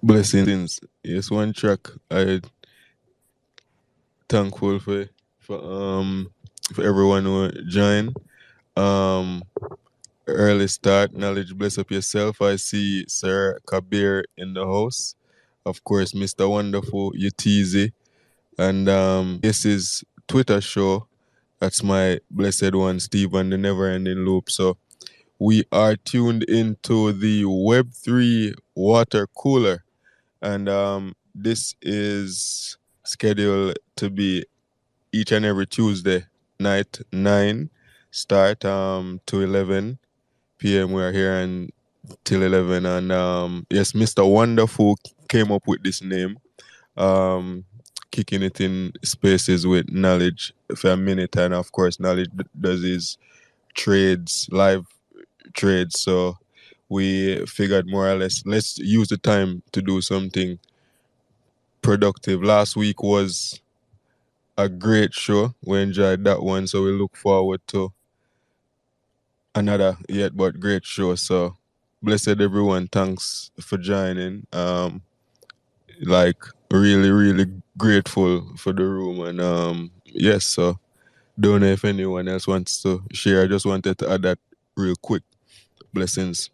Blessings. Yes, one track I thankful for everyone who joined. Um Early start, knowledge bless up yourself. I see Sir Kabir in the house. Of course, Mr. Wonderful, Yutizi. And this is Twitter show. That's my blessed one, Stephen, the never ending loop. So we are tuned into the Web3 water cooler. And this is scheduled to be each and every Tuesday night, 9 start to 11 p.m. We are here until 11. And yes, Mr. Wonderful came up with this name, um, kicking it in spaces with knowledge for a minute. And of course, knowledge does his trades, live trades. So we figured more or less, let's use the time to do something productive. Last week was a great show. We enjoyed that one, so we look forward to another yet but great show. So blessed everyone. Thanks for joining. Like really, really grateful for the room and yes, so don't know if anyone else wants to share. I just wanted to add that real quick. Blessings.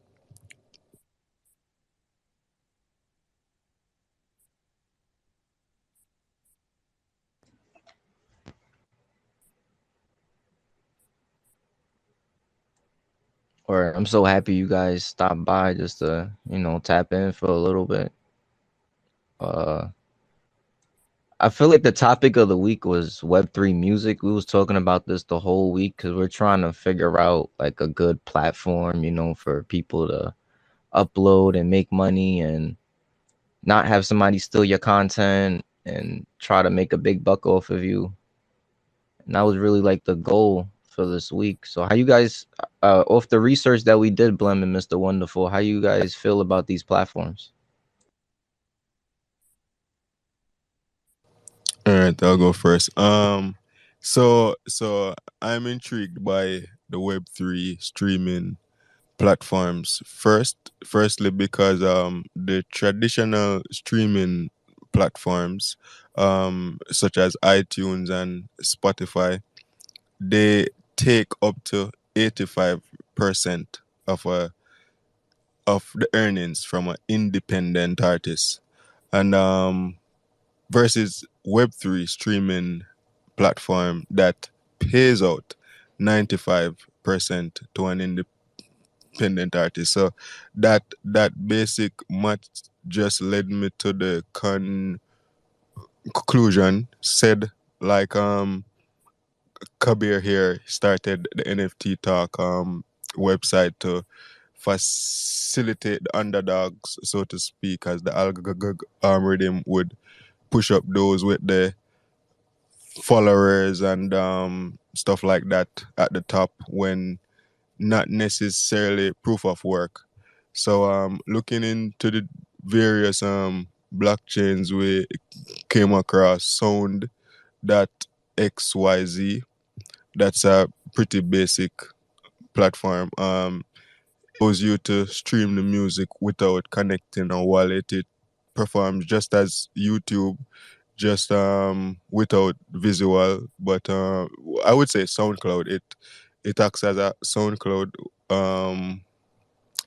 Or I'm so happy you guys stopped by just to, tap in for a little bit. Uh I feel like the topic of the week was Web3 music. We was talking about this the whole week cuz we're trying to figure out like a good platform, for people to upload and make money and not have somebody steal your content and try to make a big buck off of you. And that was really like the goal for this week. So how you guys off the research that we did, Blem and Mr. Wonderful, how you guys feel about these platforms? All right, I'll go first. So I'm intrigued by the Web3 streaming platforms firstly because the traditional streaming platforms such as iTunes and Spotify, they take up to 85% of the earnings from an independent artist, and versus Web3 streaming platform that pays out 95% to an independent artist. So that basic math just led me to the conclusion. Said like Kabir here started the NFT Talk website to facilitate the underdogs, so to speak, as the algorithm would push up those with the followers and stuff like that at the top when not necessarily proof of work. So looking into the various blockchains, we came across Sound.xyz. That's a pretty basic platform. Allows you to stream the music without connecting a wallet. It performs just as YouTube, just without visual. But I would say SoundCloud. It acts as a SoundCloud.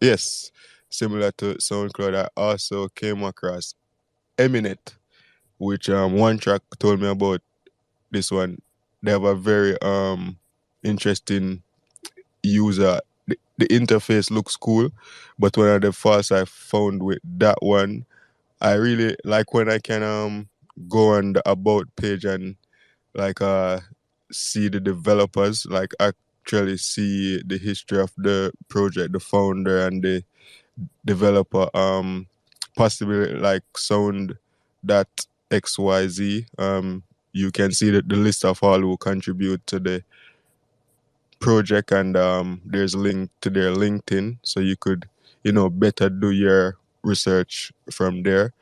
Yes, similar to SoundCloud. I also came across Eminent, which one track told me about this one. They have a very interesting user. The interface looks cool, but one of the faults I found with that one, I really like when I can go on the about page and like see the developers, like actually see the history of the project, the founder and the developer, possibly like Sound that XYZ. You can see the list of all who contribute to the project, and there's a link to their LinkedIn, so you could, better do your research from there.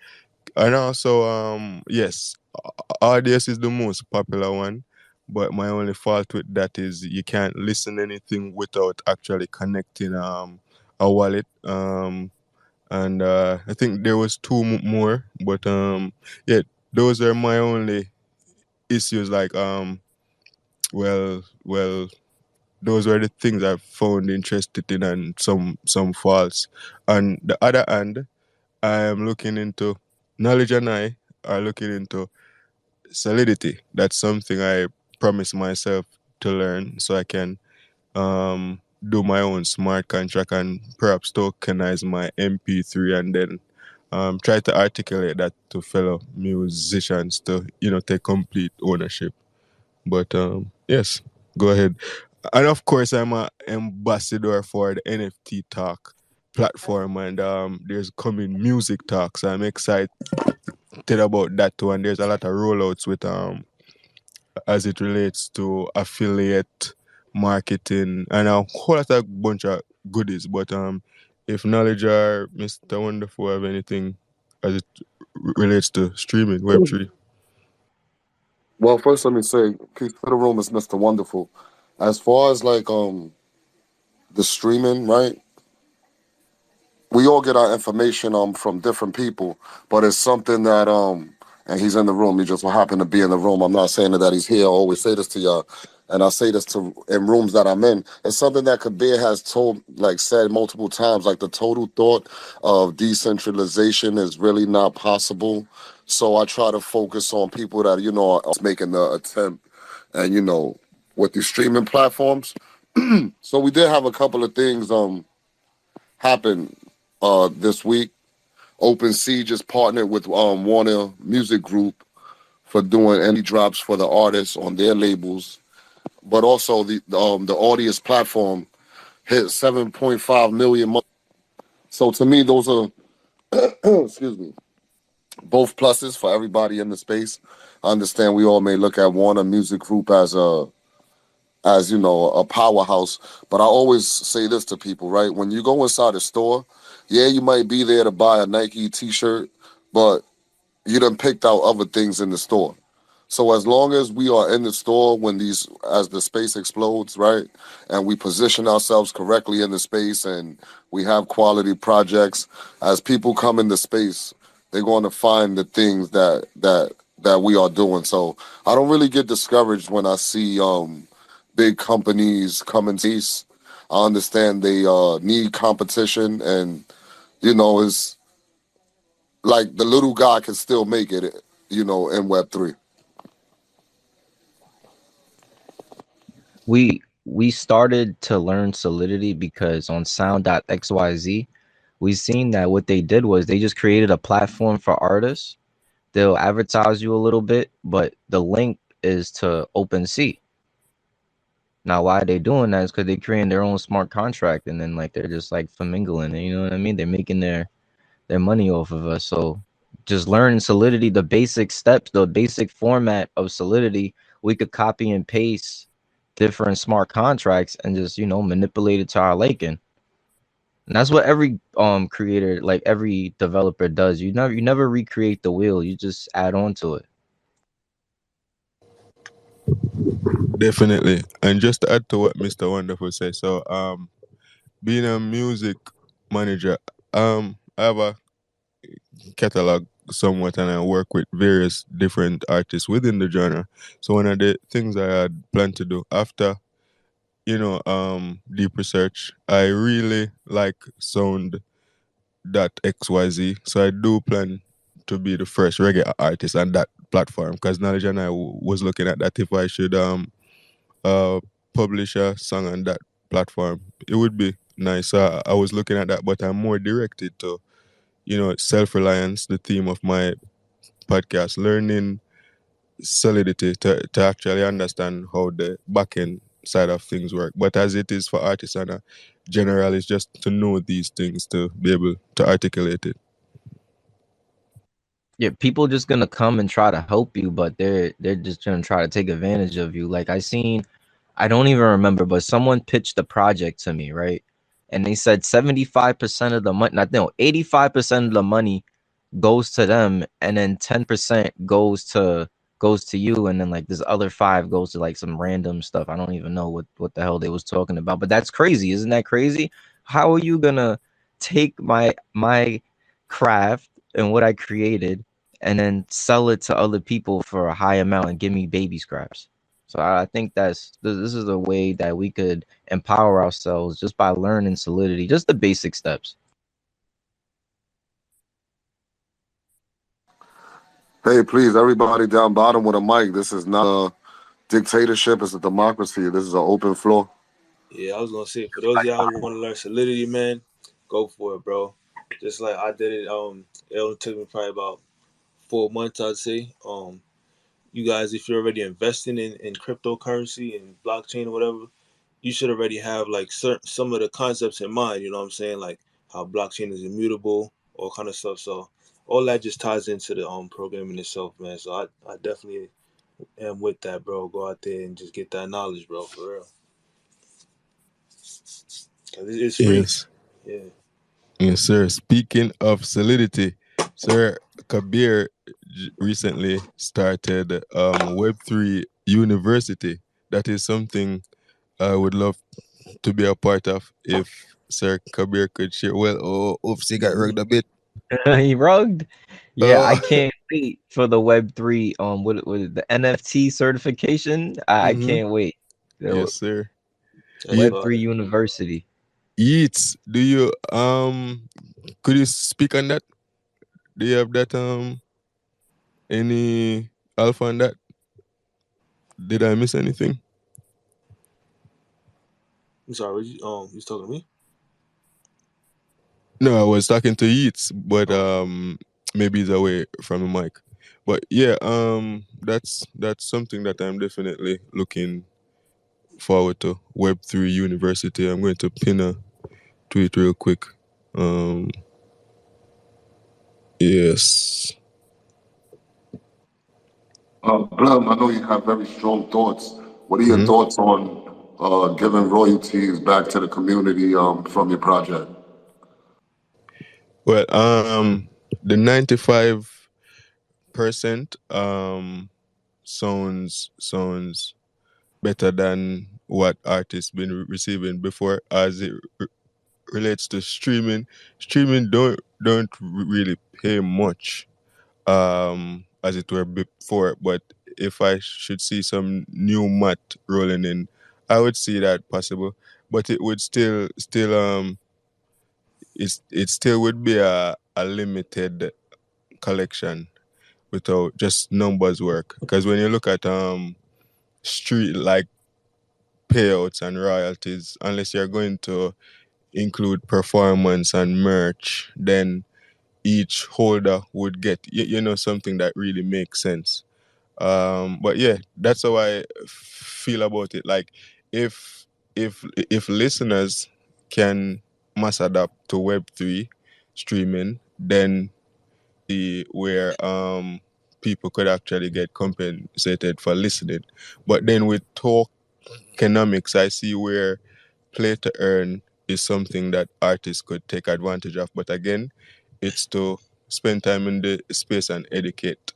And also, yes, RDS is the most popular one, but my only fault with that is you can't listen anything without actually connecting a wallet. and I think there was two more, but yeah, those are my only issues. Like well, those were the things I found interested in, and some faults. On the other hand, I am looking into knowledge, and I are looking into solidity. That's something I promised myself to learn, so I can do my own smart contract and perhaps tokenize my MP3, and then try to articulate that to fellow musicians to take complete ownership. But yes, go ahead. And of course, I'm a ambassador for the NFT Talk platform, and there's coming music talks. I'm excited about that too, and there's a lot of rollouts with as it relates to affiliate marketing and a whole lot of bunch of goodies. But if Knowledge or Mr. Wonderful have anything as it relates to streaming Web3. Well, first let me say, peace to the room is Mr. Wonderful. As far as like the streaming, right? We all get our information from different people, but it's something that and he's in the room. He just happened to be in the room. I'm not saying that he's here. I always say this to y'all, and I say this to in rooms that I'm in. It's something that Kabir has told, like said multiple times. Like the total thought of decentralization is really not possible. So I try to focus on people that are making the attempt, and with these streaming platforms. So we did have a couple of things happen this week. OpenSea just partnered with Warner Music Group for doing any drops for the artists on their labels, but also the audience platform hit 7.5 million. So to me, those are excuse me, both pluses for everybody in the space. I understand we all may look at Warner Music Group as a powerhouse, but I always say this to people, right? When you go inside a store, yeah, you might be there to buy a Nike T-shirt, but you done picked out other things in the store. So as long as we are in the store as the space explodes, right, and we position ourselves correctly in the space, and we have quality projects, as people come into space, they're going to find the things that we are doing. So I don't really get discouraged when I see big companies come in space. I understand they need competition, and it's like the little guy can still make it, in Web3. We started to learn Solidity because on sound.xyz, we seen that what they did was they just created a platform for artists. They'll advertise you a little bit, but the link is to OpenSea. Now, why they doing that is because they creating their own smart contract, and then like they're just like famingling it. You know what I mean? They're making their money off of us. So just learning Solidity, the basic steps, the basic format of Solidity, we could copy and paste different smart contracts and just manipulate it to our liking. And that's what every creator, like every developer does. You never recreate the wheel, you just add on to it. Definitely. And just to add to what Mr. Wonderful said, so being a music manager, I have a catalog somewhat, and I work with various different artists within the genre. So one of the things I had planned to do after deep research, I really like sound dot XYZ. So I do plan to be the first reggae artist on that platform, because Knowledge and I was looking at that, if I should uh publish a song on that platform. It would be nice. So I was looking at that, but I'm more directed to self-reliance, the theme of my podcast, learning solidity to actually understand how the back end side of things work. But as it is for artists and general, it's just to know these things to be able to articulate it. Yeah, people just gonna come and try to help you, but they're just gonna try to take advantage of you. Like I don't even remember, but someone pitched a project to me, right? And they said 75% of the money, not no, 85% of the money goes to them, and then 10% goes to you, and then like this other 5 goes to like some random stuff. I don't even know what the hell they was talking about, but that's crazy. Isn't that crazy? How are you gonna take my craft and what I created and then sell it to other people for a high amount and give me baby scraps. So I think this is a way that we could empower ourselves just by learning Solidity, just the basic steps. Hey, please, everybody down bottom with a mic. This is not a dictatorship. It's a democracy. This is an open floor. Yeah, I was gonna say for those of y'all who want to learn Solidity, man, go for it, bro. Just like I did it. It only took me probably about 4 months, I'd say. You guys, if you're already investing in cryptocurrency and blockchain or whatever, you should already have like some of the concepts in mind. You know what I'm saying? Like how blockchain is immutable, all kind of stuff. So all that just ties into the programming itself, man. So I definitely am with that, bro. Go out there and just get that knowledge, bro, for real. 'Cause it's free. Yes. Yeah. Yes, sir. Speaking of Solidity, Sir Kabir recently started Web3 University. That is something I would love to be a part of if Sir Kabir could share. Well, oops, he got rugged a bit. He rugged. Yeah, I Oh, can't wait for the Web3 with the NFT certification. I mhm. can't wait. The Yes, sir. That's Ye- Web3 fire. University. Yeats, do you could you speak on that? Do you have that any alpha on that? Did I miss anything? I'm sorry. You talking to me? No, I was talking to Yeats, but Oh. maybe he's away from the mic. But yeah, that's something that I'm definitely looking forward to. Web3 University. I'm going to pin a tweet real quick. Yes. Blum, I know you have very strong thoughts. What are your Mhm. thoughts on giving royalties back to the community from your project? Well, the 95% sounds better than what artists been receiving before, as it relates to streaming. Streaming don't really pay much, as it were before. But if I should see some new mat rolling in, I would see that possible. But it would it still would be a limited collection without just numbers work. Because when you look at street like payouts and royalties, unless you're going to include performance and merch, then each holder would get something that really makes sense. But yeah, that's how I feel about it. Like if if listeners can mass adapt to Web3 streaming, then where people could actually get compensated for listening. But then with tokenomics, I see where play to earn is something that artists could take advantage of. But again, it's to spend time in the space and educate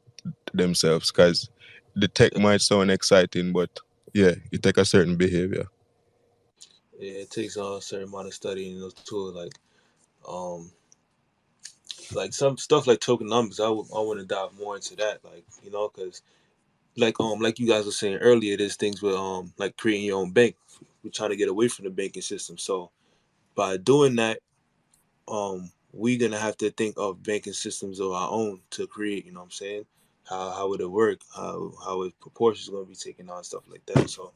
themselves, because the tech might sound exciting, but yeah, it take a certain behavior. Yeah, it takes a certain amount of studying those tools, um, like some stuff like tokenomics. I want to dive more into that, because like you guys were saying earlier, there's things with like creating your own bank. We're trying to get away from the banking system, so by doing that, we're gonna have to think of banking systems of our own to create. You know what I'm saying? How would it work? How is proportions gonna be taken on, stuff like that. So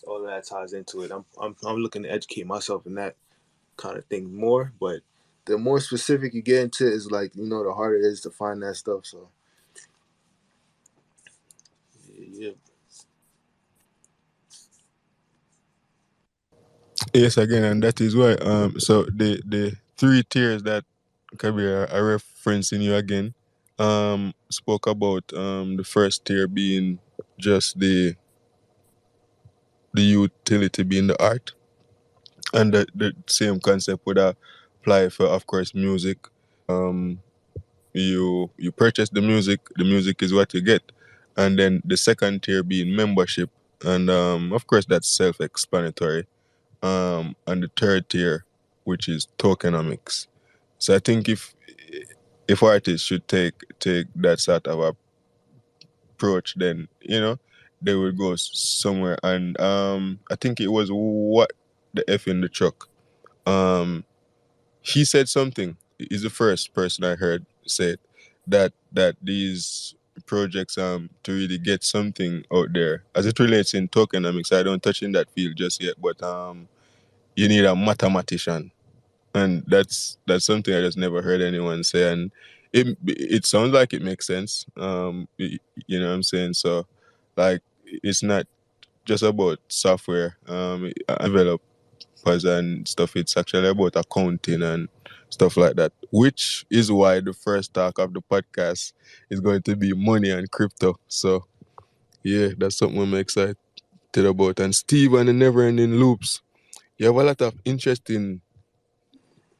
all of that ties into it. I'm looking to educate myself in that kind of thing more, but the more specific you get into, is like the harder it is to find that stuff. So yeah, Yes, again, and that is why so the three tiers that Kabir are referencing you again spoke about the first tier being just the utility being the art, and the same concept would apply for, of course, music. You purchase the music is what you get. And then the second tier being membership, and of course that's self-explanatory. And the third tier which is tokenomics. So I think if artists should take that sort of approach, then they would go somewhere. And I think it was what the F in the truck. He said something. He's the first person I heard say it, that these projects to really get something out there as it relates in tokenomics. I don't touch in that field just yet, but you need a mathematician, and that's something I just never heard anyone say, and it sounds like it makes sense. You know what I'm saying? So, like, it's not just about software developers and stuff. It's actually about accounting and stuff like that, which is why the first talk of the podcast is going to be money and crypto. So, yeah, that's something I'm excited about. And Steve and the Never Ending Loops, you have a lot of interesting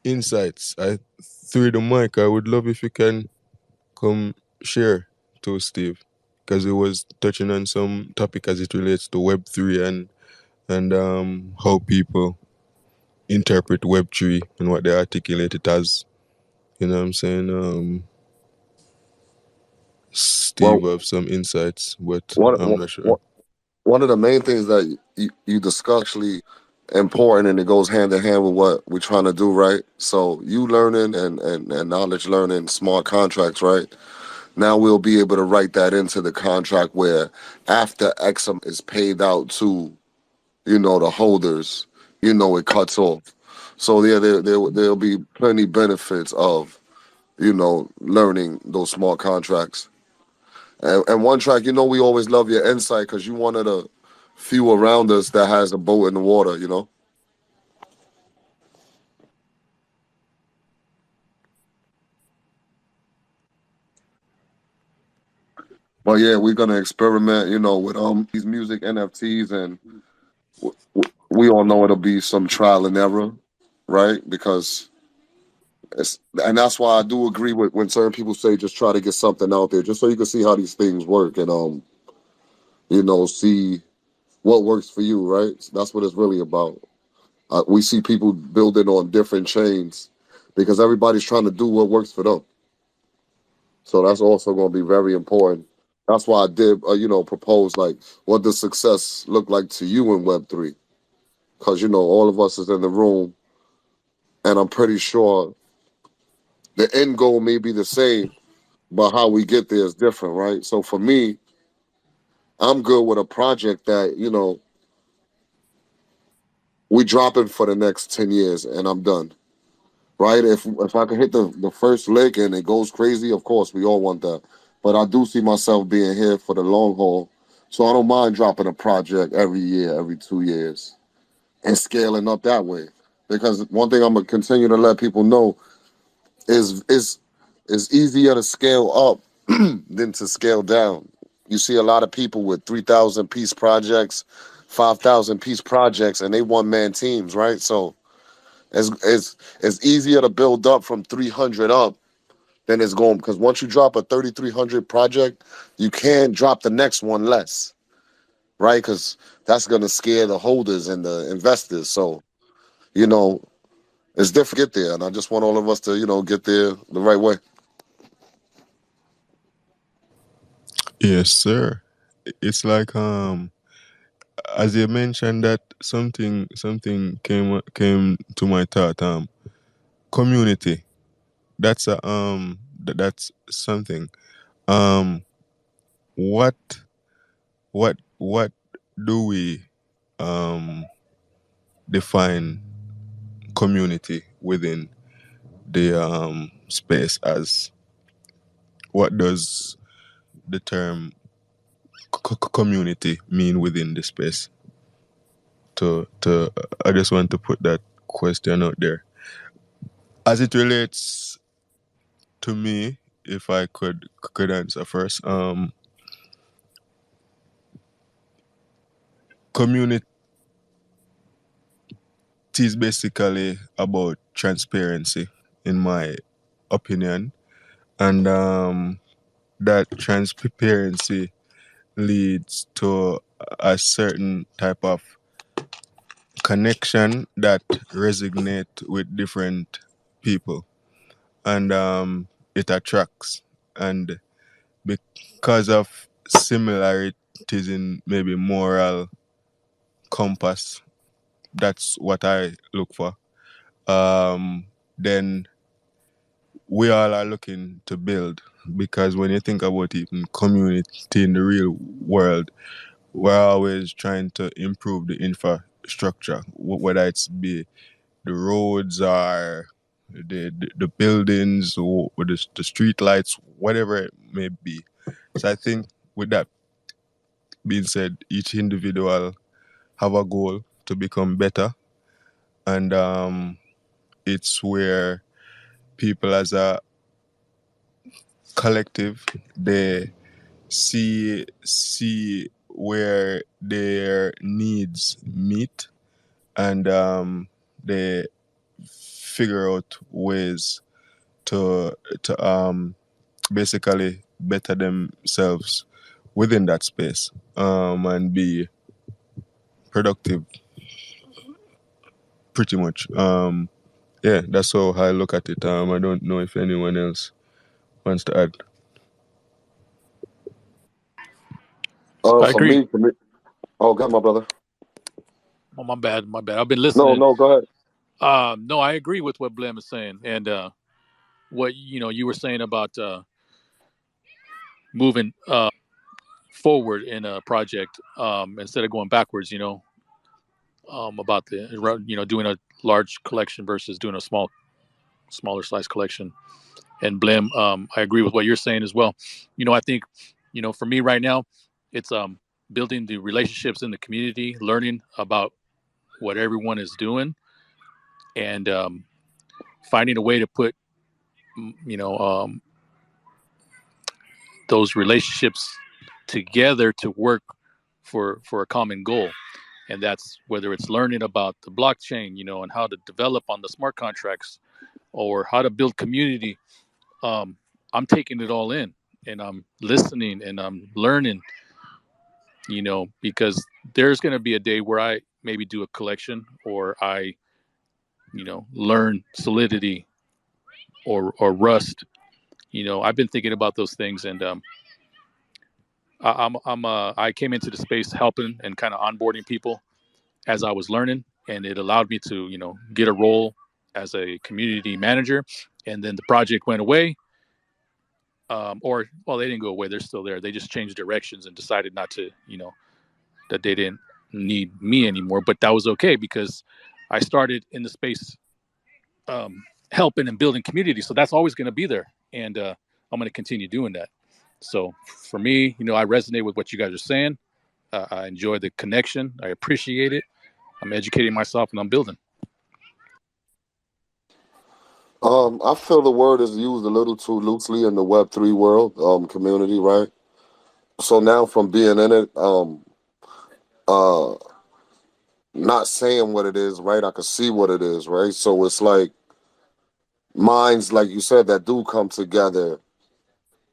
insights. Through the mic, I would love if you can come share to Steve, because he was touching on some topic as it relates to Web3 and how people interpret Web3 and what they articulate it as. You know what I'm saying? Steve Well, have some insights, but what, I'm not sure. one of the main things that you discuss actually important, and it goes hand in hand with what we're trying to do, right? So you learning and knowledge learning smart contracts, right? Now we'll be able to write that into the contract where after X amount is paid out to, the holders, it cuts off. So there'll be plenty benefits of, learning those smart contracts. And one track, we always love your insight because you one of the few around us that has a boat in the water. But yeah, we're gonna experiment, with these music NFTs, and we all know it'll be some trial and error, right? Because and that's why I do agree with when certain people say just try to get something out there, just so you can see how these things work and see what works for you, right? So that's what it's really about. We see people building on different chains because everybody's trying to do what works for them. So that's also going to be very important. That's why I did, propose like, what does success look like to you in Web3? Because all of us is in the room, and I'm pretty sure the end goal may be the same, but how we get there is different, right? So for me, I'm good with a project that we dropping for the next 10 years, and I'm done. Right? If I can hit the first lick and it goes crazy, of course we all want that. But I do see myself being here for the long haul. So I don't mind dropping a project every year, every 2 years, and scaling up that way. Because one thing I'm gonna continue to let people know is it's easier to scale up than to scale down. You see a lot of people with 3,000 piece projects, 5,000 piece projects, and they one man teams, right? So it's easier to build up from 300 up than it's going, because once you drop a 3,300 project, you can't drop the next one less, right? Because that's going to scare the holders and the investors. So you know it's different to get there, and I just want all of us to get there the right way. Yes, sir. It's like as you mentioned that something came to my thought. Community. That's something. Um, what what do we um define community within the space as? What does the term community mean within the space? To I just want to put that question out there as it relates to me. If I could answer first, community is basically about transparency, in my opinion, and that transparency leads to a certain type of connection that resonate with different people, and it attracts. And because of similarities in maybe moral compass, that's what I look for. Then we all are looking to build, because when you think about it in community in the real world, we're always trying to improve the infrastructure, whether it's be the roads or the buildings or the street lights, whatever it may be. So I think with that being said, each individual have a goal to become better, and it's where people as a collective, they see where their needs meet, and they figure out ways to basically better themselves within that space, and be productive pretty much. Yeah, that's how I look at it. I don't know if anyone else wants to add. I For agree. me, oh, got my brother. Oh, my bad. My bad. I've been No, listening. no, go ahead. No, I agree with what Blem is saying, and what you were saying about moving forward in a project instead of going backwards. About the doing a large collection versus doing a smaller size collection. And Blem, I agree with what you're saying as well. I think for me right now, it's building the relationships in the community, learning about what everyone is doing, and finding a way to put you know those relationships together to work for a common goal. And that's whether it's learning about the blockchain, and how to develop on the smart contracts, or how to build community. I'm taking it all in, and I'm listening, and I'm learning, because there's going to be a day where I maybe do a collection, or I learn Solidity or Rust. I've been thinking about those things, and I came into the space helping and kind of onboarding people as I was learning, and it allowed me to get a role as a community manager. And then the project went away, or well, they didn't go away, they're still there. They just changed directions and decided not to, that they didn't need me anymore. But that was okay, because I started in the space helping and building community, so that's always going to be there. And I'm going to continue doing that. So for me, I resonate with what you guys are saying. I enjoy the connection, I appreciate it. I'm educating myself, and I'm building. I feel the word is used a little too loosely in the Web3 world, community, right? So now from being in it, uh, not saying what it is, right? I can see what it is, right? So it's like minds, like you said, that do come together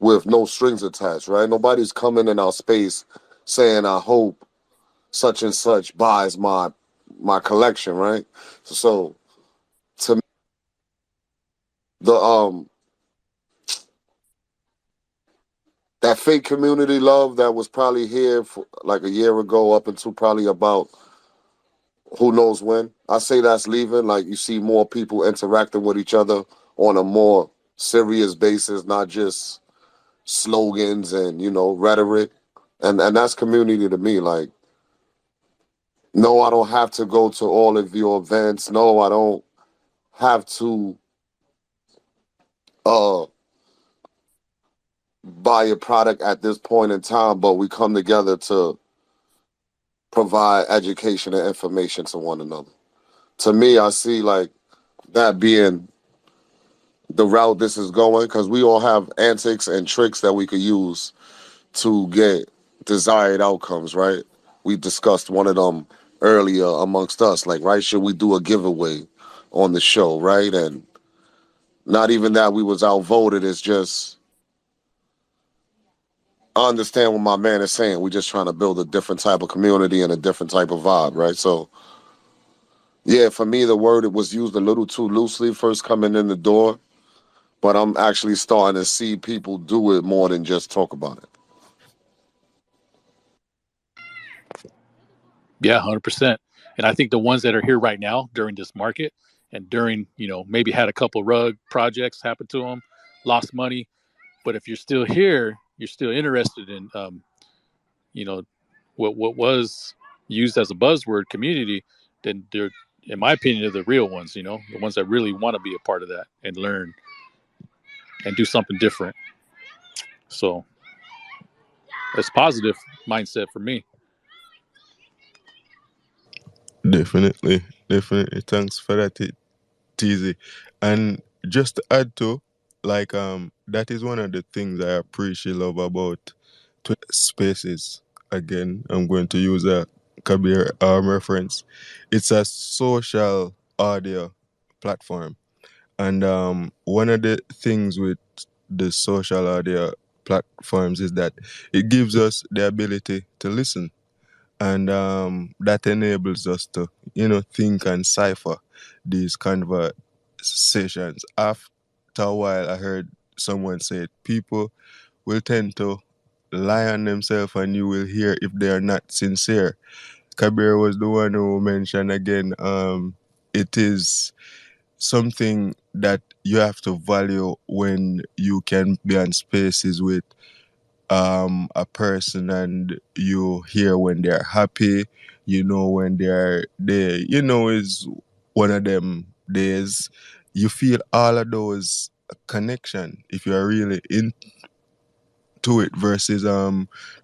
with no strings attached, right? Nobody's coming in our space saying, I hope such and such buys my collection, right? So to me, the that fake community love that was probably here for like a year ago up until probably about who knows when. I say that's leaving. Like you see more people interacting with each other on a more serious basis, not just slogans and rhetoric. And that's community to me. Like, no, I don't have to go to all of your events. No, I don't have to uh buy a product at this point in time, but we come together to provide education and information to one another. To me, I see like that being the route this is going, because we all have antics and tricks that we could use to get desired outcomes, right? We discussed one of them earlier amongst us, like, right, should we do a giveaway on the show, right? And not even that we was outvoted, it's just, I understand what my man is saying. We just trying to build a different type of community and a different type of vibe, right? So Yeah, for me, the word it was used a little too loosely first coming in the door, but I'm actually starting to see people do it more than just talk about it. Yeah, 100%. And I think the ones that are here right now during this market and during, maybe had a couple rug projects happen to them, lost money. But if you're still here, you're still interested in, you know, what was used as a buzzword community, then they're, in my opinion, are the real ones, the ones that really want to be a part of that and learn and do something different. So it's positive mindset for me. Definitely, definitely. Thanks for that, TZ. And just to add to, like, that is one of the things I appreciate love about spaces. Again, I'm going to use a Kabir reference. It's a social audio platform, and one of the things with the social audio platforms is that it gives us the ability to listen, and that enables us to think and cipher these conversations. After a while, I heard someone say people will tend to lie on themselves, and you will hear if they are not sincere. Kabir was the one who mentioned again, it is something that you have to value when you can be on spaces with a person, and you hear when they're happy, when is one of them days you feel all of those connection if you're really into it, versus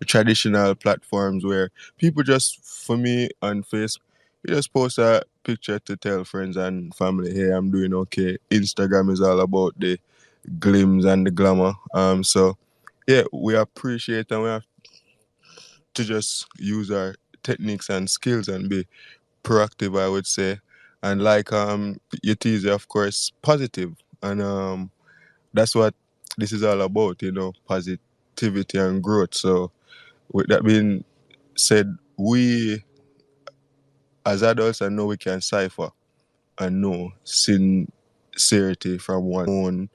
traditional platforms where people just, for me, on Facebook, you just post a picture to tell friends and family, hey, I'm doing okay. Instagram is all about the glims and the glamour. So yeah, we appreciate, and we have to just use our techniques and skills and be proactive, I would say. And like your teaser, of course, positive. And that's what this is all about, positivity and growth. So with that being said, we as adults, I know we can cipher and know sincerity from one own,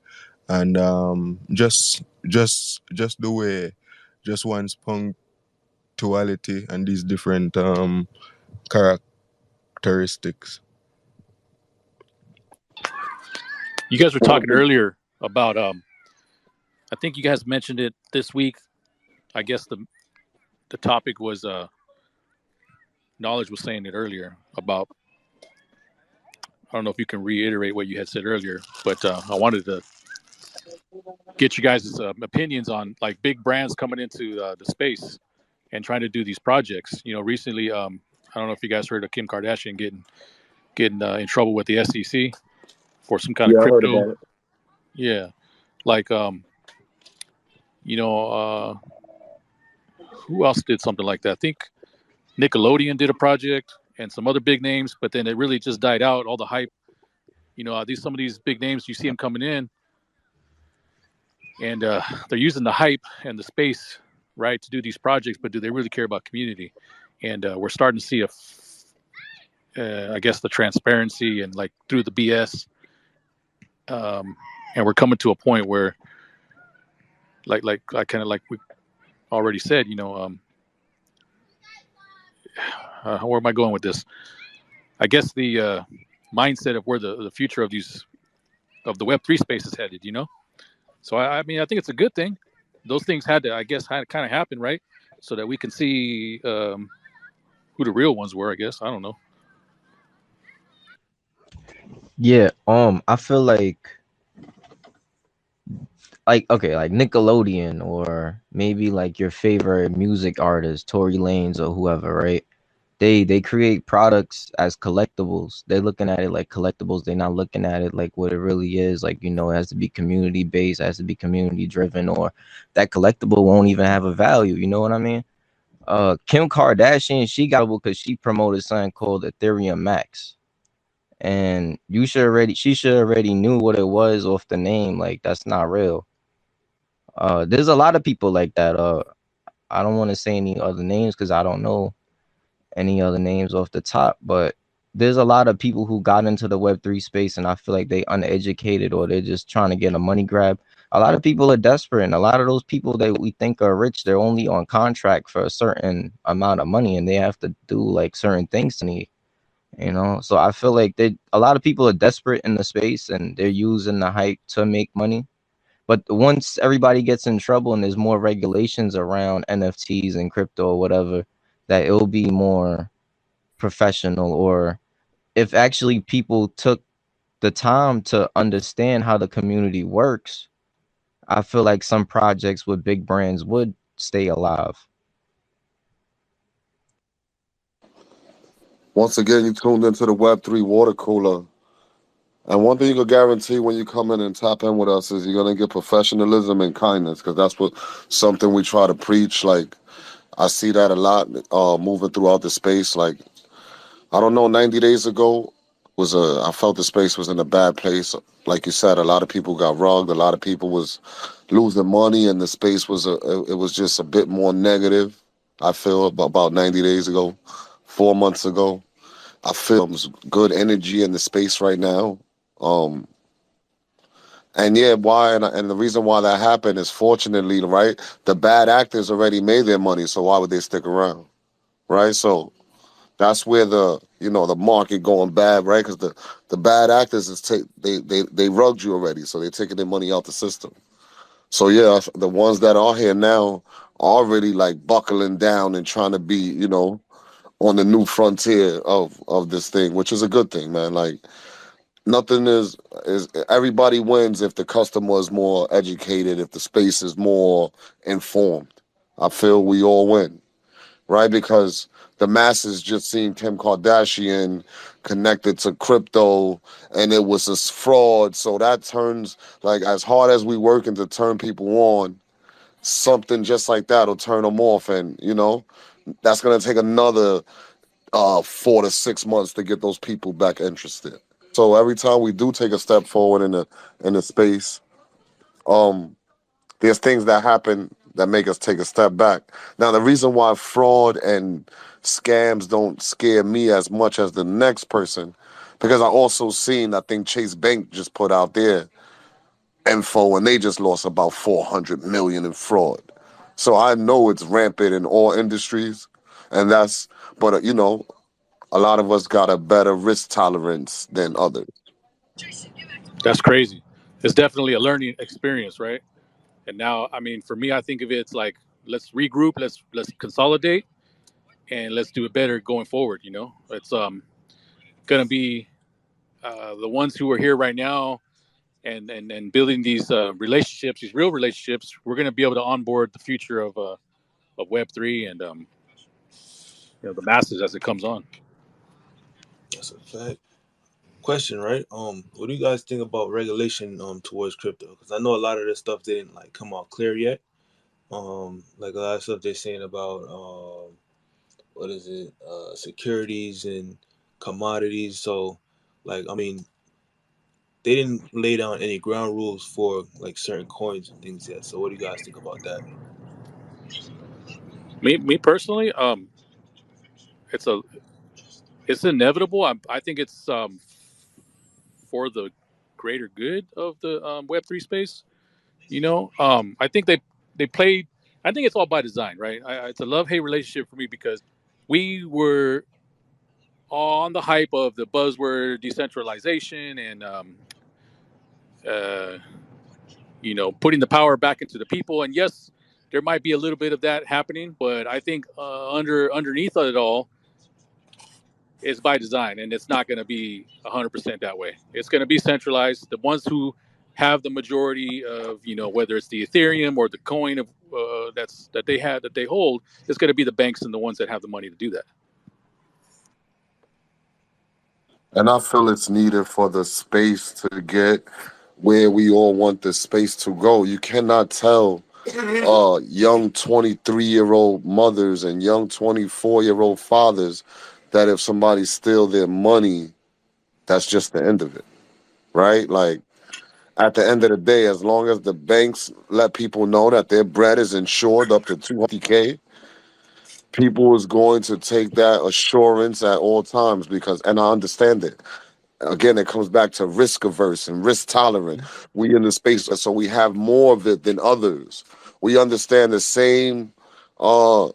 and just the way, just one's punctuality and these different characteristics. You guys were talking earlier about, I think you guys mentioned it this week. I guess the topic was, Knowledge was saying it earlier about, I don't know if you can reiterate what you had said earlier, but I wanted to get you guys' opinions on like big brands coming into the space and trying to do these projects. Recently, I don't know if you guys heard of Kim Kardashian getting in trouble with the SEC for some kind of Yeah, I heard crypto. about it. Yeah, like who else did something like that? I think Nickelodeon did a project and some other big names, but then it really just died out. All the hype, some of these big names, you see them coming in, and they're using the hype and the space, right, to do these projects. But do they really care about community? And we're starting to see I guess, the transparency and like through the BS, and we're coming to a point where, like I kind of like we already said, where am I going with this? I guess the mindset of where the future of the Web3 space is headed. So I mean, I think it's a good thing. Those things had to, I guess, kind of happen, right? So that we can see who the real ones were. I guess, I don't know. Yeah, I feel like okay, like Nickelodeon, or maybe like your favorite music artist, Tory Lanez or whoever, right? They create products as collectibles. They're looking at it like collectibles. They're not looking at it like what it really is. Like, it has to be community based, has to be community driven, or that collectible won't even have a value. You know what I mean? Kim Kardashian, she got because she promoted something called Ethereum Max. And she should already knew what it was off the name. Like, that's not real. There's a lot of people like that. I don't want to say any other names because I don't know any other names off the top, but there's a lot of people who got into the Web3 space, and I feel like they uneducated or they're just trying to get a money grab. A lot of people are desperate, and a lot of those people that we think are rich, they're only on contract for a certain amount of money, and they have to do like certain things to need, you know. So I feel like a lot of people are desperate in the space, and they're using the hype to make money. But once everybody gets in trouble and there's more regulations around NFTs and crypto or whatever, that it'll be more professional, or if actually people took the time to understand how the community works, I feel like some projects with big brands would stay alive. Once again, you tuned into the Web3 Water Cooler. And one thing you can guarantee when you come in and tap in with us is you're going to get professionalism and kindness, because that's what something we try to preach. Like, I see that a lot moving throughout the space. Like, I don't know, 90 days ago I felt the space was in a bad place. Like you said, a lot of people got rugged. A lot of people was losing money, and the space it was just a bit more negative. I feel about 90 days ago, 4 months ago. I feel good energy in the space right now. And yeah, and the reason why that happened is, fortunately, right, the bad actors already made their money, so why would they stick around, right? So that's where the market going bad, right? Because the bad actors they rugged you already, so they're taking their money out the system. So yeah, the ones that are here now are already like buckling down and trying to be, on the new frontier of this thing, which is a good thing, man. Like, nothing is everybody wins if the customer is more educated, if the space is more informed. I feel we all win, right? Because the masses just seen Kim Kardashian connected to crypto, and it was a fraud. So that turns, like, as hard as we working to turn people on, something just like that will turn them off, and that's gonna take another 4 to 6 months to get those people back interested. So every time we do take a step forward in the space, there's things that happen that make us take a step back. Now, the reason why fraud and scams don't scare me as much as the next person, because I also seen, I think Chase Bank just put out their info, and they just lost about 400 million in fraud. So I know it's rampant in all industries, and but a lot of us got a better risk tolerance than others. That's crazy. It's definitely a learning experience, right? And now, I mean, for me, I think of it, it's like, let's regroup, let's consolidate, and let's do it better going forward. You know, it's gonna be the ones who are here right now, and building these relationships, these real relationships. We're gonna be able to onboard the future of Web3 and the masses as it comes on. That's a fact. Question, right? What do you guys think about regulation towards crypto? Because I know a lot of this stuff didn't like come out clear yet. Like a lot of stuff they're saying about what is it? Securities and commodities. So, like, I mean, they didn't lay down any ground rules for like certain coins and things yet. So, what do you guys think about that? Me personally, it's a it's inevitable. I think it's for the greater good of the Web3 space. I think they played. I think it's all by design, right? It's a love hate relationship for me because we were on the hype of the buzzword decentralization and uh, putting the power back into the people. And yes, there might be a little bit of that happening, but I think underneath it all is by design, and it's not going to be 100% that way. It's going to be centralized. The ones who have the majority of whether it's the Ethereum or the coin of that they hold, it's going to be the banks and the ones that have the money to do that. And I feel it's needed for the space to get where we all want the space to go. You cannot tell young 23-year-old mothers and young 24-year-old fathers that if somebody steal their money, that's just the end of it, right? Like, at the end of the day, as long as the banks let people know that their bread is insured up to 200K, people is going to take that assurance at all times and I understand it. Again, it comes back to risk averse and risk tolerant. We in the space, so we have more of it than others. We understand the same uh,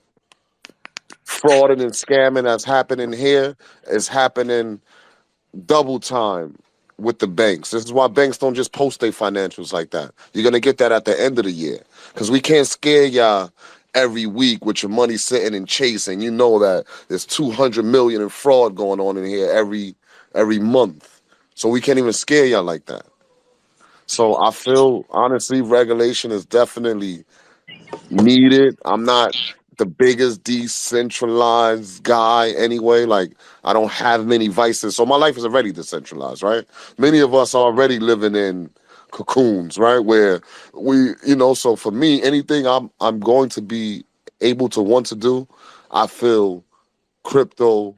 fraud and scamming that's happening here is happening double time with the banks. This is why banks don't just post their financials like that. You're gonna get that at the end of the year because we can't scare y'all every week with your money sitting in Chase, and you know that there's 200 million in fraud going on in here every month. So we can't even scare y'all like that. So I feel honestly, regulation is definitely needed. I'm not the biggest decentralized guy anyway. Like I don't have many vices. So my life is already decentralized, right? Many of us are already living in cocoons, right? Where so for me, anything I'm going to be able to want to do, I feel crypto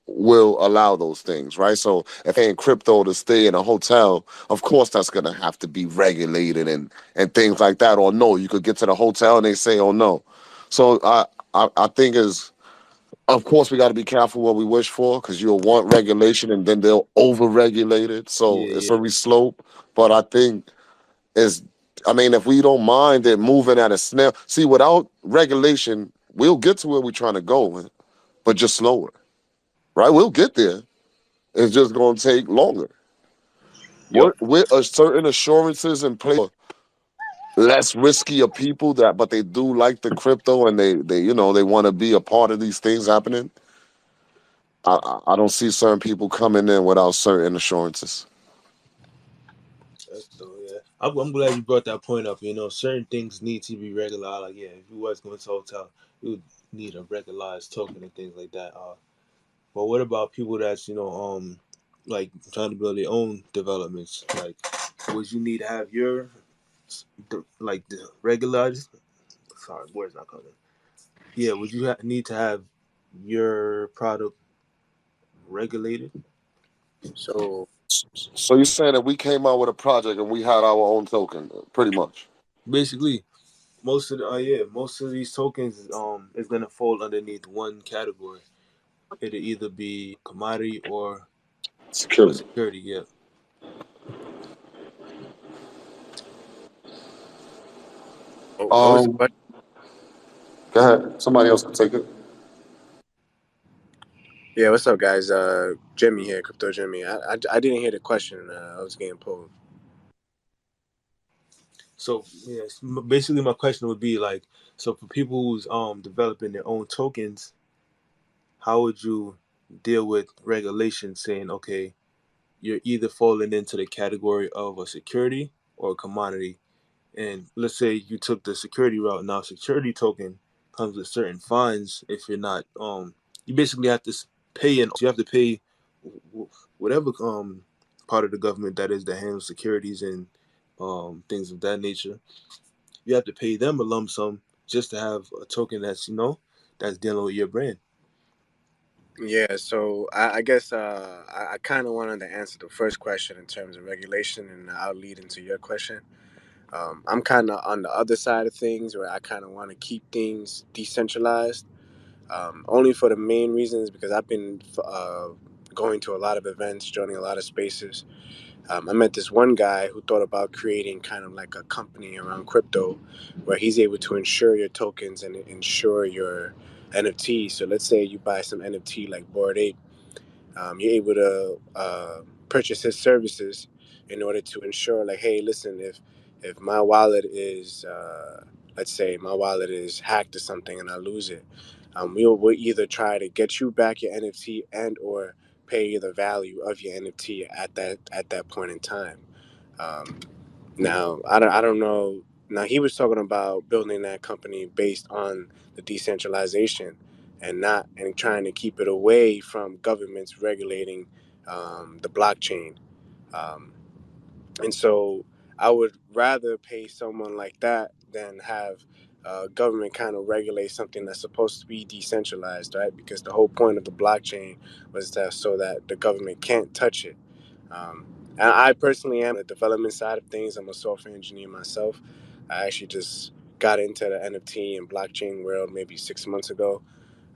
will allow those things, right? So if in crypto to stay in a hotel, of course that's gonna have to be regulated and things like that. Or no, you could get to the hotel and they say, oh no. So I think is of course we got to be careful what we wish for because you'll want regulation and then they'll over regulate it. So Yeah, it's yeah. a slope. But I think is I mean if we don't mind it moving at a snail, see without regulation we'll get to where we're trying to go, but just slower, right? We'll get there. It's just going to take longer. Yep. What with a certain assurances in place, less risky of people but they do like the crypto and they want to be a part of these things happening. I don't see certain people coming in without certain assurances. That's dope, yeah. I'm glad you brought that point up. Certain things need to be regularized. Like, yeah, if you was going to a hotel, you would need a regularized token and things like that. But what about people that's like trying to build their own developments? Like, would you need to have your like the regularized? Sorry, words not coming. Yeah, would you need to have your product regulated? So So you're saying that we came out with a project and we had our own token, pretty much. Basically, most of these tokens is gonna fall underneath one category. It'll either be commodity or a Security. security. Yeah. what was the Um, question? Go ahead. Somebody else can take it. Yeah, what's up, guys? Jimmy here, Crypto Jimmy. I didn't hear the question. I was getting pulled. So yes, basically my question would be like, so for people who's developing their own tokens, how would you deal with regulation saying, okay, you're either falling into the category of a security or a commodity? And let's say you took the security route. Now, security token comes with certain fines if you're not. You basically have to pay, and you have to pay whatever part of the government that is that handles securities and things of that nature. You have to pay them a lump sum just to have a token that's dealing with your brand. Yeah, so I guess I kind of wanted to answer the first question in terms of regulation, and I'll lead into your question. I'm kind of on the other side of things where I kind of want to keep things decentralized, only for the main reasons because I've been going to a lot of events, joining a lot of spaces. I met this one guy who thought about creating kind of like a company around crypto where he's able to insure your tokens and insure your NFT. So let's say you buy some NFT like Bored Ape, you're able to purchase his services in order to ensure, like, hey, listen, if my wallet is, let's say, my wallet is hacked or something, and I lose it, we'll either try to get you back your NFT and or pay you the value of your NFT at that point in time. Um, Now, I don't know. Now, he was talking about building that company based on the decentralization and trying to keep it away from governments regulating the blockchain. Um, and so I would rather pay someone like that than have government kind of regulate something that's supposed to be decentralized, right? Because the whole point of the blockchain was that so that the government can't touch it. Um, and I personally am on the development side of things. I'm a software engineer myself. I actually just got into the NFT and blockchain world maybe 6 months ago.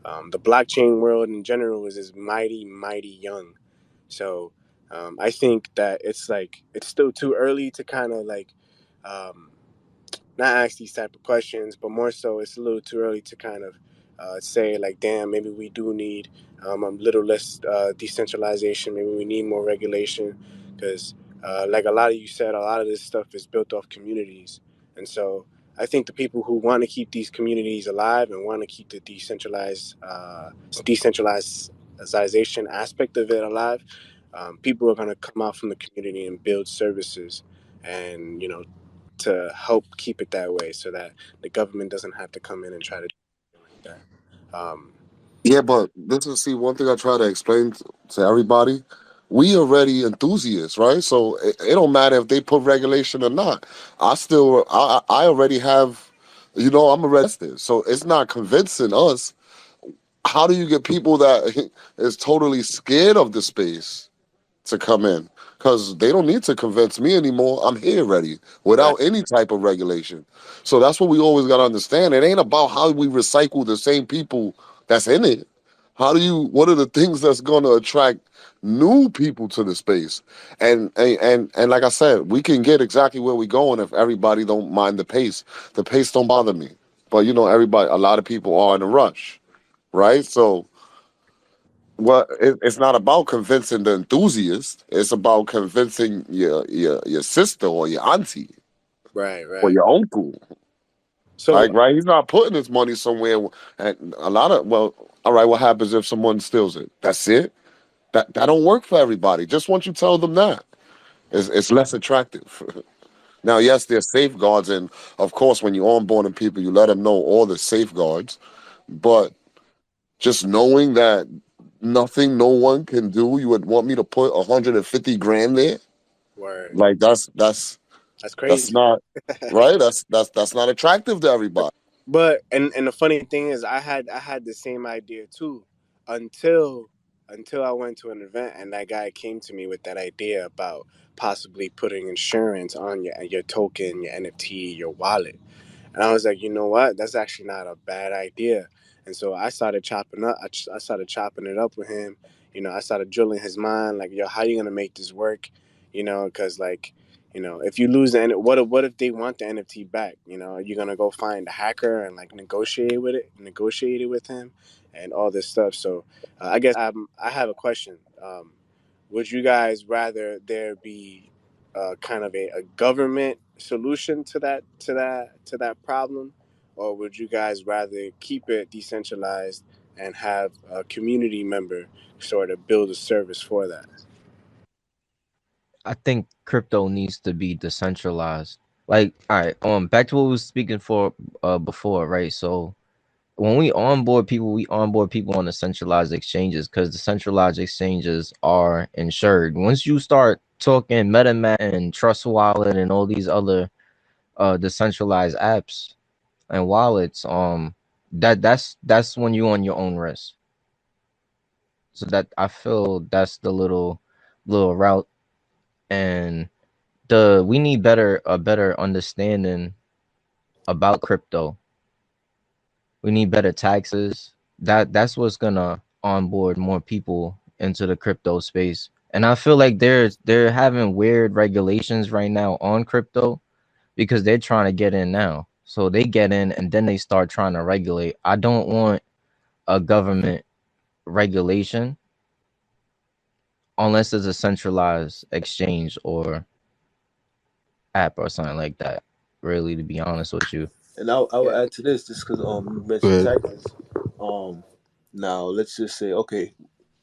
The blockchain world in general is mighty, mighty young. So I think that it's still too early to kind of um, not ask these type of questions, but more so it's a little too early to kind of say like, damn, maybe we do need a little less decentralization. Maybe we need more regulation because, like a lot of you said, a lot of this stuff is built off communities, and so I think the people who want to keep these communities alive and want to keep the decentralization aspect of it alive, people are going to come out from the community and build services and to help keep it that way so that the government doesn't have to come in and try to do it like that. Yeah, but this is see one thing I try to explain to everybody. We already enthusiasts, right? So it don't matter if they put regulation or not. I already have, I'm already invested. So it's not convincing us. How do you get people that is totally scared of the space to come in? Because they don't need to convince me anymore. I'm here ready without Right, any type of regulation. So that's what we always got to understand. It ain't about how we recycle the same people that's in it. What are the things that's going to attract new people to the space? And like I said, we can get exactly where we're going if everybody don't mind the pace. The pace don't bother me. But a lot of people are in a rush, right? So it's not about convincing the enthusiast. It's about convincing your sister or your auntie right, or right. your uncle. So Like, right? He's not putting his money somewhere. And all right. What happens if someone steals it? That's it. That don't work for everybody. Just once you tell them that, it's less attractive. Now, yes, there's safeguards, and of course, when you're onboarding people, you let them know all the safeguards. But just knowing that nothing, no one can do, you would want me to put 150 grand there? word, Like that's that's crazy. not right. That's not attractive to everybody. But and the funny thing is, I had the same idea too, until I went to an event and that guy came to me with that idea about possibly putting insurance on your token, your NFT, your wallet. And I was like, you know what? That's actually not a bad idea. And so I started chopping up. I started chopping it up with him. I started drilling his mind, like, yo, how you gonna make this work? Because like, if you lose what if they want the NFT back? Are you gonna go find a hacker and like negotiate it with him, and all this stuff. So I guess I have a question. Would you guys rather there be kind of a government solution to that problem, or would you guys rather keep it decentralized and have a community member sort of build a service for that? I think crypto needs to be decentralized. Like, all right, back to what we was speaking for before, right? So when we onboard people on the centralized exchanges because the centralized exchanges are insured. Once you start talking MetaMask and Trust Wallet and all these other decentralized apps and wallets, that's when you on your own risk. So that I feel that's the little route, and we need a better understanding about crypto. We need better taxes. That's what's gonna onboard more people into the crypto space. And I feel like they're having weird regulations right now on crypto because they're trying to get in now. So they get in and then they start trying to regulate. I don't want a government regulation unless it's a centralized exchange or app or something like that. Really, to be honest with you. And I would Yeah. add to this just because you mentioned But taxes. Um, Now let's just say, okay,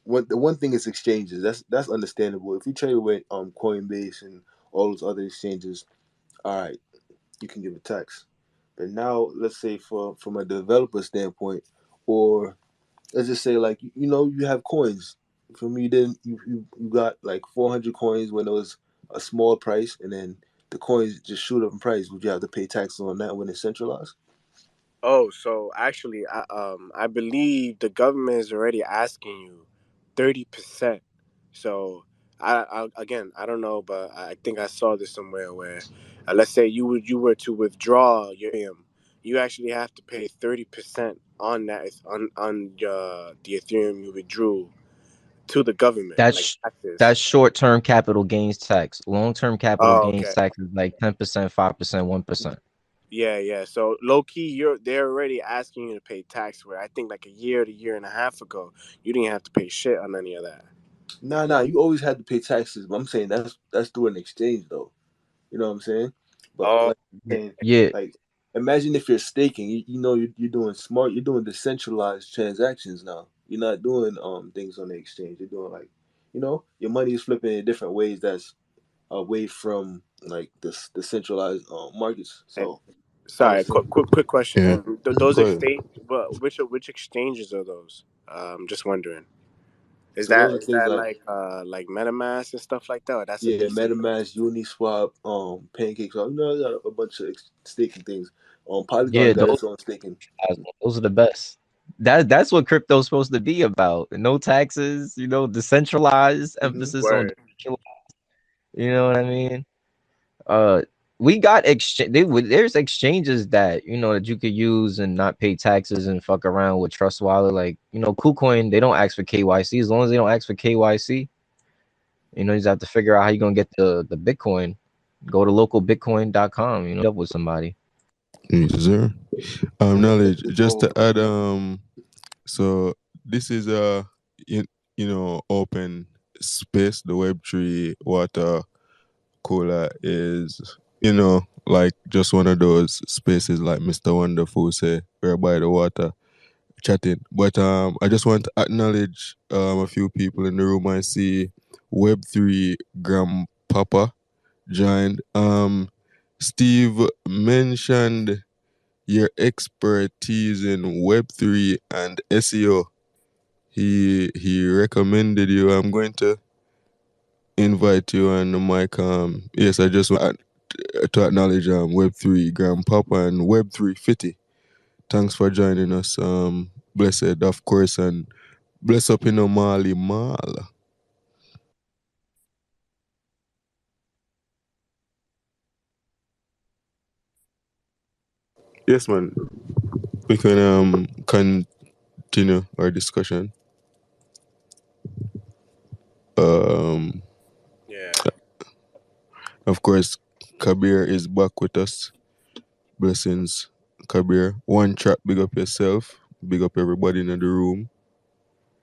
the one thing is exchanges. That's understandable. If you trade with Coinbase and all those other exchanges, all right, you can give a tax. But now let's say from a developer standpoint, or let's just say like you have coins. For me, then you got like 400 coins when it was a small price, and then the coins just shoot up in price. Would you have to pay taxes on that when it's centralized? Oh, so actually, I believe the government is already asking you 30%. So again, I don't know, but I think I saw this somewhere where, let's say you were to withdraw your Ethereum, you actually have to pay 30% on that on the Ethereum you withdrew to the government, like taxes. That's short-term capital gains tax. Long-term capital Oh, gains okay. tax is like 10%, 5%, 1%. Yeah. So low key, they're already asking you to pay tax. Where I think like a year to year and a half ago, you didn't have to pay shit on any of that. Nah. You always had to pay taxes. But I'm saying that's through an exchange though. You know what I'm saying? But Oh, like saying, Yeah, like imagine if you're staking, you know you're doing smart, you're doing decentralized transactions now. You're not doing things on the exchange. You're doing like, your money is flipping in different ways that's away from like the centralized markets. and So kind of sorry, same. quick question. Yeah. And Go those ahead. exchange, but which exchanges are those? Just wondering. So those are Is things that like, like MetaMask and stuff like that? Or that's a yeah, decent. MetaMask, Uniswap, Pancakes. A bunch of staking things. yeah, Polygon got its own staking. those are the best. That's what crypto's supposed to be about. No taxes, decentralized, Hmm. emphasis on, Word. you know what I mean? Uh, we got there's exchanges that that you could use and not pay taxes and fuck around with Trust Wallet. Like KuCoin, they don't ask for KYC. As long as they don't ask for KYC, you just have to figure out how you're gonna get the Bitcoin. Go to localbitcoin.com. Up with somebody. Yes, sir. I mean, Knowledge. it's Just to all add, so this is a open space. The Web3 water cooler is like just one of those spaces like Mr. Wonderful say, we're by the water chatting. But I just want to acknowledge a few people in the room. I see Web3 Grandpapa joined. Steve mentioned your expertise in Web3 and SEO. He recommended you. I'm going to invite you on the mic. Yes, I just want to acknowledge Web3 Grandpapa and Web3 Fitty. Thanks for joining us. Blessed, of course, and bless up in the Mali Mal. Yes, man. We can continue our discussion. Um, Yeah. of course, Kabir is back with us. Blessings, Kabir. One trap, big up yourself. Big up everybody in the room.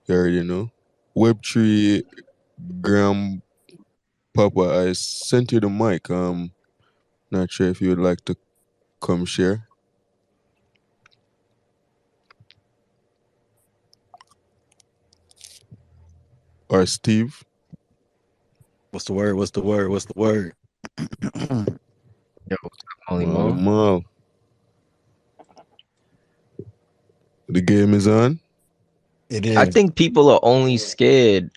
You already know. Web3 Grandpapa, I sent you the mic. Not sure if you would like to come share. Or Steve. What's the word? What's the word? What's the word? Yo, Molly Mali Mo. Mal. The game is on. It I is. think people are only scared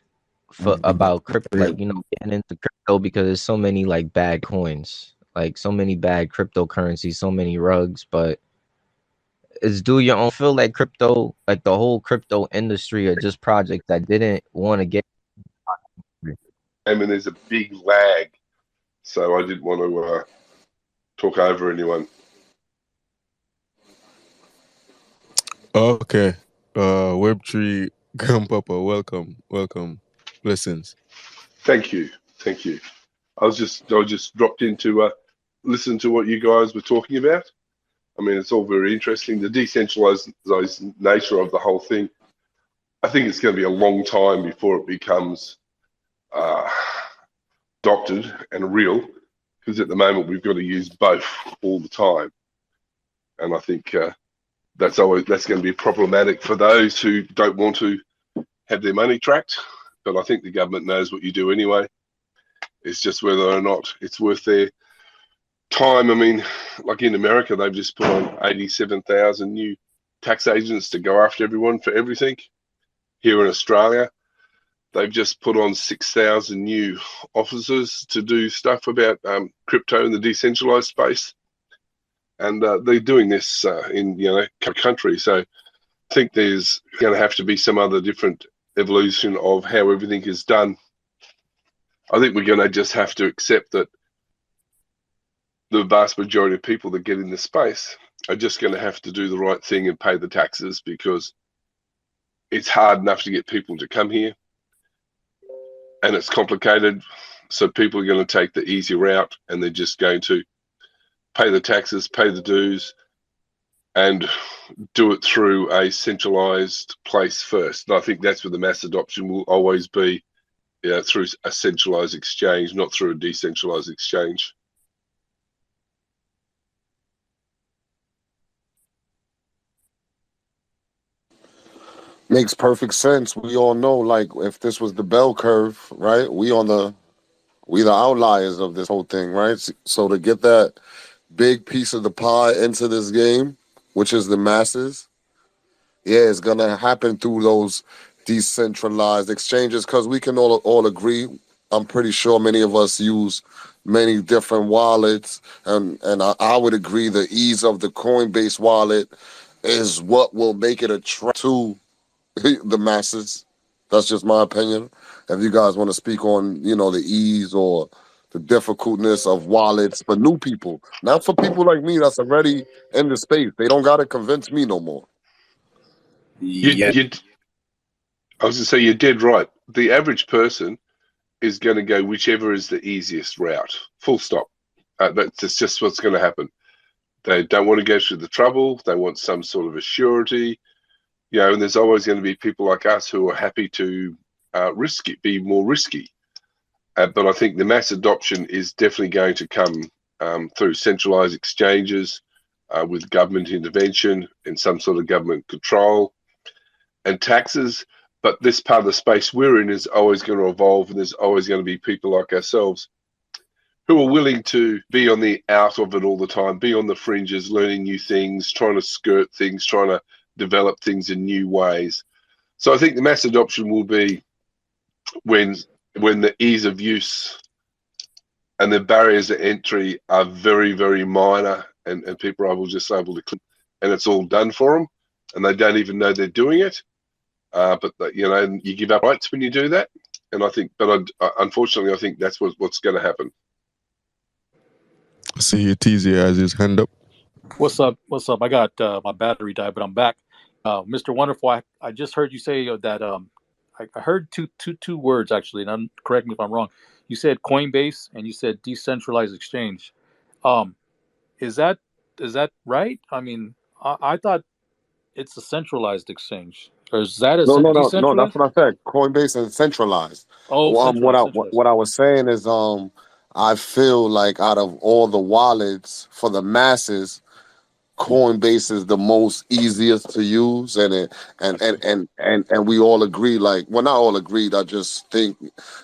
But about crypto, like getting into crypto because there's so many like bad coins, like so many bad cryptocurrencies, so many rugs. But it's do your own. Feel like crypto, like the whole crypto industry, are just projects that didn't want to get. And there's a big lag, so I didn't want to talk over anyone. Okay. Web3 Grandpapa, welcome. Blessings. Thank you. I was just dropped in to listen to what you guys were talking about. I mean, it's all very interesting. The decentralized nature of the whole thing. I think it's going to be a long time before it becomes adopted and real, because at the moment we've got to use both all the time, and I think that's going to be problematic for those who don't want to have their money tracked. But I think the government knows what you do anyway. It's just whether or not it's worth their time. I mean, like in America, they've just put on 87,000 new tax agents to go after everyone for everything. Here in Australia, they've just put on 6,000 new officers to do stuff about crypto in the decentralized space. And they're doing this in country. So I think there's going to have to be some other different evolution of how everything is done. I think we're going to just have to accept that the vast majority of people that get in the space are just going to have to do the right thing and pay the taxes, because it's hard enough to get people to come here, and it's complicated. So people are going to take the easy route, and they're just going to pay the taxes, pay the dues, and do it through a centralized place first. And I think that's where the mass adoption will always be, through a centralized exchange, not through a decentralized exchange. Makes perfect sense. We all know, like, if this was the bell curve, right? We the outliers of this whole thing, right? So to get that big piece of the pie into this game, which is the masses, yeah, it's gonna happen through those decentralized exchanges, because we can all agree. I'm pretty sure many of us use many different wallets, and I would agree the ease of the Coinbase wallet is what will make it attract to the masses. That's just my opinion. If you guys want to speak on, the ease or the difficultness of wallets for new people, not for people like me that's already in the space, they don't gotta convince me no more. You, Yeah. you, I was going to say, you're dead right. The average person is going to go whichever is the easiest route. Full stop. That's just what's going to happen. They don't want to go through the trouble. They want some sort of a surety, and there's always going to be people like us who are happy to risk it, be more risky. But I think the mass adoption is definitely going to come through centralized exchanges, with government intervention and some sort of government control and taxes. But this part of the space we're in is always going to evolve, and there's always going to be people like ourselves who are willing to be on the out of it all the time, be on the fringes, learning new things, trying to skirt things, trying to develop things in new ways. So I think the mass adoption will be when the ease of use and the barriers to entry are very, very minor, and people are able to click, and it's all done for them, and they don't even know they're doing it. But you give up rights when you do that, and I think, unfortunately, I think that's what's going to happen. I see TZ has his hand up. What's up? What's up? I got my battery died, but I'm back. Mr. Wonderful, I just heard you say that I heard two words actually, and correct me if I'm wrong. You said Coinbase and you said decentralized exchange. Um, is that right? I mean, I thought it's a centralized exchange, or is that a No, no, no, no. That's decentralized? what I said. Coinbase and centralized. Oh, What centralized, I centralized. what I was saying is, I feel like out of all the wallets for the masses, Coinbase is the most easiest to use, and it and we all agree. Like, well, not all agreed. I just think,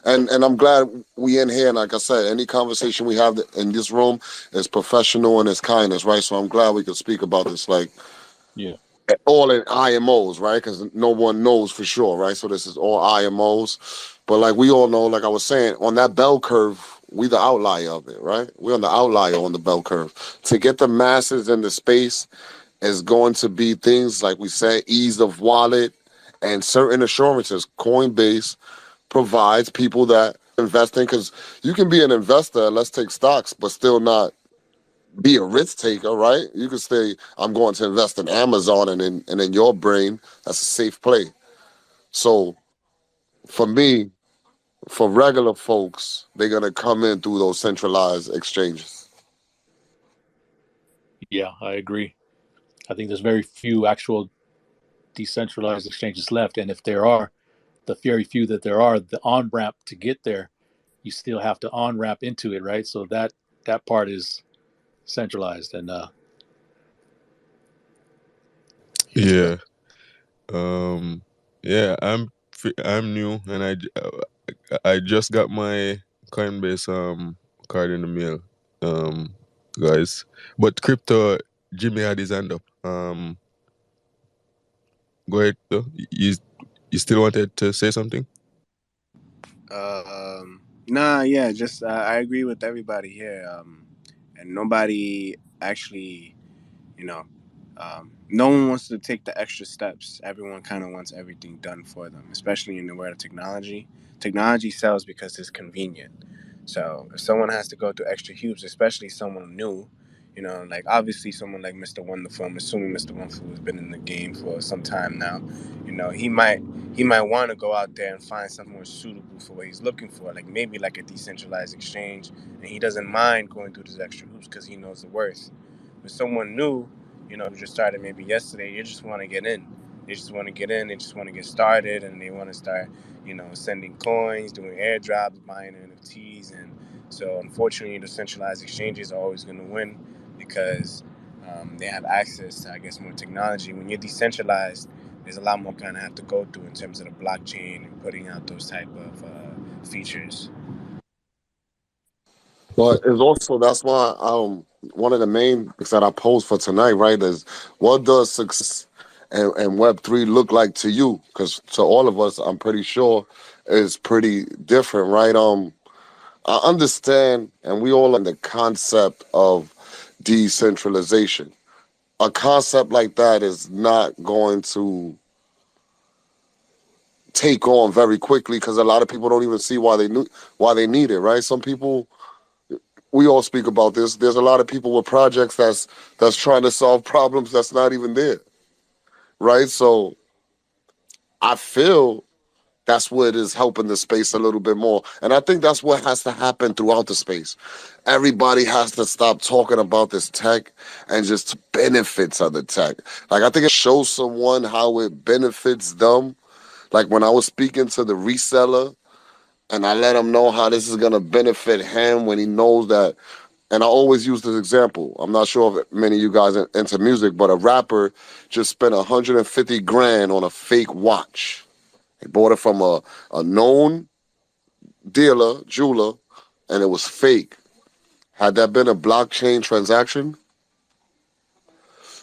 and I'm glad we in here. And like I said, any conversation we have in this room is professional and it's kindness, right? So I'm glad we could speak about this. Like, Yeah, all in IMOs, right? Because no one knows for sure, right? So this is all IMOs. But like we all know, like I was saying, on that bell curve, we the outlier of it, right? We're on the outlier on the bell curve. To get the masses into space is going to be things like we said, ease of wallet and certain assurances. Coinbase provides people that investing, because you can be an investor, let's take stocks, but still not be a risk taker, right? You could say, I'm going to invest in Amazon, and in your brain, that's a safe play. So for me, for regular folks, they're gonna come in through those centralized exchanges. yeah, I agree. I think there's very few actual decentralized exchanges left, and if there are, the very few that there are, the on ramp to get there, you still have to on ramp into it, right? So that part is centralized, and Yeah. Um. Yeah. I'm new, and I just got my Coinbase card in the mail. Guys, but crypto. Jimmy had his hand up. Go ahead. Though. You still wanted to say something? Nah, yeah, just I agree with everybody here. And nobody actually, you know, no one wants to take the extra steps. Everyone kind of wants everything done for them, especially in the world of technology. Technology sells because it's convenient. So if someone has to go through extra hoops, especially someone new, You know, like obviously someone like Mr. Wonderful, I'm assuming Mr. Wonderful has been in the game for some time now. You know, he might want to go out there and find something more suitable for what he's looking for, like maybe like a decentralized exchange, and he doesn't mind going through these extra hoops because he knows the worth. With someone new, you know, who just started maybe yesterday, you just want to get in. They just want to get in. They just want to get started, and they want to start, you know, sending coins, doing airdrops, buying NFTs, and so unfortunately, the centralized exchanges are always going to win because they have access to, I guess, more technology. When you're decentralized, there's a lot more kind of have to go through in terms of the blockchain and putting out those type of features. But it's also that's why one of the main things that I posed for tonight, right, is what does success and Web3 look like to you? Because to all of us, I'm pretty sure is pretty different, right? I understand, and we all the concept of decentralization. A concept like that is not going to take on very quickly because a lot of people don't even see why they need it, right? Some people, we all speak about this. There's a lot of people with projects that's trying to solve problems that's not even there, right? So I feel that's what is helping the space a little bit more. And I think that's what has to happen throughout the space. Everybody has to stop talking about this tech and just benefits of the tech. Like, I think it shows someone how it benefits them. Like, when I was speaking to the reseller and I let him know how this is going to benefit him when he knows that. And I always use this example. I'm not sure if many of you guys are into music, but a rapper just spent 150 grand on a fake watch. He bought it from a known dealer, jeweler, and it was fake. Had that been a blockchain transaction,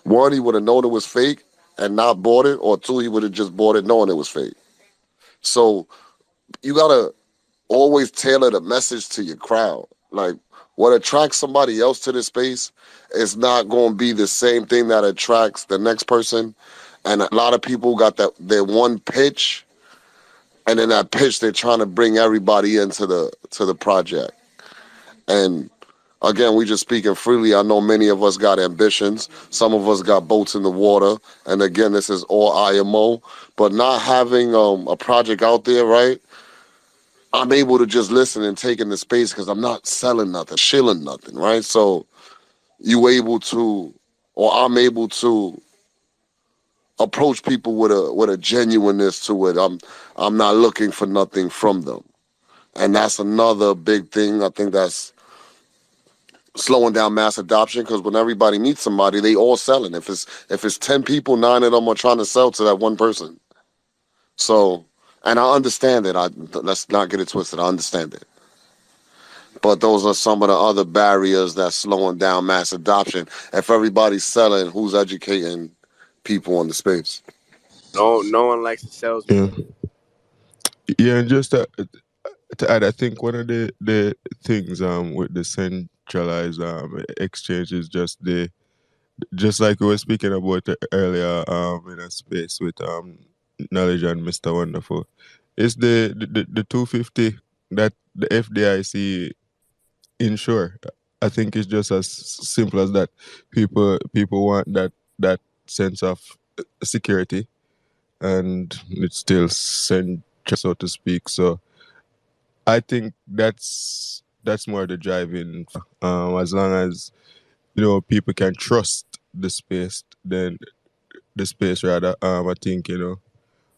one, he would have known it was fake and not bought it, or two, he would have just bought it knowing it was fake. So you gotta always tailor the message to your crowd. Like, what attracts somebody else to this space is not going to be the same thing that attracts the next person. And a lot of people got their one pitch, and in that pitch, they're trying to bring everybody into the project. And again, we just speaking freely. I know many of us got ambitions. Some of us got boats in the water. And again, this is all IMO. But not having a project out there, right? I'm able to just listen and take in the space because I'm not selling nothing, shilling nothing, right? So you able to, or I'm able to approach people with a genuineness to it. I'm not looking for nothing from them, and that's another big thing. I think that's slowing down mass adoption because when everybody meets somebody, they all selling. If it's 10 people, 9 of them are trying to sell to that one person. So, and I understand it. Let's not get it twisted. I understand it. But those are some of the other barriers that's slowing down mass adoption. If everybody's selling, who's educating people in the space? No one likes a Yeah, salesman. yeah, and just to add, I think one of the things with the centralized exchange is just like we were speaking about earlier in a space with knowledge and Mr. Wonderful. It's the 250 that the FDIC insure. I think it's just as simple as that. People want that sense of security, and it's still central, so to speak. So I think that's more the driving. As long as people can trust the space, then the space rather. I think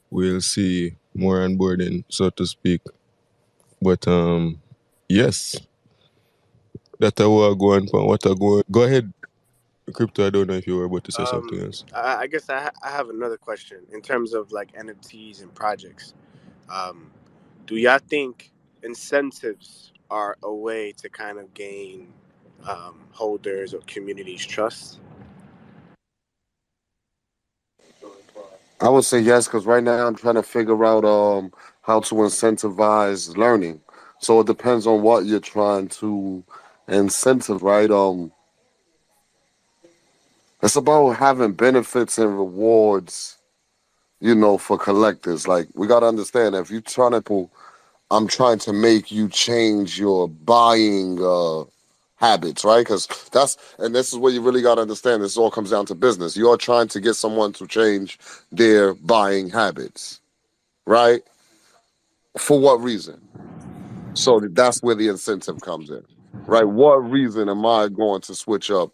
we'll see more onboarding, so to speak. But yes, that's how we're going. What are going? Go ahead, Crypto. I don't know if you were about to say something else. I guess I have another question in terms of like NFTs and projects. Um, do y'all think incentives are a way to kind of gain holders or communities' trust? I would say yes, because right now I'm trying to figure out how to incentivize learning. So it depends on what you're trying to incentivize, right? It's about having benefits and rewards, for collectors. Like, we gotta understand, if you're trying to, I'm trying to make you change your buying habits, right? Because and this is where you really got to understand. This all comes down to business. You are trying to get someone to change their buying habits, right? For what reason? So that's where the incentive comes in, right? What reason am I going to switch up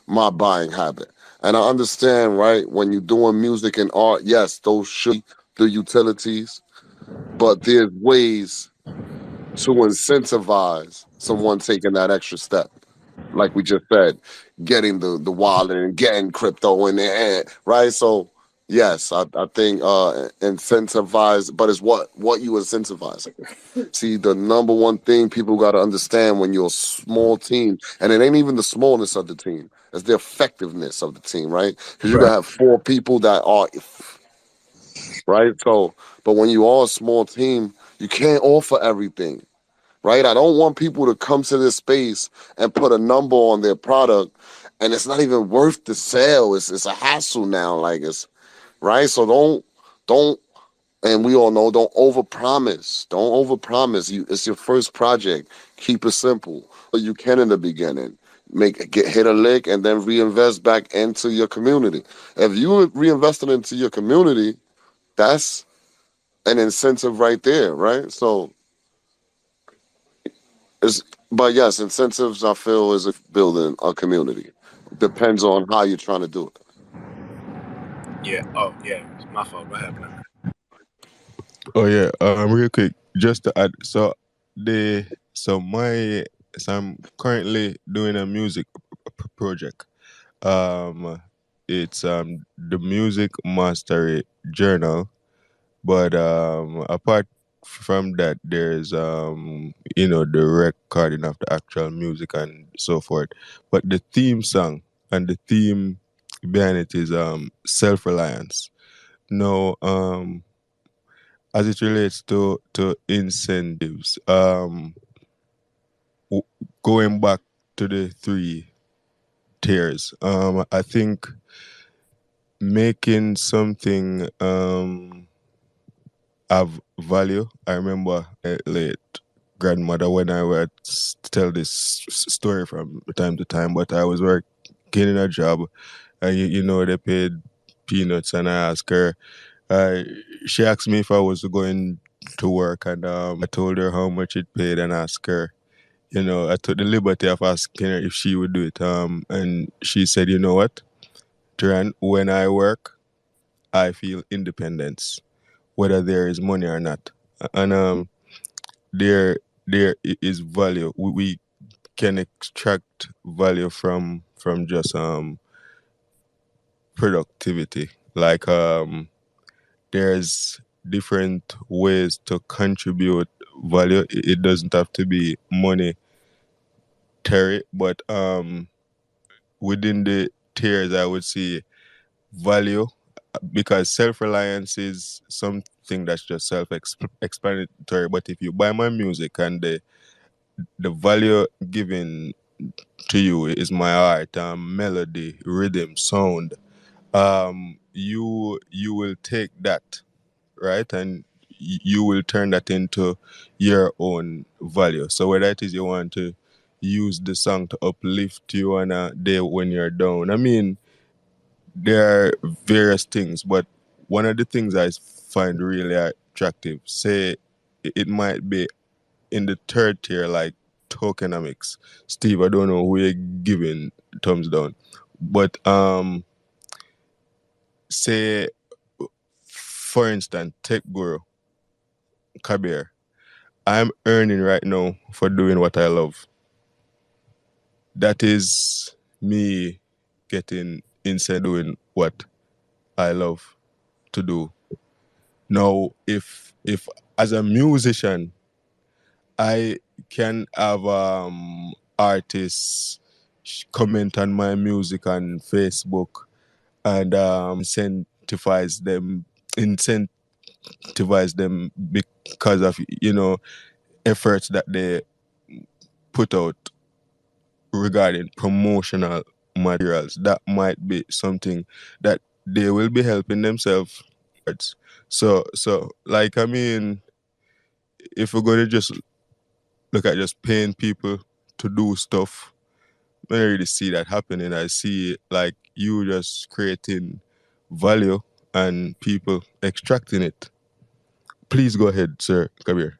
my buying habit? And I understand, right, when you're doing music and art, yes, those should be the utilities, but there's ways to incentivize someone taking that extra step. Like we just said, getting the wallet and getting crypto in there, right? So yes, I think incentivize, but it's what you incentivize. See, the number one thing people got to understand when you're a small team, and it ain't even the smallness of the team, it's the effectiveness of the team, right? Because you Right. gotta have 4 people that are right. So, but when you are a small team, you can't offer everything, right? I don't want people to come to this space and put a number on their product, and it's not even worth the sale. It's a hassle now, like it's right. So don't and we all know don't overpromise. Don't overpromise. It's your first project. Keep it simple. You can in the beginning. Hit a lick and then reinvest back into your community. If you reinvested into your community, that's an incentive right there, right? So it's but yes, incentives I feel is building a community. Depends on how you're trying to do it. Yeah. Oh, yeah. It's my fault. What happened? Oh yeah, real quick, just to add, I'm currently doing a music project. It's the Music Mastery Journal, but apart from that, there's the recording of the actual music and so forth. But the theme song and the theme behind it is self-reliance. No, as it relates to incentives, going back to the 3 tiers, I think making something have value. I remember my late grandmother when I would tell this story from time to time, but I was working in a job and they paid peanuts, and I asked her, she asked me if I was going to work, and I told her how much it paid and asked her, I took the liberty of asking her if she would do it. And she said, you know what, Duran, when I work, I feel independence, whether there is money or not. And there is value. We can extract value from just productivity. Like there's different ways to contribute value. It doesn't have to be monetary, but within the tiers, I would say value, because self-reliance is something that's just self-explanatory. But if you buy my music and the value given to you is my art, melody, rhythm, sound, you will take that, right, and you will turn that into your own value. So whether it is you want to use the song to uplift you on a day when you're down, I mean, there are various things, but one of the things I find really attractive, say it might be in the 3rd tier, like tokenomics. Steve, I don't know who you're giving thumbs down, but say for instance, Tech Guru Kabir, I'm earning right now for doing what I love. That is me getting inside doing what I love to do. Now, if as a musician, I can have artists comment on my music on Facebook and incentivize them because of efforts that they put out regarding promotional materials. That might be something that they will be helping themselves. So like, I mean, if we're going to just look at just paying people to do stuff, don't really see that happening. I see like you just creating value and people extracting it. Please go ahead, Sir Kabir.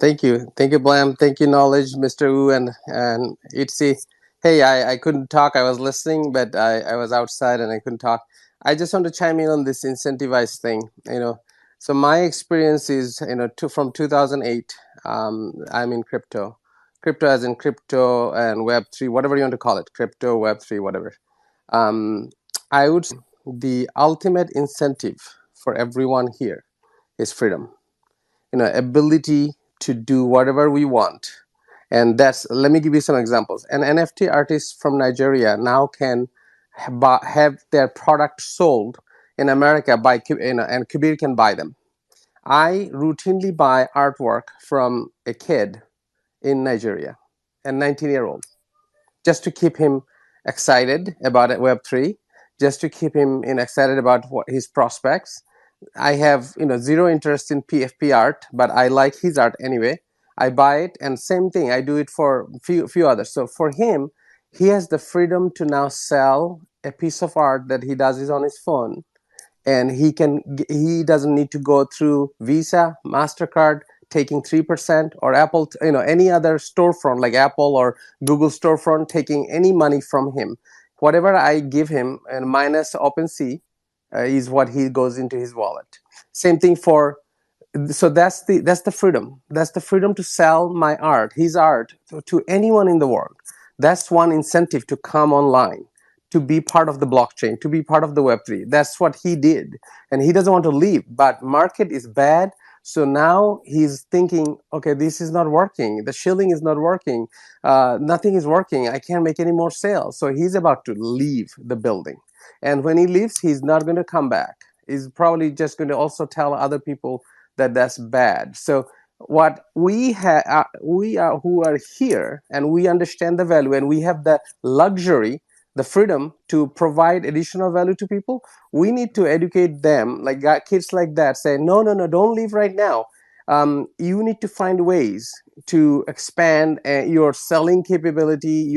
Thank you, Blam. Thank you, Knowledge, Mr. Wu, and Itzy. Hey, I couldn't talk. I was listening, but I was outside and I couldn't talk. I just want to chime in on this incentivized thing. So my experience is from 2008. I'm in crypto as in crypto and Web3, whatever you want to call it, crypto, Web3, whatever. I would say the ultimate incentive for everyone here is freedom. Ability to do whatever we want. And let me give you some examples. An NFT artist from Nigeria now can have their product sold in America and Kabir can buy them. I routinely buy artwork from a kid in Nigeria, a 19-year-old, just to keep him excited about Web3, just to keep him excited about his prospects. I have zero interest in PFP art, but I like his art anyway. I buy it, and same thing. I do it for few others. So for him, he has the freedom to now sell a piece of art that he does on his phone, and he doesn't need to go through Visa, MasterCard, taking 3%, or Apple, any other storefront like Apple or Google storefront taking any money from him. Whatever I give him, and minus OpenSea, is what he goes into his wallet. Same thing so that's the freedom. That's the freedom to sell my art, his art, to anyone in the world. That's one incentive to come online, to be part of the blockchain, to be part of the Web3. That's what he did, and he doesn't want to leave. But market is bad, so now he's thinking, okay, this is not working. The shilling is not working. Nothing is working. I can't make any more sales. So he's about to leave the building. And when he leaves, he's not going to come back. He's probably just going to also tell other people that that's bad. So what we are who are here, and we understand the value, and we have the luxury, the freedom to provide additional value to people. We need to educate them, like kids like that, say, no, don't leave right now. You need to find ways to expand your selling capability,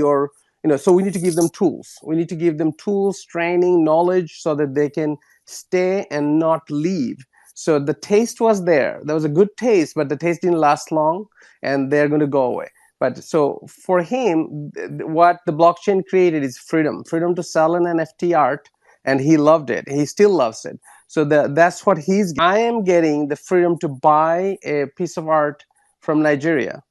so we need to give them tools. We need to give them tools, training, knowledge, so that they can stay and not leave. So the taste was there. There was a good taste, but the taste didn't last long, and they're going to go away. But so for him, what the blockchain created is freedom to sell an NFT art, and he loved it. He still loves it. So that's what I am getting the freedom to buy a piece of art from Nigeria.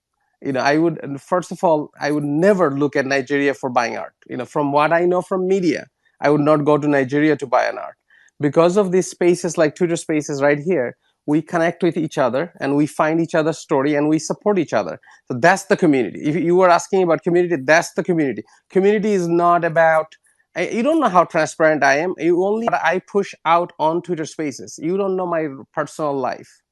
I would, first of all, I would never look at Nigeria for buying art. From what I know from media, I would not go to Nigeria to buy an art. Because of these spaces like Twitter Spaces right here, we connect with each other, and we find each other's story, and we support each other. So that's the community. If you were asking about community, that's the community. Community is not about, you don't know how transparent I am. You only I push out on Twitter Spaces. You don't know my personal life.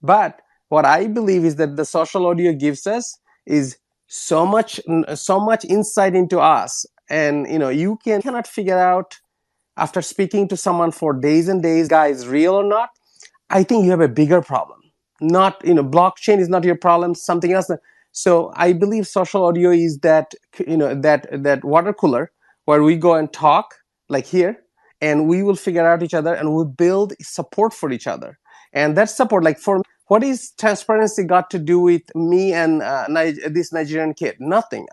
But what I believe is that the social audio gives us is so much insight into us, and you cannot figure out, after speaking to someone for days and days, guy is real or not. I think you have a bigger problem. Not, blockchain is not your problem, something else. So I believe social audio is that, that water cooler where we go and talk like here, and we will figure out each other, and we'll build support for each other. And that support, like for me, what is transparency got to do with me and this Nigerian kid? Nothing.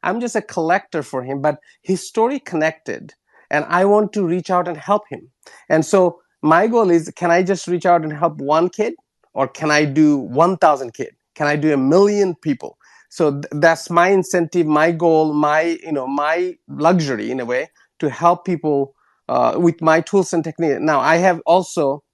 I'm just a collector for him, but his story connected, and I want to reach out and help him. And so my goal is, can I just reach out and help one kid, or can I do 1,000 kids? Can I do 1,000,000 people? So that's my incentive, my goal, my luxury in a way, to help people with my tools and technique. Now, I have also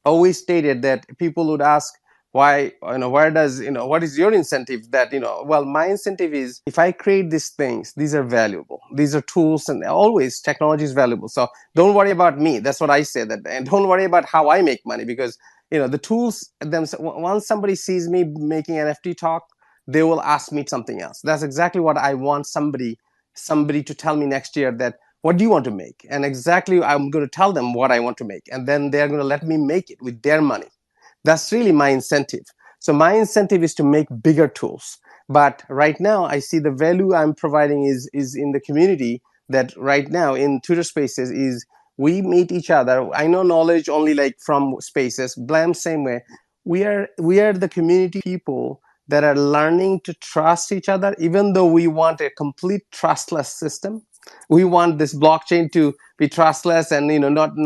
always stated that people would ask, why, what is your incentive? That, well, my incentive is, if I create these things, these are valuable, these are tools, and always technology is valuable. So don't worry about me. That's what I say. That, and don't worry about how I make money, because the tools themselves, once somebody sees me making NFT talk, they will ask me something else. That's exactly what I want somebody to tell me next year, that, what do you want to make? And exactly, I'm going to tell them what I want to make, and then they're going to let me make it with their money. That's really my incentive. So my incentive is to make bigger tools. But right now, I see the value I'm providing is in the community. That right now in Twitter Spaces is we meet each other. I know knowledge only like from Spaces. Blam same way. We are the community people that are learning to trust each other, even though we want a complete trustless system. We want this blockchain to be trustless, and not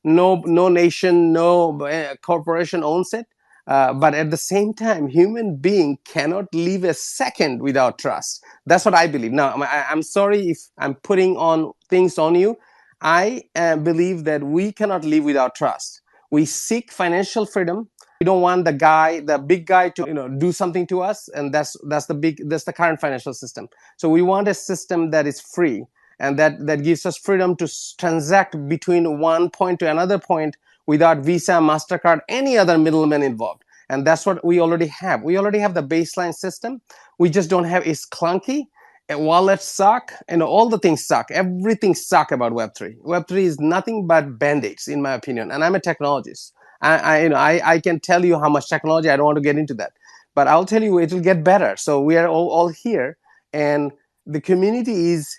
no nation, no corporation owns it. But at the same time, human being cannot live a second without trust. That's what I believe. Now, I'm sorry if I'm putting on things on you. I believe that we cannot live without trust. We seek financial freedom. We don't want the big guy to do something to us, and that's the current financial system. So we want a system that is free, and that gives us freedom to transact between one point to another point without Visa, MasterCard, any other middleman involved. And that's what we already have. We already have the baseline system. We just don't have, it's clunky. And wallets suck, and all the things suck. Everything suck about Web3. Web3 is nothing but band-aids, in my opinion. And I'm a technologist. I can tell you how much technology. I don't want to get into that, but I'll tell you it will get better. So we are all here, and the community is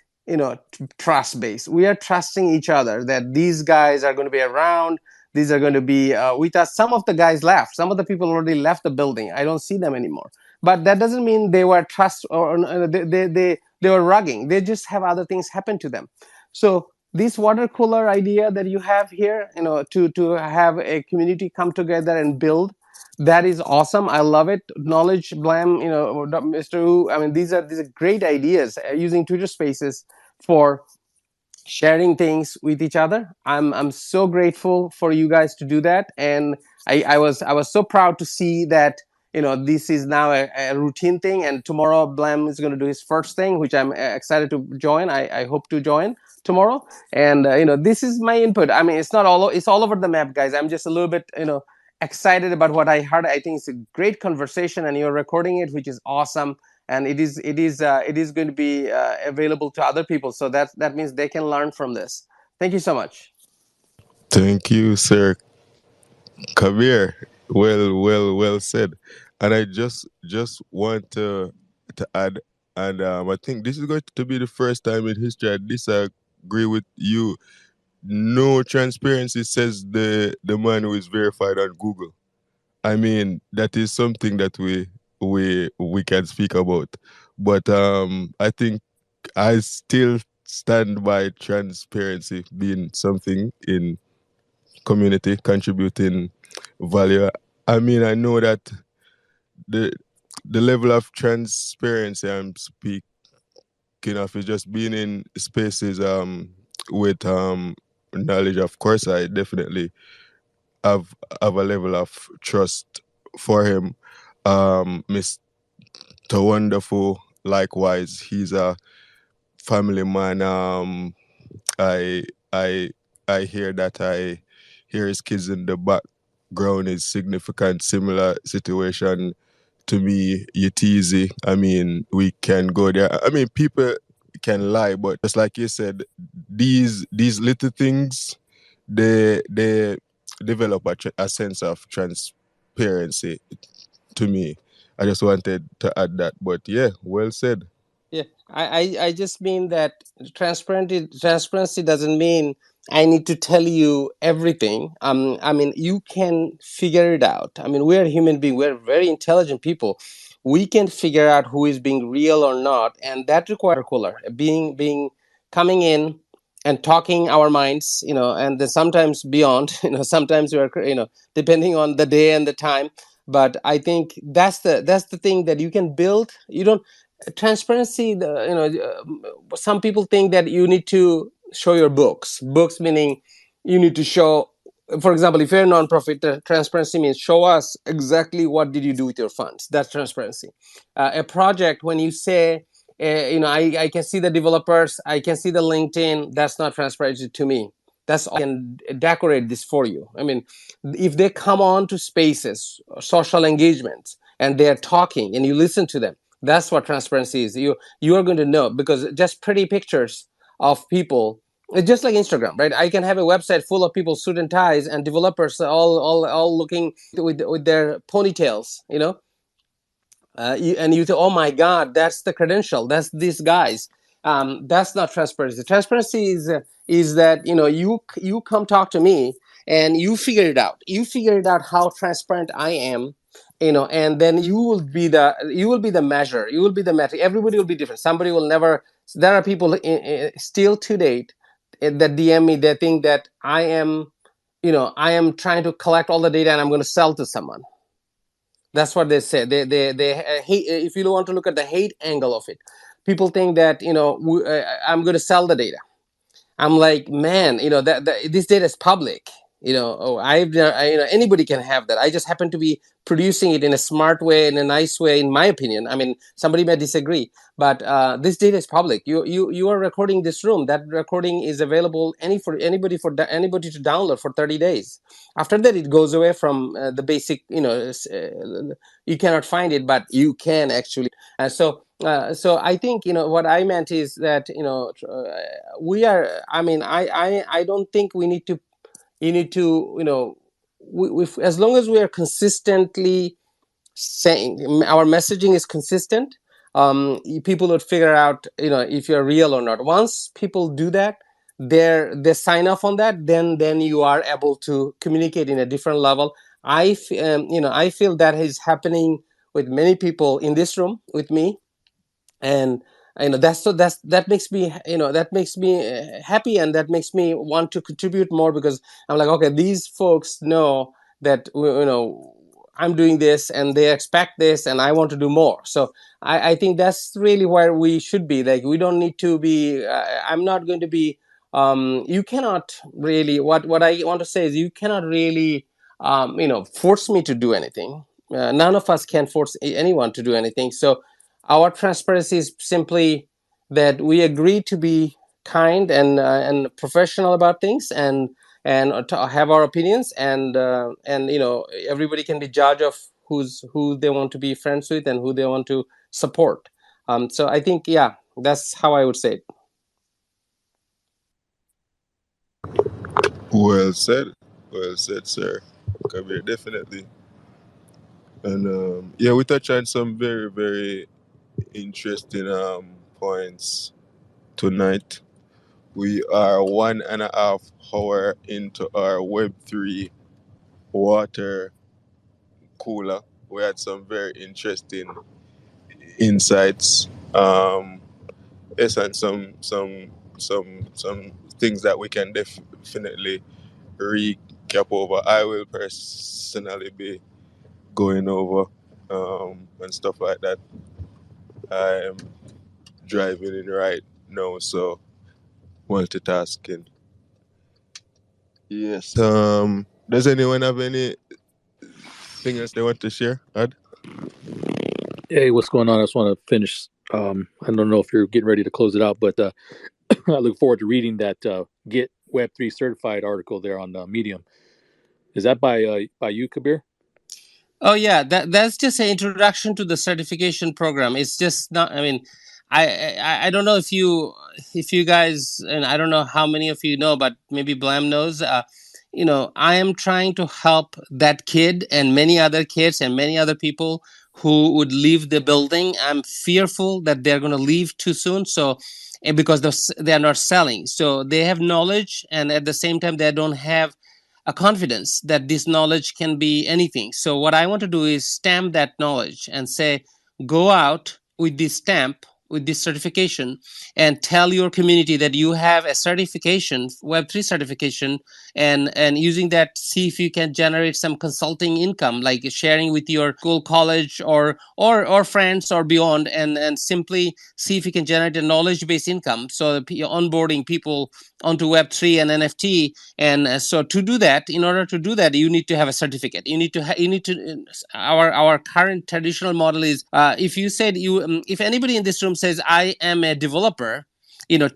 trust based. We are trusting each other that these guys are going to be around. These are going to be with us. Some of the guys left. Some of the people already left the building. I don't see them anymore. But that doesn't mean they were trust or they were rugging. They just have other things happen to them. So this water cooler idea that you have here, to have a community come together and build, that is awesome. I love it. Knowledge, Blam, Mr. Wu. I mean, these are great ideas. Using Twitter Spaces for sharing things with each other. I'm so grateful for you guys to do that, and I was so proud to see that this is now a routine thing. And tomorrow Blam is going to do his first thing, which I'm excited to join. I hope to join tomorrow. And this is my input. I mean, it's all over the map, guys. I'm just a little bit excited about what I heard. I think it's a great conversation, and you're recording it, which is awesome. And it is going to be available to other people, so that means they can learn from this. Thank you so much. Thank you, Sir Kabir. Well said. And I just want to add, and I think this is going to be the first time in history I disagree with you. No transparency, says the man who is verified on Google. I mean, that is something that we can speak about. But I think I still stand by transparency being something in community contributing value. I mean, I know that the the level of transparency I'm speaking of is just being in spaces with knowledge. Of course, I definitely have a level of trust for him. Mr. Wonderful, likewise, he's a family man. I I I hear that. I hear his kids in the background is significant. Similar situation to me, Yetizi. I mean, we can go there. I mean, people can lie, but just like you said, these little things, they develop a sense of transparency to me. I just wanted to add that, but yeah, well said. Yeah, I just mean that transparency doesn't mean I need to tell you everything. I mean, you can figure it out. I mean, we're human beings. We're very intelligent people. We can figure out who is being real or not, and that requires cooler being coming in and talking our minds, and then sometimes beyond, sometimes we're, depending on the day and the time. But I think that's the thing that you can build. You don't transparency, some people think that you need to show your books meaning you need to show, for example, if you're a nonprofit, transparency means show us exactly what did you do with your funds. That's transparency. A project, when you say I can see the developers, I can see the LinkedIn, that's not transparency to me. That's all. I can decorate this for you. I mean, if they come on to spaces, social engagements, and they're talking and you listen to them, that's what transparency is. You are going to know, because just pretty pictures of people, it's just like Instagram, right? I can have a website full of people suit and ties and developers all looking with their ponytails, and you think, oh my God, that's the credential, that's these guys. That's not transparency. Transparency is that you come talk to me and you figure it out. You figure it out how transparent I am, and then you will be the measure. You will be the metric. Everybody will be different. Somebody will never. There are people still to date that DM me. They think that I am trying to collect all the data and I'm going to sell to someone. That's what they say. They hate. If you want to look at the hate angle of it, people think that I'm going to sell the data. I'm like, man, that this data is public. Anybody can have that. I just happen to be producing it in a smart way, in a nice way, in my opinion. I mean, somebody may disagree, but this data is public. You are recording this room. That recording is available for anybody to download for 30 days. After that, it goes away from the basic. You cannot find it, but you can actually. So I think what I meant is that we are. I mean, I don't think we need to. You need to as long as we are consistently saying our messaging is consistent, people would figure out if you're real or not. Once people do that, they sign off on that, then you are able to communicate in a different level. I feel that is happening with many people in this room with me, and that makes me happy, and that makes me want to contribute more, because I'm like, okay, these folks know that I'm doing this and they expect this and I want to do more. So I think that's really where we should be. Like, we don't need to be I'm not going to be you cannot really, what I want to say is, you cannot really force me to do anything. None of us can force anyone to do anything. So our transparency is simply that we agree to be kind and professional about things, and to have our opinions, and everybody can be judge of who they want to be friends with and who they want to support. So I think, yeah, that's how I would say it. Well said, sir. Kabir, definitely. And yeah, we touched on some very, very interesting points tonight. We are 1.5 hour into our Web3 water cooler. We had some very interesting insights. Yes, and some things that we can definitely recap over. I will personally be going over and stuff like that. I am driving in right now, so multitasking. Yes. Does anyone have anything else they want to share? Ad? Hey, what's going on? I just want to finish. I don't know if you're getting ready to close it out, but I look forward to reading that Get Web3 Certified article there on Medium. Is that by you, Kabir? Oh yeah, that's just an introduction to the certification program. It's just not. I mean, I don't know if you guys, and I don't know how many of you know, but maybe Blam knows. I am trying to help that kid and many other kids and many other people who would leave the building. I'm fearful that they're going to leave too soon. So, and because they are not selling, so they have knowledge, and at the same time they don't have a confidence that this knowledge can be anything. So what I want to do is stamp that knowledge and say, go out with this stamp, with this certification, and tell your community that you have a certification, Web3 certification, and using that, see if you can generate some consulting income, like sharing with your school, college, or friends or beyond, and simply see if you can generate a knowledge-based income. So you're onboarding people onto Web3 and NFT. And so to do that, in order to do that, you need to have a certificate. You need to our current traditional model is, if you said if anybody in this room says, I am a developer,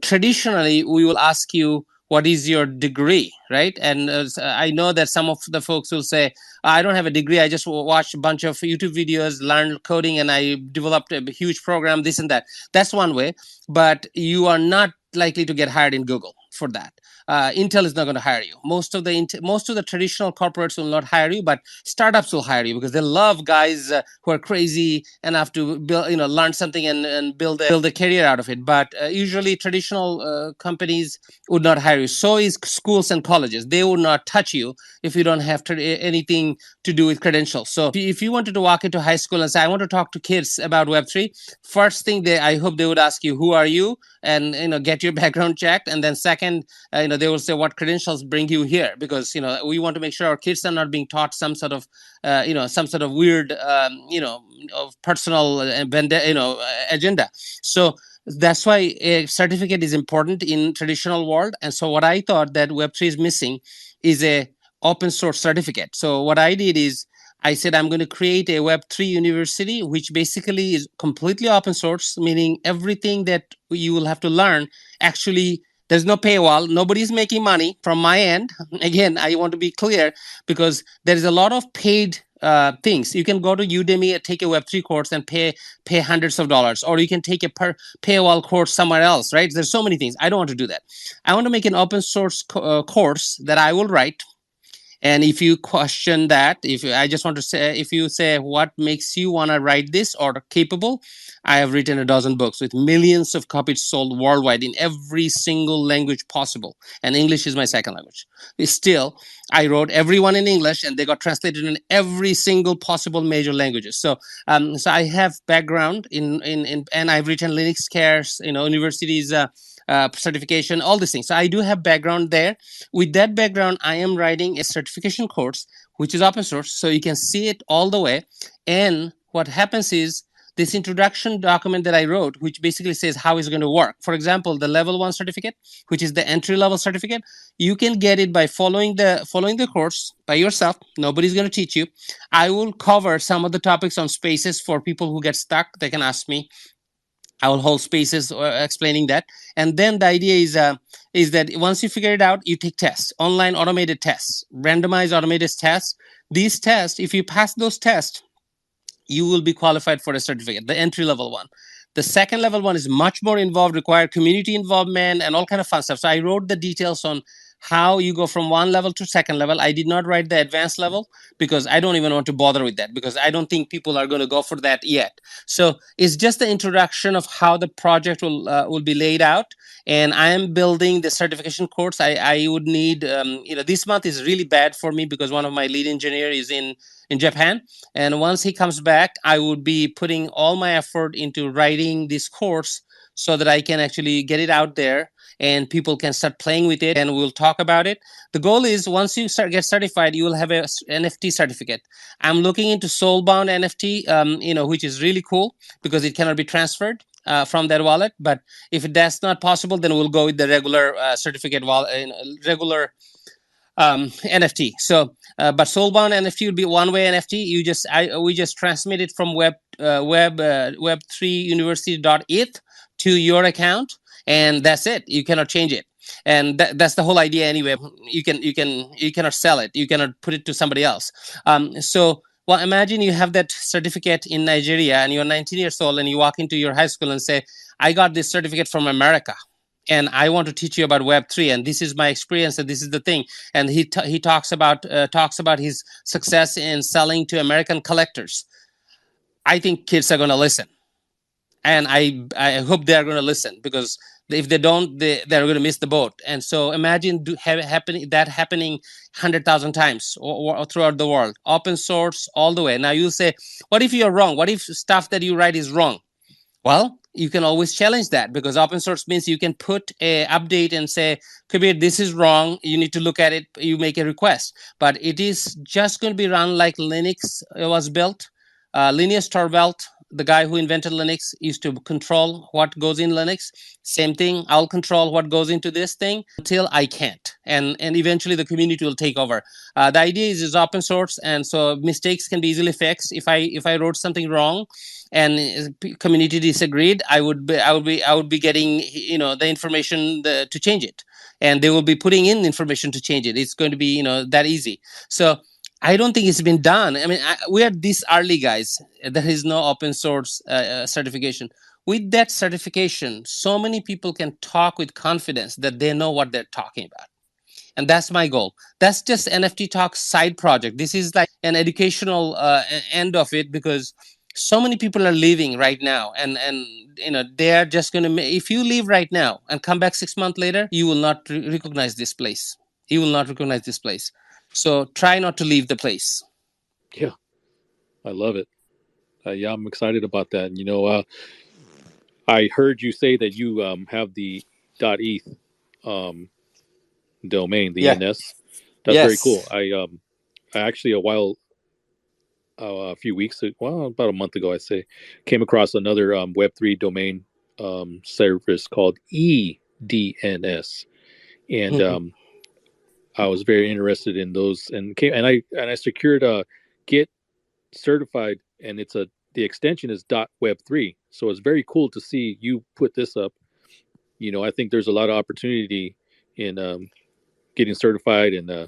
traditionally we will ask you, what is your degree, right? And I know that some of the folks will say, I don't have a degree, I just watched a bunch of YouTube videos, learned coding, and I developed a huge program, this and that. That's one way, but you are not likely to get hired in Google for that. Intel is not going to hire you. Most of the traditional corporates will not hire you, but startups will hire you because they love guys who are crazy enough to build, learn something and build a career out of it. But usually traditional companies would not hire you. So is schools and colleges. They would not touch you if you don't have anything to do with credentials. So if you wanted to walk into high school and say, I want to talk to kids about Web3, first thing I hope they would ask you, who are you? And get your background checked. And then second, they will say, what credentials bring you here? Because we want to make sure our kids are not being taught some sort of weird of personal agenda. So that's why a certificate is important in traditional world. And so what I thought that Web3 is missing is a open source certificate. So what I did is I said I'm going to create a Web3 university, which basically is completely open source, meaning everything that you will have to learn, actually, there's no paywall. Nobody's making money from my end. Again, I want to be clear because there is a lot of paid things. You can go to Udemy and take a Web3 course and pay hundreds of dollars, or you can take a paywall course somewhere else, right? There's so many things. I don't want to do that. I want to make an open source course that I will write. And if you question that, I just want to say, if you say what makes you want to write this or capable, I have written a dozen books with millions of copies sold worldwide in every single language possible. And English is my second language. Still, I wrote every one in English and they got translated in every single possible major languages. So I have background in and I've written Linux cares, universities, certification, all these things. So I do have background there. With that background, I am writing a certification course, which is open source, so you can see it all the way. And what happens is this introduction document that I wrote, which basically says how it's going to work. For example, the level 1 certificate, which is the entry level certificate, you can get it by following the course by yourself. Nobody's going to teach you. I will cover some of the topics on spaces for people who get stuck. They can ask me. I will hold spaces explaining that. And then the idea is that once you figure it out, you take tests, online automated tests, randomized automated tests. These tests, if you pass those tests, you will be qualified for a certificate, the entry level one. The second level one is much more involved, require community involvement and all kind of fun stuff. So I wrote the details on how you go from one level to second level. I did not write the advanced level because I don't even want to bother with that because I don't think people are going to go for that yet. So it's just the introduction of how the project will be laid out. And I am building the certification course. I would need, this month is really bad for me because one of my lead engineer is in Japan. And once he comes back, I would be putting all my effort into writing this course so that I can actually get it out there and people can start playing with it and we'll talk about it. The goal is once you get certified, you will have a NFT certificate. I'm looking into soulbound NFT, which is really cool because it cannot be transferred from that wallet. But if that's not possible, then we'll go with the regular certificate wallet, regular NFT. So, but soulbound NFT would be one-way NFT. We just transmit it from web3 university.eth to your account, and that's it. You cannot change it, and that's the whole idea anyway. You cannot sell it. You cannot put it to somebody else. Well, imagine you have that certificate in Nigeria and you're 19 years old and you walk into your high school and say, I got this certificate from America and I want to teach you about Web3 and this is my experience and this is the thing. And he talks about his success in selling to American collectors. I think kids are going to listen. And I hope they're going to listen because if they don't, they're going to miss the boat. And so imagine that happening 100,000 times or throughout the world, open source all the way. Now you say, what if you're wrong? What if stuff that you write is wrong? Well, you can always challenge that because open source means you can put a update and say, Kabir, this is wrong. You need to look at it. You make a request. But it is just going to be run like Linux was built. Linus Torvalds, the guy who invented Linux, used to control what goes in Linux. Same thing. I'll control what goes into this thing until I can't. And eventually the community will take over. The idea is open source. And so mistakes can be easily fixed. If I wrote something wrong, and community disagreed, I would be getting the information to change it, and they will be putting in information to change it. It's going to be that easy. So I don't think it's been done. I mean, we are these early guys. There is no open source certification. With that certification, so many people can talk with confidence that they know what they're talking about. And that's my goal. That's just NFT Talk side project. This is like an educational end of it, because so many people are leaving right now, and they're just going to, if you leave right now and come back 6 months later, you will not recognize this place. You will not recognize this place. So try not to leave the place. Yeah, I love it. Yeah, I'm excited about that. I heard you say that you have the .eth um, domain, the Yeah. NS. That's very cool. Yes. I actually a few weeks ago, well, about a month ago, I'd say, came across another Web3 domain service called EDNS, and I was very interested in those, and I secured a Get certified, and the extension is .web3. So it's very cool to see you put this up. I think there's a lot of opportunity in getting certified and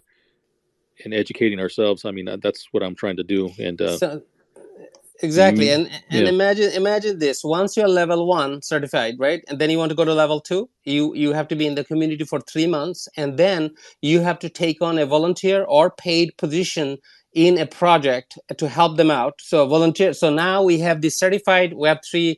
educating ourselves. I mean, that's what I'm trying to do. And So exactly, and yeah, imagine this: once you're level 1 certified, right, and then you want to go to level 2, you have to be in the community for 3 months, and then you have to take on a volunteer or paid position in a project to help them out. So volunteer. So now we have these certified Web3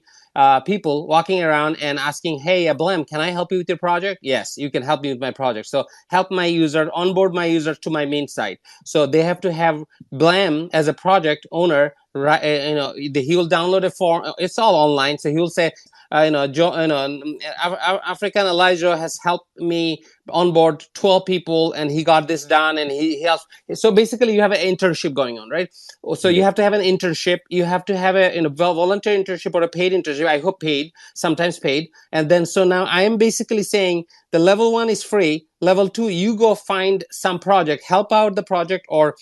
people walking around and asking, "Hey, Ablem, can I help you with your project?" Yes, you can help me with my project. So help my user, onboard my users to my main site. So they have to have Blam as a project owner, right? He will download a form. It's all online, so he will say, African Elijah has helped me onboard 12 people, and he got this done, and he helps. So basically, you have an internship going on, right? So you yeah. have to have an internship. You have to have a volunteer internship or a paid internship. I hope paid, sometimes paid. And then so now I am basically saying the level 1 is free. Level 2, you go find some project, help out the project, or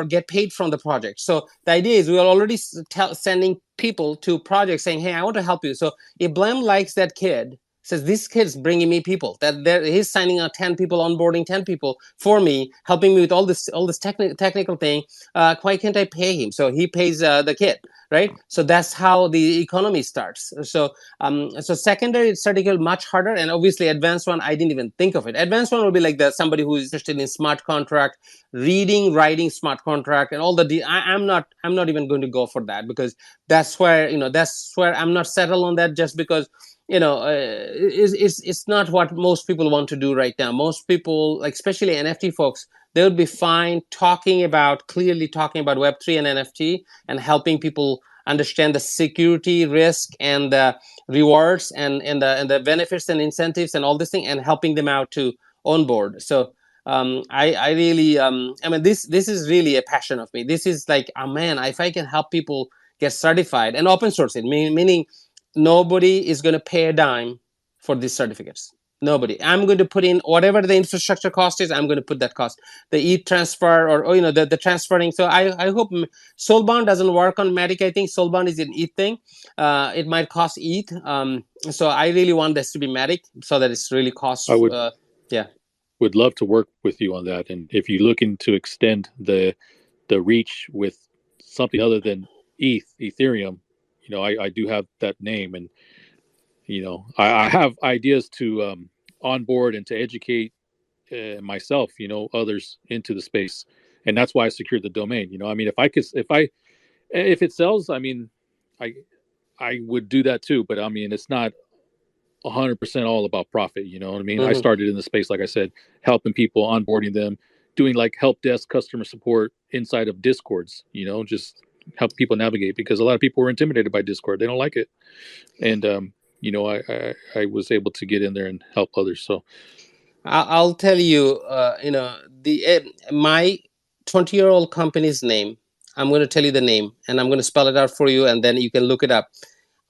get paid from the project. So the idea is we are already sending people to projects saying, "Hey, I want to help you." So if Blem likes that kid, says, "This kid's bringing me people, that he's signing out 10 people, onboarding 10 people for me, helping me with all this technical thing, why can't I pay him?" So he pays the kid, right? So that's how the economy starts. So secondary certificate much harder, and obviously advanced one, I didn't even think of it. Advanced one would be like somebody who is interested in smart contract, reading, writing smart contract, and all the I'm not even going to go for that, because that's where I'm not settled on that, just because it's not what most people want to do right now. Most people, like especially NFT folks, they would be fine clearly talking about Web3 and NFT, and helping people understand the security risk and the rewards and the benefits and incentives and all this thing, and helping them out to onboard. So I really I mean, this is really a passion of me. This is like, oh man, if I can help people get certified and open source it, meaning nobody is going to pay a dime for these certificates. Nobody. I'm going to put in whatever the infrastructure cost is. I'm going to put that cost, the ETH transfer, or the transferring. So I hope Soulbound doesn't work on Matic. I think Soulbound is an ETH thing. It might cost ETH. So I really want this to be Matic, so that it's really cost. I would love to work with you on that. And if you're looking to extend the reach with something other than Ethereum, I do have that name, and I have ideas to onboard and to educate myself, others into the space, and that's why I secured the domain. I mean, if it sells, I mean, I would do that too. But I mean, it's not 100% all about profit. You know what I mean? I started in the space, like I said, helping people, onboarding them, doing like help desk customer support inside of Discords, just help people navigate, because a lot of people were intimidated by Discord. They don't like it. And, I was able to get in there and help others. So I'll tell you, my 20-year-old company's name. I'm going to tell you the name, and I'm going to spell it out for you, and then you can look it up.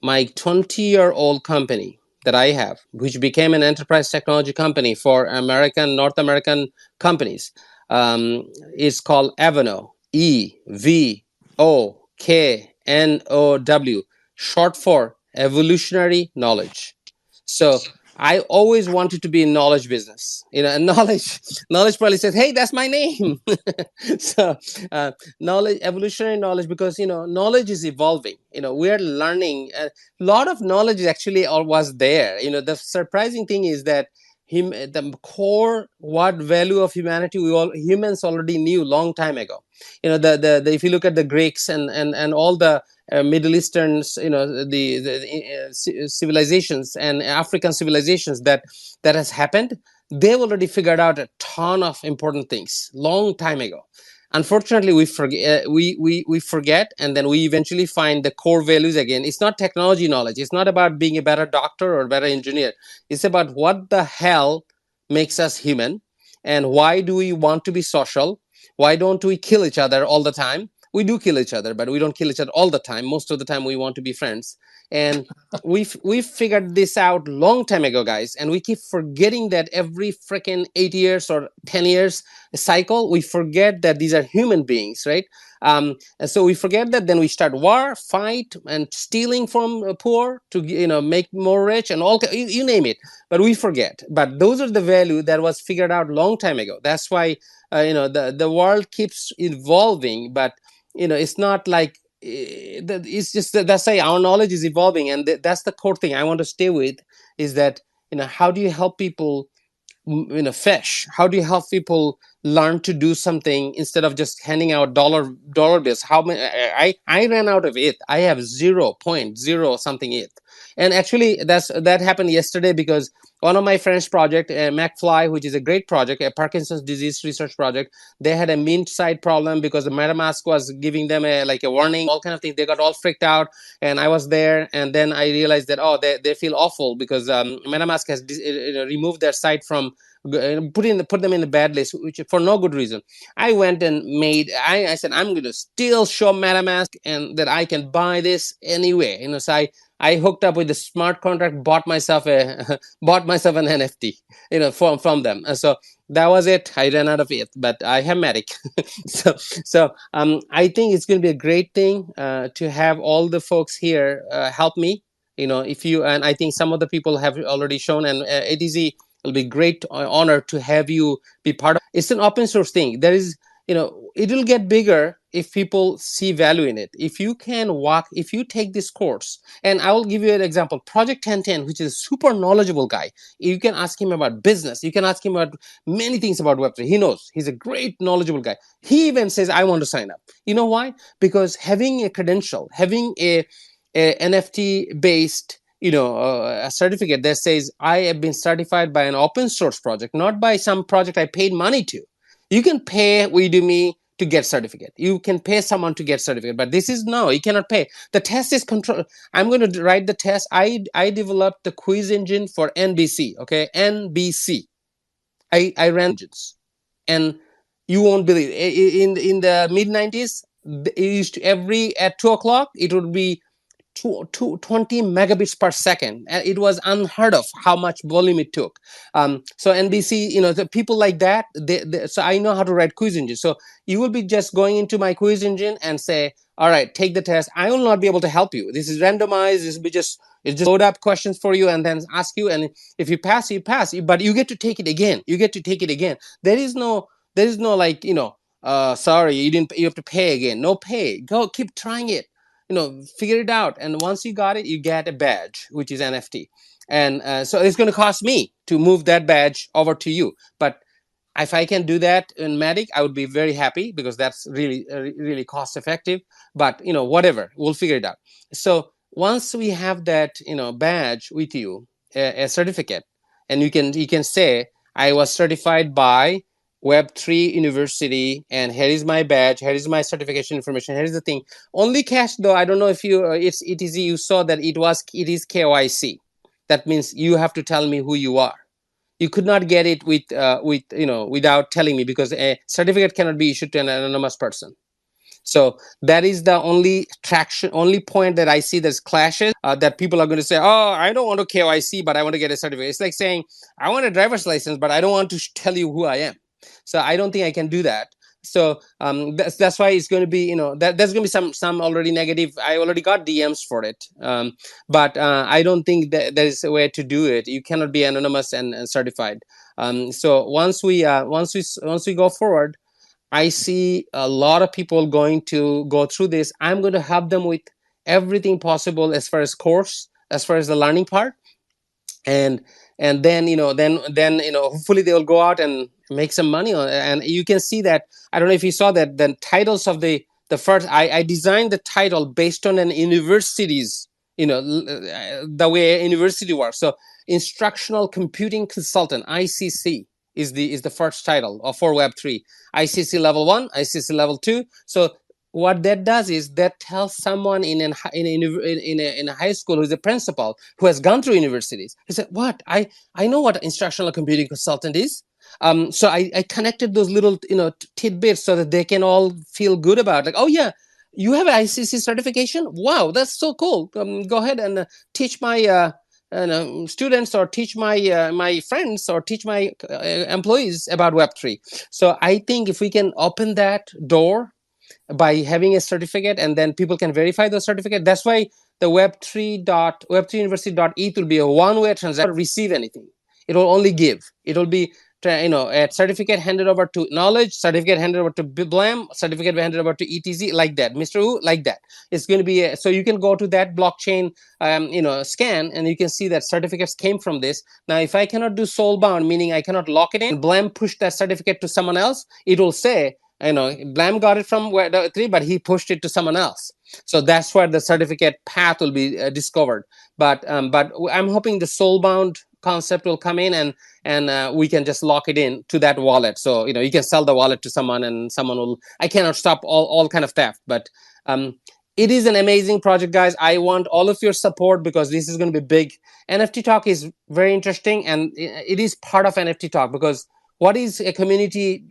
My 20-year-old company that I have, which became an enterprise technology company for North American companies, is called Evoknow. EVOKNOW, short for evolutionary knowledge. So I always wanted to be in knowledge business, and knowledge probably says, "Hey, that's my name." So knowledge, evolutionary knowledge, because knowledge is evolving. We're learning. A lot of knowledge actually was there. The surprising thing is that the core what value of humanity humans already knew long time ago. The if you look at the Greeks and all the Middle Easterns, the civilizations and African civilizations that has happened, they've already figured out a ton of important things long time ago. Unfortunately, we forget, we forget, and then we eventually find the core values again. It's not technology knowledge. It's not about being a better doctor or a better engineer. It's about what the hell makes us human, and why do we want to be social? Why don't we kill each other all the time? We do kill each other, but we don't kill each other all the time. Most of the time, we want to be friends. And we've figured this out long time ago, guys, and we keep forgetting that every freaking 8 years or 10 years cycle, we forget that these are human beings, right? And so we forget that, then we start war, fight, and stealing from poor to make more rich, and all you name it. But we forget. But those are the value that was figured out long time ago. That's why the world keeps evolving, but it's not like it's just that's why our knowledge is evolving, and that's the core thing I want to stay with, is that how do you help people fish? How do you help people learn to do something instead of just handing out dollar bills? How many? I ran out of it. I have 0.0 something it, and actually that happened yesterday because one of my friends' project, MacFly, which is a great project, a Parkinson's disease research project, they had a mint side problem because the MetaMask was giving them a warning, all kind of things. They got all freaked out, and I was there, and then I realized that they feel awful because MetaMask has removed their site from put them in a bad list, which for no good reason. I went and I said I'm going to still show MetaMask and that I can buy this anyway. So I hooked up with the smart contract, bought myself an NFT, from them. And so that was it. I ran out of it, but I have Matic. so I think it's going to be a great thing to have all the folks here help me. If you, and I think some of the people have already shown, and ATZ, it'll be great honor to have you be part of. It's an open source thing. There is, it'll get bigger if people see value in it. If you take this course, and I will give you an example. Project 1010, which is a super knowledgeable guy. You can ask him about business. You can ask him about many things about Web3. He knows. He's a great knowledgeable guy. He even says, I want to sign up. You know why? Because having a credential, having a NFT based a certificate that says I have been certified by an open source project, not by some project I paid money to. You can pay Udemy to get certificate. You can pay someone to get certificate, but this is no, you cannot pay. The test is control. I'm going to write the test. I developed the quiz engine for NBC. Okay, NBC. I ran engines, and you won't believe in the mid 90s. It used to at 2 o'clock it would be 20 megabits per second, and it was unheard of how much volume it took. So NBC, the people like that, so I know how to write quiz engine. So you will be just going into my quiz engine and say, all right, take the test. I will not be able to help you. This is randomized. This will be just load up questions for you and then ask you, and if you pass, you pass. But you get to take it again. There is no like, sorry, you have to pay again. No pay. Go keep trying it. Figure it out, and once you got it, you get a badge, which is NFT, and so it's going to cost me to move that badge over to you. But if I can do that in Matic, I would be very happy, because that's really really cost effective. But whatever, we'll figure it out. So once we have that badge with you, a certificate, and you can say I was certified by Web3 University, and here is my badge, here is my certification information, here is the thing. Only cash, though, I don't know if you it is you saw that it is KYC. That means you have to tell me who you are. You could not get it without telling me, because a certificate cannot be issued to an anonymous person. So that is the only point that I see there's clashes, that people are going to say, oh, I don't want to KYC, but I want to get a certificate. It's like saying, I want a driver's license, but I don't want to tell you who I am. So I don't think I can do that. So that's why it's going to be, there's going to be some already negative. I already got DMs for it, but I don't think that there is a way to do it. You cannot be anonymous and certified. So once we go forward, I see a lot of people going to go through this. I'm going to help them with everything possible as far as course, as far as the learning part. and then hopefully they will go out and make some money on it. And you can see that, I don't know if you saw that the titles of the first, I designed the title based on an university's, the way a university works. So instructional computing consultant, ICC, is the first title for Web3. ICC level 1, ICC level 2. So what that does is that tells someone in a high school who's a principal who has gone through universities. He said, "What? I know what instructional computing consultant is." So I connected those little tidbits so that they can all feel good about, like, oh yeah, you have an ICC certification. Wow, that's so cool. Go ahead and teach my students, or teach my friends, or teach my employees about Web3. So I think if we can open that door by having a certificate, and then people can verify the certificate. That's why the web3university.eth will be a one-way transaction. Receive anything, it will only give. It will be a certificate handed over to Knowledge, certificate handed over to Blam, certificate handed over to ETZ, like that. Mr. Wu, like that. It's going to be so you can go to that blockchain scan, and you can see that certificates came from this. Now if I cannot do soul bound, meaning I cannot lock it in, Blam push that certificate to someone else, it will say, Blam got it from Web3, but he pushed it to someone else. So that's where the certificate path will be discovered. But I'm hoping the soulbound concept will come in, and we can just lock it in to that wallet. So you can sell the wallet to someone, and someone will. I cannot stop all kind of theft, but it is an amazing project, guys. I want all of your support, because this is going to be big. NFT Talk is very interesting, and it is part of NFT Talk, because what is a community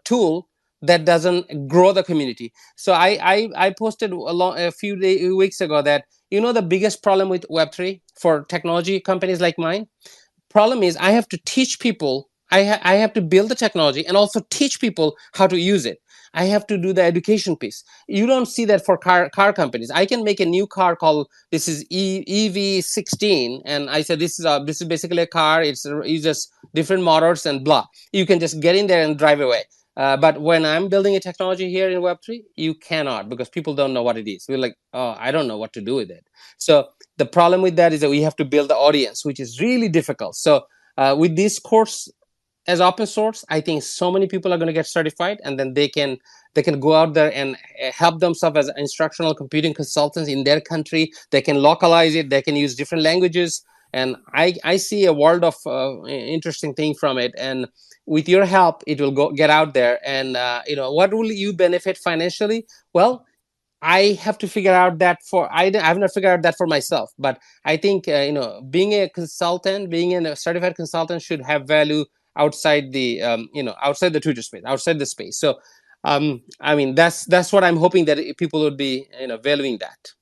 tool that doesn't grow the community? So I posted a few weeks ago that the biggest problem with Web3 for technology companies like mine, problem is I have to teach people. I have to build the technology and also teach people how to use it. I have to do the education piece. You don't see that for car companies. I can make a new car called, this is EV16, and I said this is basically a car. It's just different motors and blah. You can just get in there and drive away. But when I'm building a technology here in Web3, you cannot, because people don't know what it is. We're like, oh, I don't know what to do with it. So the problem with that is that we have to build the audience, which is really difficult. So with this course as open source, I think so many people are going to get certified, and then they can go out there and help themselves as instructional computing consultants in their country. They can localize it. They can use different languages. And I see a world of interesting thing from it. And with your help, it will get out there. And what will you benefit financially? Well, I have to figure out that I have not figured out that for myself. But I think being a consultant, being a certified consultant, should have value outside the outside the Twitter space, outside the space. So I mean, that's what I'm hoping, that people would be valuing that.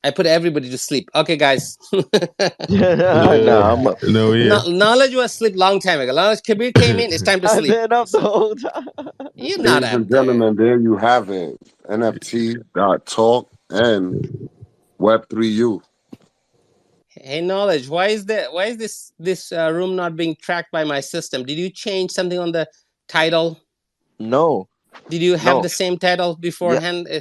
I put everybody to sleep. Okay, guys. Nah, No, yeah. Knowledge was asleep long time ago. Knowledge Kabir came in. It's time to I've sleep. been up the whole time. You're not Ladies up and there. gentlemen, there you have it. NFT.talk and Web3U. Hey, Knowledge, why is this room not being tracked by my system? Did you change something on the title? No. Did you have No. the same title beforehand? Yeah.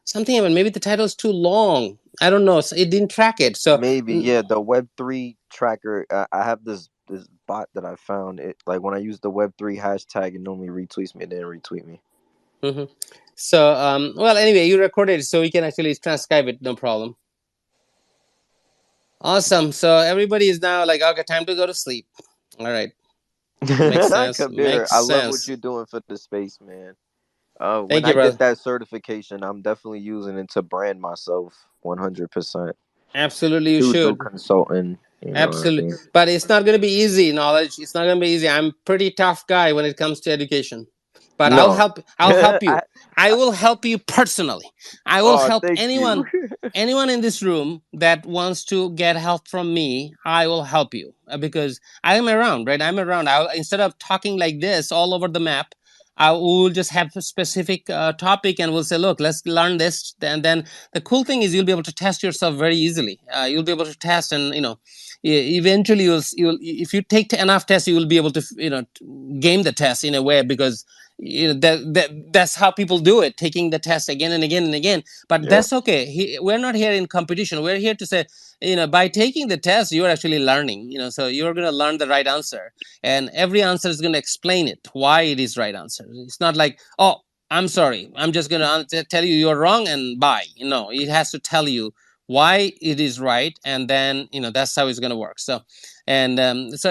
Something happened. Maybe the title is too long. I don't know. So it didn't track it. So maybe, yeah, the Web3 tracker. I have this bot that I found. It, like, when I use the Web3 hashtag, it normally retweets me. It didn't retweet me. Mm-hmm. So well, anyway, you recorded it, so we can actually transcribe it. No problem. Awesome. So everybody is now like, okay, time to go to sleep. All right. Makes sense. Kabir, Makes I love what sense. you're doing for the space, man. When Thank I you, brother. get that certification, I'm definitely using it to brand myself 100%. Absolutely, you Digital should. consultant. You know what I Absolutely. mean? But it's not going to be easy, Knowledge. It's not going to be easy. I'm pretty tough guy when it comes to education. But I'll No. help you. I will help you personally. I will help thank anyone you. anyone in this room that wants to get help from me. I will help you, because I am around, right? I'm around. Instead of talking like this all over the map, I will just have a specific topic, and we'll say, look, let's learn this. And then the cool thing is you'll be able to test yourself very easily. You'll be able to test, and eventually you'll if you take enough tests, you will be able to game the test in a way, because that's how people do it, taking the test again and again and again. But that's okay. We're not here in competition. We're here to say, by taking the test, you're actually learning. So you're going to learn the right answer, and every answer is going to explain it, why it is right answer. It's not like, oh, I'm sorry, I'm just going to tell you you're wrong and bye. It has to tell you why it is right, and then that's how it's going to work. So it's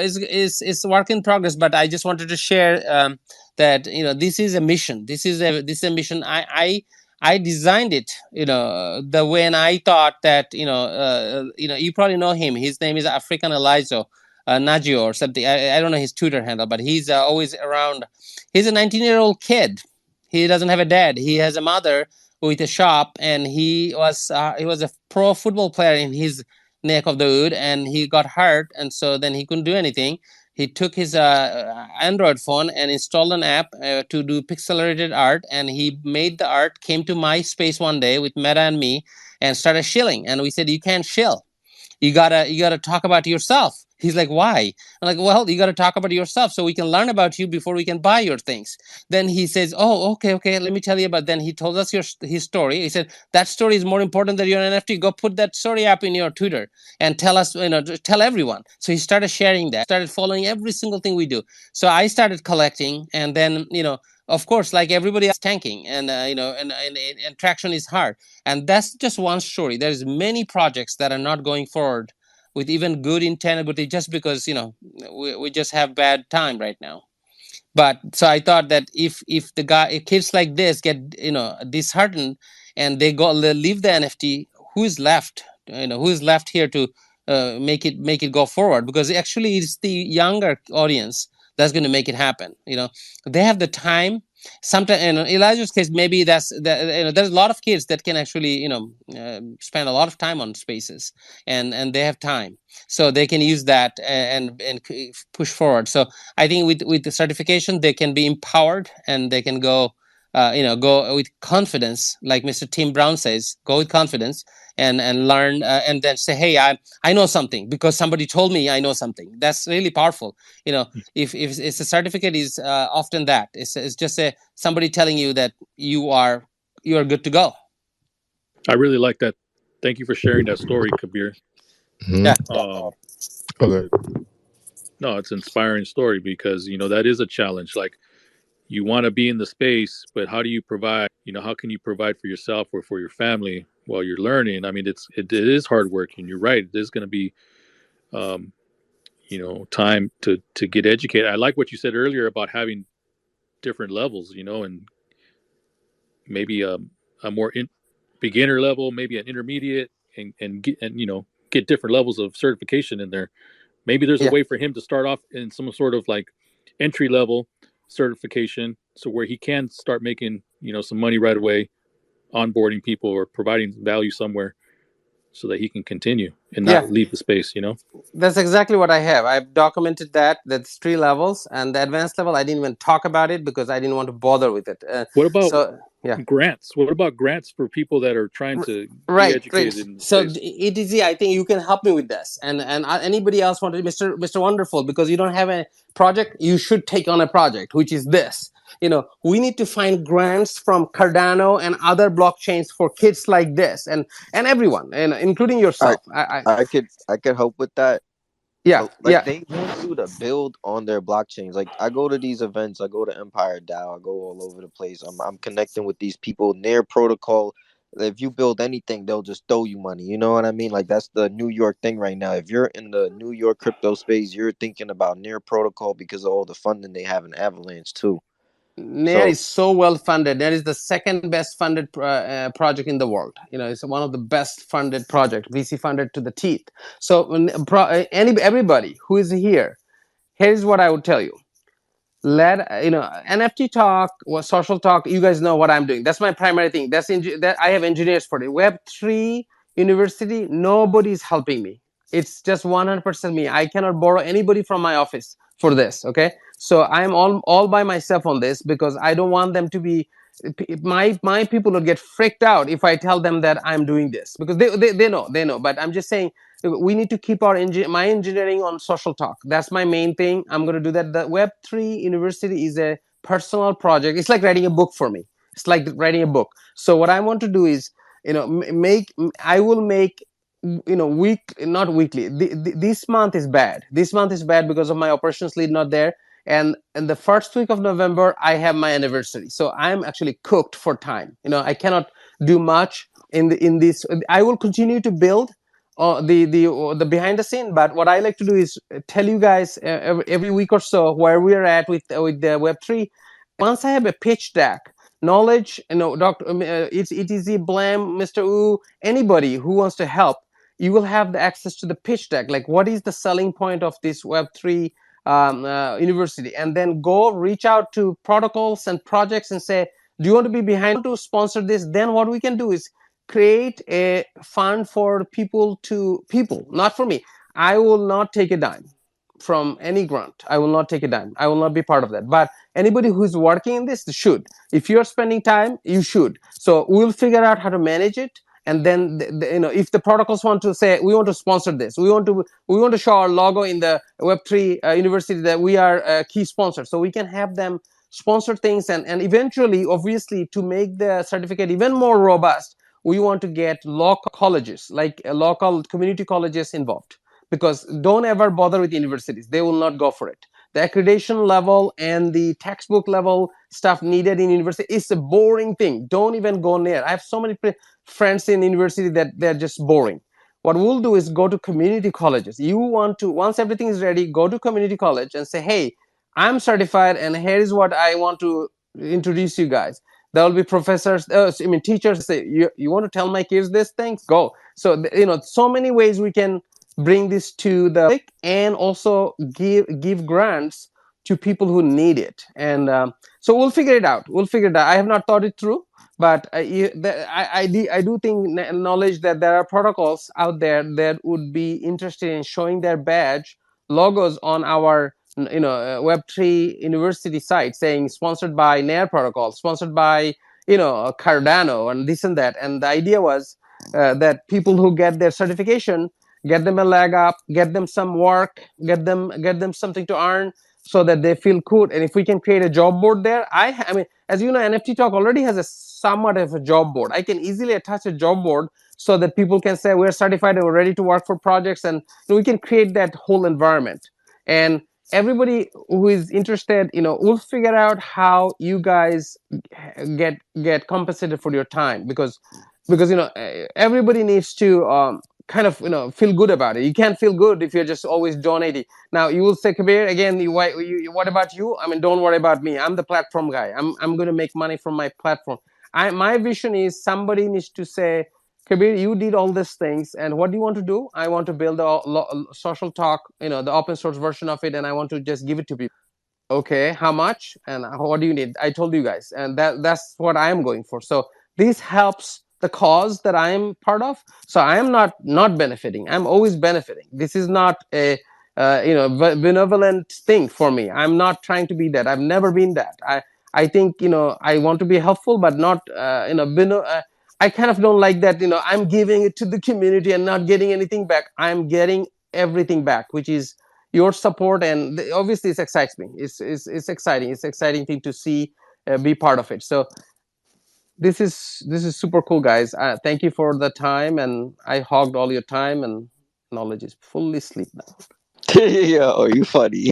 a work in progress, but I just wanted to share that this is a mission. This is a mission. I designed it, the when I thought that you probably know him. His name is African Elijah Najio or something. I don't know his Twitter handle, but he's always around. He's a 19-year-old kid. He doesn't have a dad. He has a mother with a shop, and he was a pro football player in his neck of the wood, and he got hurt, and so then he couldn't do anything. He took his Android phone and installed an app to do pixelated art, and he made the art, came to my space one day with Meta and me, and started shilling. And we said, you can't shill. You gotta talk about yourself. He's like, why? I'm like, well, you gotta talk about yourself so we can learn about you before we can buy your things. Then he says, oh, okay, let me tell you about. Then he told us his story. He said, that story is more important than your NFT. Go put that story up in your Twitter and tell us, tell everyone. So he started sharing that, started following every single thing we do. So I started collecting, and then of course, like everybody else, tanking, and and traction is hard. And that's just one story. There's many projects that are not going forward with even good intent, but just because we just have bad time right now. But so I thought that if kids like this get disheartened and they leave the NFT, who is left? Who is left here to make it go forward? Because actually, it's the younger audience that's going to make it happen. They have the time. Sometimes in Elijah's case, maybe there's a lot of kids that can actually spend a lot of time on spaces, and they have time, so they can use that and push forward. So I think with the certification, they can be empowered, and they can go go with confidence, like Mr. Tim Brown says, go with confidence and learn, and then say, hey, I know something because somebody told me I know something. That's really powerful. If it's a certificate is often that it's just somebody telling you that you are good to go. I really like that. Thank you for sharing that story, Kabir. Yeah. Okay. No, it's an inspiring story because that is a challenge. Like, you want to be in the space, but how do you provide? How can you provide for yourself or for your family while you're learning? I mean, it is hard work, and you're right. There's going to be, time to get educated. I like what you said earlier about having different levels, and maybe a more beginner level, maybe an intermediate, and get different levels of certification in there. Maybe there's a way for him to start off in some sort of like entry level certification, so where he can start making some money right away, onboarding people or providing value somewhere, so that he can continue and not leave the space. That's exactly what I have. I've documented that. That's 3 levels, and the advanced level, I didn't even talk about it because I didn't want to bother with it. What about grants? What about grants for people that are trying to be educated in the so space? ETZ, I think you can help me with this, and anybody else wanted Mr. Wonderful, because you don't have a project, you should take on a project, which is this. We need to find grants from Cardano and other blockchains for kids like this, and everyone, and including yourself. I could help with that. Yeah, They want you to build on their blockchains. Like, I go to these events, I go to Empire DAO, I go all over the place. I'm connecting with these people near protocol. If you build anything, they'll just throw you money. You know what I mean? Like, that's the New York thing right now. If you're in the New York crypto space, you're thinking about near protocol because of all the funding they have in Avalanche too. Nair is so well funded. Nair is the second best funded project in the world. It's one of the best funded projects, VC funded to the teeth. So everybody who is here, here's what I would tell you. NFT talk or social talk, you guys know what I'm doing. That's my primary thing. That I have engineers for it. Web3 University, nobody's helping me. It's just 100% me. I cannot borrow anybody from my office for this. Okay, so I'm all by myself on this because I don't want them to be my people will get freaked out if I tell them that I'm doing this, because they know. But I'm just saying, we need to keep my engineering on social talk. That's my main thing. I'm going to do that. The Web3 University is a personal project. It's like writing a book for me. It's like writing a book. So what I want to do is, I will make, not weekly. This month is bad. This month is bad because of my operations lead not there. And in the first week of November, I have my anniversary. So I'm actually cooked for time. I cannot do much in this. I will continue to build the behind the scene, but what I like to do is tell you guys every week or so where we are at with the Web3. Once I have a pitch deck, knowledge, Dr. It's ETZ, Blam, Mr. Wu, anybody who wants to help, you will have the access to the pitch deck. Like, what is the selling point of this Web3 university? And then go reach out to protocols and projects and say, do you want to be behind to sponsor this? Then what we can do is create a fund for people, not for me. I will not take a dime from any grant. I will not take a dime. I will not be part of that. But anybody who's working in this should. If you're spending time, you should. So we'll figure out how to manage it. And then if the protocols want to say, we want to sponsor this, we want to show our logo in the Web3 university that we are a key sponsor, so we can have them sponsor things, and eventually, obviously, to make the certificate even more robust, we want to get local colleges, like local community colleges involved, because don't ever bother with universities. They will not go for it. The accreditation level and the textbook level stuff needed in university is a boring thing. Don't even go near. I have so many friends in university that they're just boring. What we'll do is go to community colleges. You want to, once everything is ready, go to community college and say, hey, I'm certified and here is what I want to introduce you guys. There will be professors, teachers say, you want to tell my kids this things? Go. So, so many ways we can bring this to the public and also give grants to people who need it. And so we'll figure it out. I have not thought it through, but I do think knowledge that there are protocols out there that would be interested in showing their badge logos on our Web3 university site, saying sponsored by Nair protocol, sponsored by Cardano and this and that. And the idea was that people who get their certification, get them a leg up, get them some work, get them something to earn, so that they feel good. And if we can create a job board there, I mean, as you know, NFT Talk already has a somewhat of a job board. I can easily attach a job board so that people can say we're certified and we're ready to work for projects, and we can create that whole environment. And everybody who is interested, we'll figure out how you guys get compensated for your time, because everybody needs to kind of feel good about it. You can't feel good if you're just always donating. Now you will say, Kabir, again, what about you? I mean, don't worry about me. I'm the platform guy. I'm going to make money from my platform. My vision is somebody needs to say, Kabir, you did all these things, and what do you want to do? I want to build a social talk, the open source version of it, and I want to just give it to people. Okay, how much and what do you need? I told you guys, and that's what I am going for. So this helps the cause that I am part of. So I am not benefiting. I'm always benefiting. This is not a benevolent thing for me. I'm not trying to be that. I've never been that. I think I want to be helpful, but not I kind of don't like that. I'm giving it to the community and not getting anything back. I'm getting everything back, which is your support, and obviously it excites me. It's exciting. It's exciting thing to see, be part of it. So this is super cool, guys. Thank you for the time, and I hogged all your time, and knowledge is fully asleep now. Yo, you funny.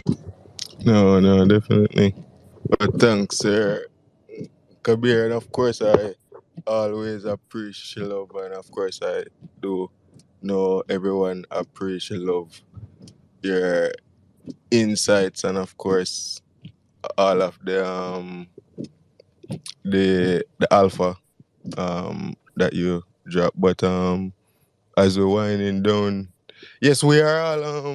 No, definitely. But thanks, sir, Kabir. And of course, I always appreciate love, and of course, I do know everyone appreciate love your insights, and of course, all of the alpha that you drop. But as we're winding down, yes, we are all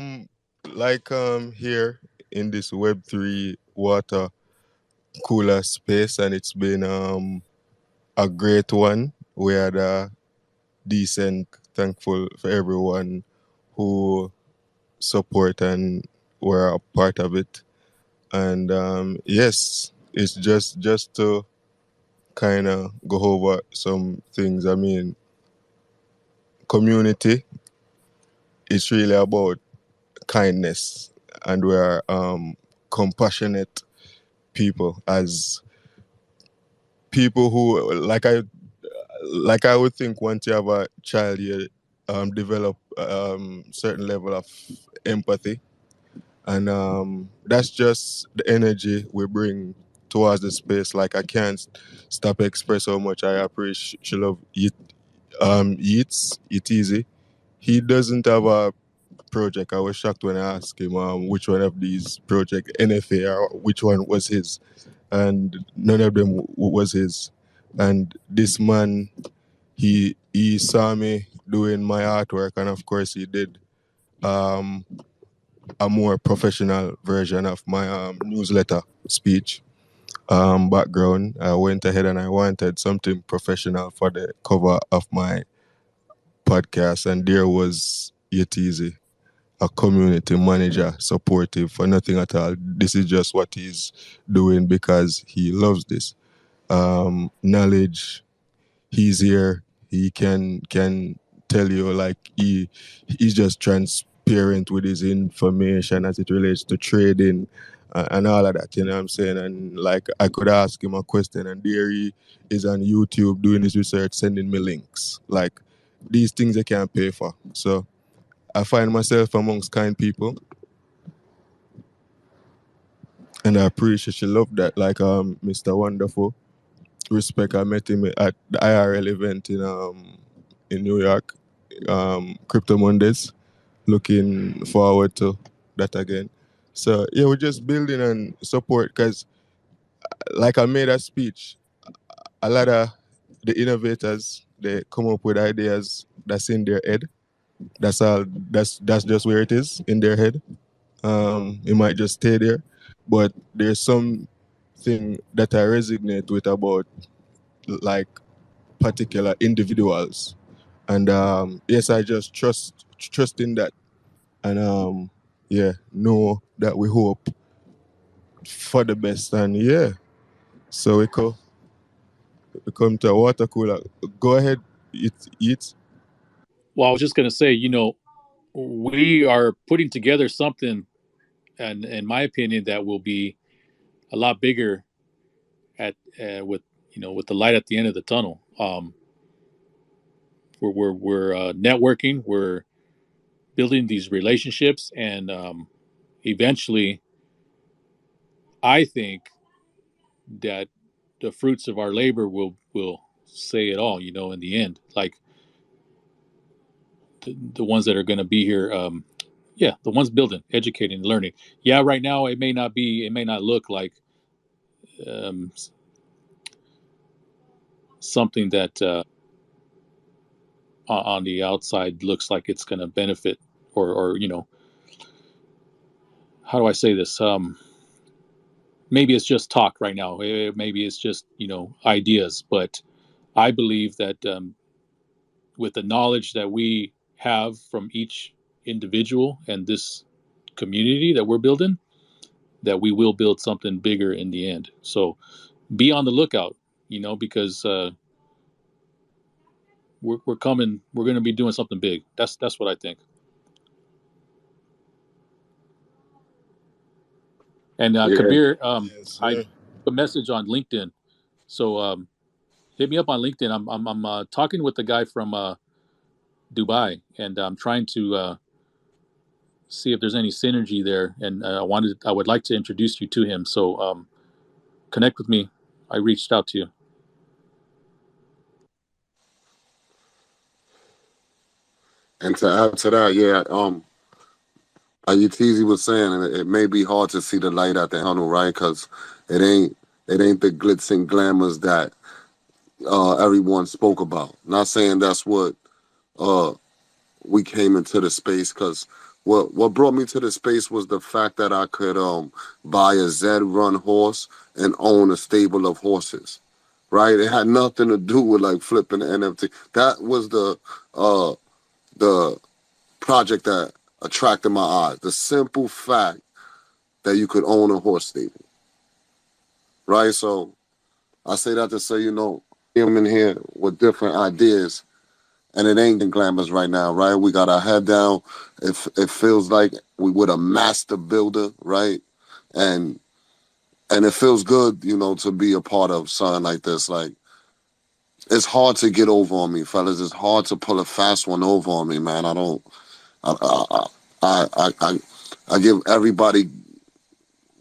here in this Web3 water cooler space, and it's been a great one. We had a decent, thankful for everyone who support and were a part of it. And yes, it's just to kind of go over some things. I mean, community, it's really about kindness, and we're compassionate people as people who like I would think once you have a child, you develop certain level of empathy, and that's just the energy we bring towards the space. Like I can't stop express how much I appreciate love Yeats, It Easy. He doesn't have a project. I was shocked when I asked him which one of these project NFA or which one was his, and none of them was his. And this man, he saw me doing my artwork, and of course he did um, a more professional version of my newsletter speech background. I went ahead and I wanted something professional for the cover of my podcast, and there was Yetizi, a community manager, supportive for nothing at all. This is just what he's doing because he loves this. Knowledge, he's here. He can tell you, like, he's just transparent with his information as it relates to trading and all of that, you know what I'm saying? And like I could ask him a question and there he is on YouTube doing his research, sending me links. Like these things I can't pay for. So I find myself amongst kind people, and I appreciate she love that. Like Mr. Wonderful. Respect, I met him at the IRL event in New York, Crypto Mondays. Looking forward to that again. So yeah, we're just building and support because like I made a speech, a lot of the innovators, they come up with ideas that's in their head. That's all. That's just where it is in their head. It might just stay there, but there's something that I resonate with about like particular individuals, and yes, I just trust in that, and yeah, know that we hope for the best, and yeah, so we come to a water cooler. Go ahead, eat. Well, I was just going to say, we are putting together something, and in my opinion, that will be a lot bigger at with the light at the end of the tunnel. We're networking, we're building these relationships, and eventually, I think that the fruits of our labor will say it all. In the end, like the ones that are going to be here. Yeah, the ones building, educating, learning. Yeah, right now it may not look like um, something that on the outside looks like it's going to benefit, or how do I say this? Maybe it's just talk right now. Maybe it's just ideas, but I believe that with the knowledge that we have from each individual and this community that we're building, that we will build something bigger in the end. So be on the lookout, because we're coming. We're going to be doing something big. That's what I think. And Kabir, Yes, I sir. a message on LinkedIn. So hit me up on LinkedIn. I'm talking with the guy from Dubai, and I'm trying to see if there's any synergy there. And I would like to introduce you to him. So connect with me. I reached out to you. And to add to that, yeah, like Yetizi was saying, it may be hard to see the light at the tunnel, right? Because it ain't the glitz and glamours that everyone spoke about. Not saying that's what uh, we came into the space, because what brought me to the space was the fact that I could buy a Z-run horse and own a stable of horses, right? It had nothing to do with like flipping the NFT. That was the project that attracted my eyes. The simple fact that you could own a horse stable, right? So I say that to say, I'm in here with different ideas, and it ain't glamorous right now, right? We got our head down. It feels like we with a master builder, right? And And it feels good, to be a part of something like this. Like, it's hard to get over on me, fellas. It's hard to pull a fast one over on me, man. I don't. I give everybody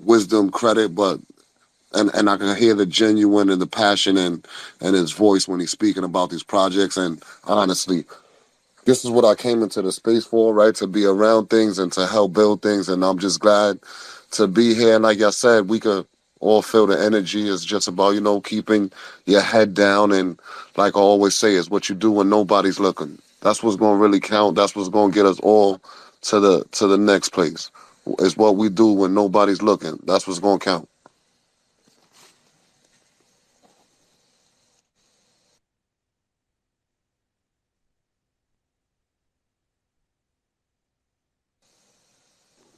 wisdom, credit, but and I can hear the genuine and the passion and his voice when he's speaking about these projects. And honestly, this is what I came into the space for, right? To be around things and to help build things. And I'm just glad to be here. And like I said, we could all feel the energy. It's just about, keeping your head down. And like I always say, it's what you do when nobody's looking. That's what's going to really count. That's what's going to get us all to the next place. It's what we do when nobody's looking. That's what's going to count.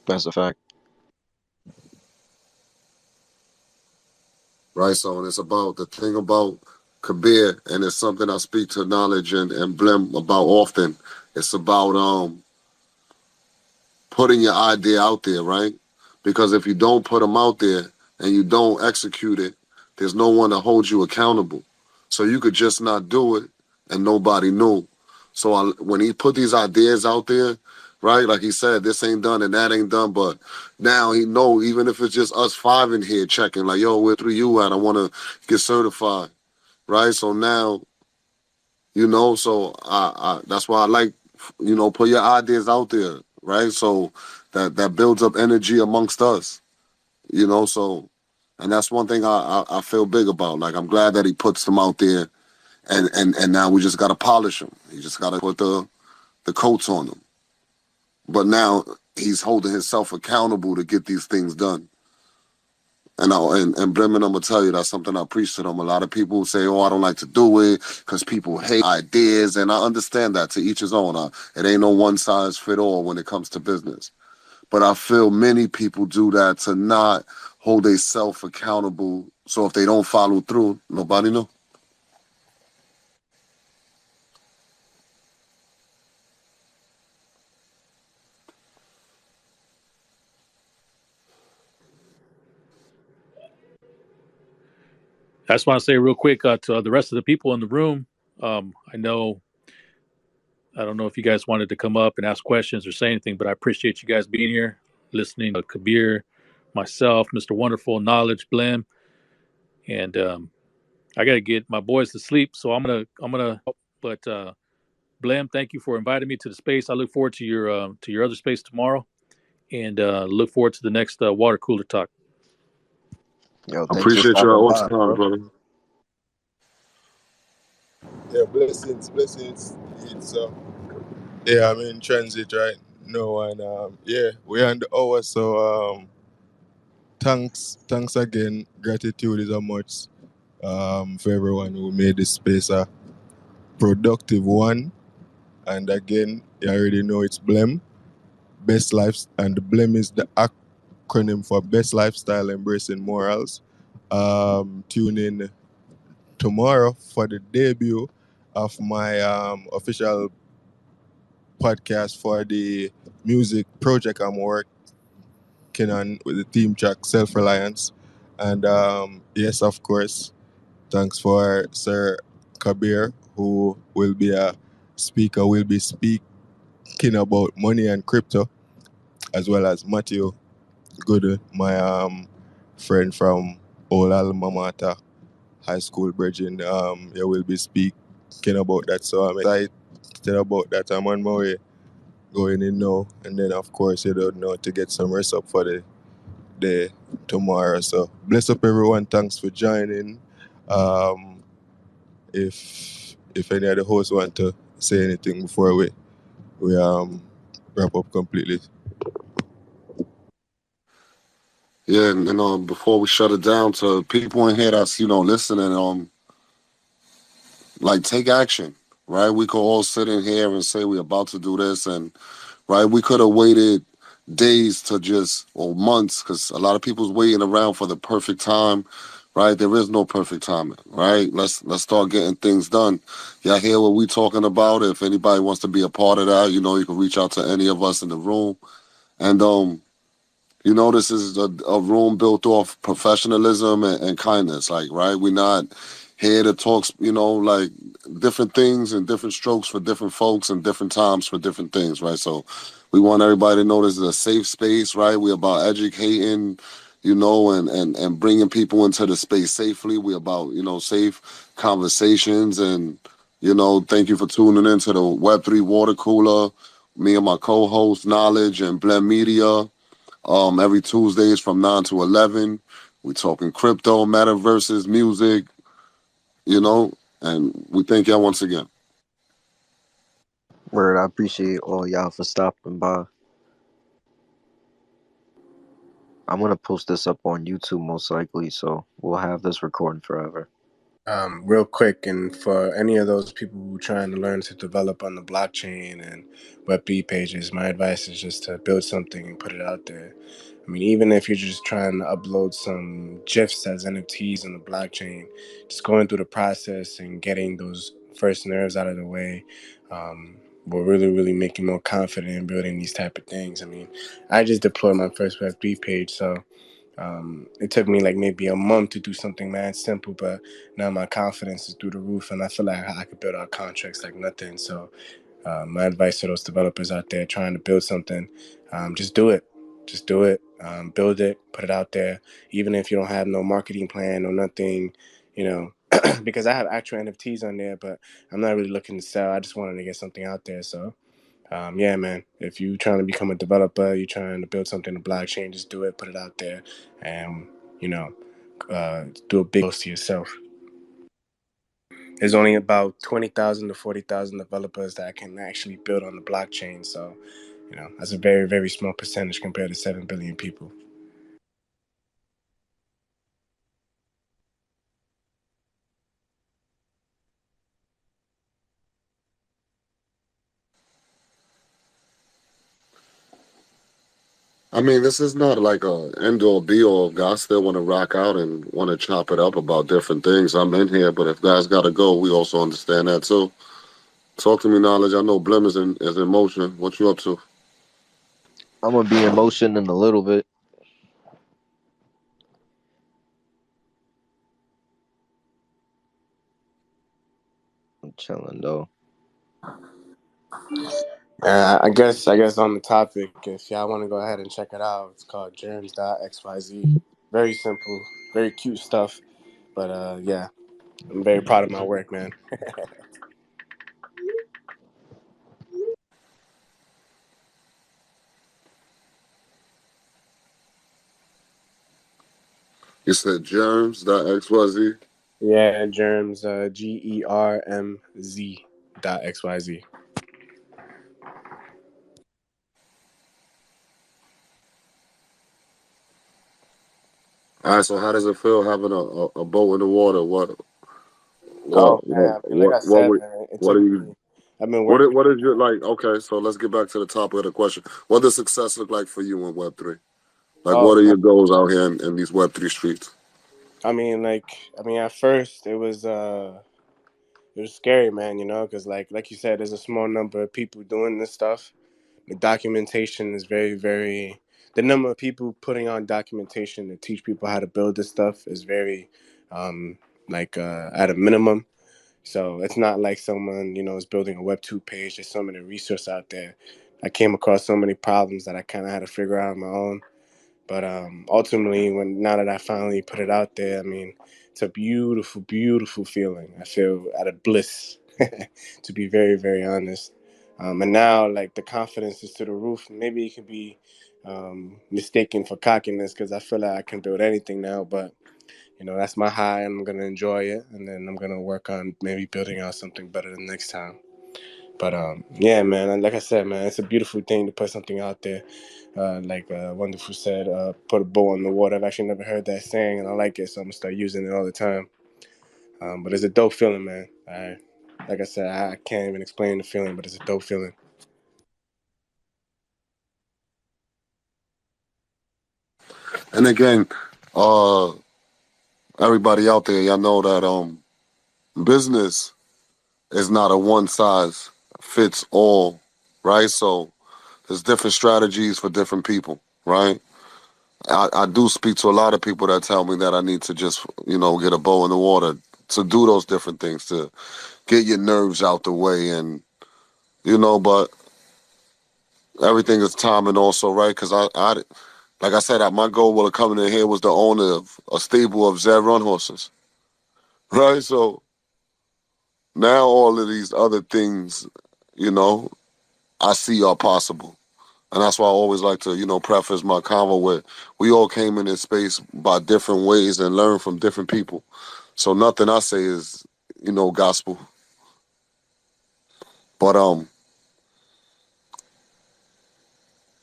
That's a fact. Right. So, and it's about the thing about Kabir, and it's something I speak to Knowledge and Blim about often. It's about putting your idea out there, right? Because if you don't put them out there and you don't execute it, there's no one to hold you accountable. So you could just not do it and nobody knew. So when he put these ideas out there, right, like he said, this ain't done and that ain't done, but now he know, even if it's just us five in here checking, like, yo, where 3U at? I want to get certified, right? So now, so I that's why I like, put your ideas out there, right? So that builds up energy amongst us, so, and that's one thing I feel big about. Like, I'm glad that he puts them out there, and now we just got to polish them. You just got to put the coats on them. But now he's holding himself accountable to get these things done. And Bremen, I'm gonna tell you, that's something I preach to them. A lot of people say, "Oh, I don't like to do it because people hate ideas," and I understand that. To each his own. It ain't no one size fit all when it comes to business. But I feel many people do that to not hold themselves accountable. So if they don't follow through, nobody know. I just want to say real quick to the rest of the people in the room. I know, I don't know if you guys wanted to come up and ask questions or say anything, but I appreciate you guys being here, listening to Kabir, myself, Mr. Wonderful, Knowledge, Blim, and I got to get my boys to sleep, so I'm gonna. But Blim, thank you for inviting me to the space. I look forward to your other space tomorrow, and look forward to the next water cooler talk. Yo, I thanks for appreciate you stopping all the by, time, bro. brother. Yeah, blessings. It's yeah, I'm in transit right now, and yeah, we're on the hour, so thanks again. Gratitude is a much for everyone who made this space a productive one. And again, you already know it's BLEM, Best Lives, and the BLEM is the acronym for Best Lifestyle Embracing Morals. Tune in tomorrow for the debut of my official podcast for the music project I'm working on with the theme track Self Reliance. And yes, of course, thanks for Sir Kabir, who will be a speaker, will be speaking about money and crypto, as well as Matthew Good, my friend from old alma mater, high school bridging. You will be speaking about that. So I'm excited about that. I'm on my way going in now. And then, of course, you don't know to get some rest up for the day tomorrow. So bless up everyone. Thanks for joining. Um, if any of the hosts want to say anything before we wrap up completely. Yeah, and before we shut it down, to people in here that's listening, like, take action, right? We could all sit in here and say we're about to do this, and right, we could have waited days to just, or months, because a lot of people's waiting around for the perfect time, right? There is no perfect timing, right? Let's start getting things done. Y'all hear what we talking about? If anybody wants to be a part of that, you can reach out to any of us in the room, and This is a room built off professionalism and kindness. Like, right? We're not here to talk, like different things and different strokes for different folks and different times for different things, right? So we want everybody to know this is a safe space, right? We're about educating, and bringing people into the space safely. We're about, safe conversations and, thank you for tuning in to the Web3 Water Cooler. Me and my co-host, Knowledge and Blend Media. Every Tuesdays from 9 to 11. We talking crypto, metaverses, music, and we thank y'all once again. Word, I appreciate all y'all for stopping by. I'm gonna post this up on YouTube most likely, so we'll have this recording forever. Real quick, and for any of those people who are trying to learn to develop on the blockchain and Web3 pages, my advice is just to build something and put it out there. I mean, even if you're just trying to upload some GIFs as NFTs on the blockchain, just going through the process and getting those first nerves out of the way will really, really make you more confident in building these type of things. I mean, I just deployed my first Web3 page, so it took me like maybe a month to do something mad simple, but now my confidence is through the roof, and I feel like I could build out contracts like nothing. So my advice to those developers out there trying to build something, just do it. Just do it. Build it. Put it out there. Even if you don't have no marketing plan or nothing, because I have actual NFTs on there, but I'm not really looking to sell. I just wanted to get something out there. So yeah, man, if you're trying to become a developer, you're trying to build something in the blockchain, just do it, put it out there, and, do a big post to yourself. There's only about 20,000 to 40,000 developers that can actually build on the blockchain. So, that's a very, very small percentage compared to 7 billion people. I mean, this is not like a end all be all. Guys still want to rock out and want to chop it up about different things. I'm in here, but if guys got to go, we also understand that too. Talk to me, Knowledge. I know Blim is in motion. What you up to? I'm gonna be in motion in a little bit. I'm chilling though. I guess on the topic, if y'all want to go ahead and check it out, it's called germs.xyz. Very simple, very cute stuff. But yeah, I'm very proud of my work, man. You said germs.xyz. Yeah, germs, GERMZ.xyz. All right. So how does it feel having a boat in the water? What Oh what man, what I mean, like I what said, what, man, it what took are me. you? I've been What working. what is your like? Okay, so let's get back to the topic of the question. What does success look like for you in Web3? Like, Oh what are man, your goals out here in these Web3 streets? at first it was scary, man. Because like you said, there's a small number of people doing this stuff. The documentation is very, very. The number of people putting on documentation to teach people how to build this stuff is very, at a minimum. So it's not like someone, is building a Web2 page. There's so many resources out there. I came across so many problems that I kind of had to figure out on my own. But ultimately, now that I finally put it out there, I mean, it's a beautiful, beautiful feeling. I feel out of bliss, to be very, very honest. And now, like, the confidence is to the roof. Maybe it can be mistaken for cockiness because I feel like I can build anything now. But that's my high, and I'm gonna enjoy it, and then I'm gonna work on maybe building out something better the next time. But yeah, man. And like I said, man, it's a beautiful thing to put something out there. Like Wonderful said, put a bow on the water. I've actually never heard that saying, and I like it, so I'm gonna start using it all the time. But it's a dope feeling, man. Like I said, I can't even explain the feeling, but it's a dope feeling. And again, uh, everybody out there, y'all know that business is not a one size fits all, right? So there's different strategies for different people, right? I do speak to a lot of people that tell me that I need to just, get a bow in the water to do those different things, to get your nerves out the way. And, but everything is timing also, right? Because like I said, my goal while coming in here was the owner of a stable of Zed run horses, right? So now all of these other things, you know, I see are possible. And that's why I always like to, preface my convo with we all came in this space by different ways and learn from different people. So nothing I say is, gospel. But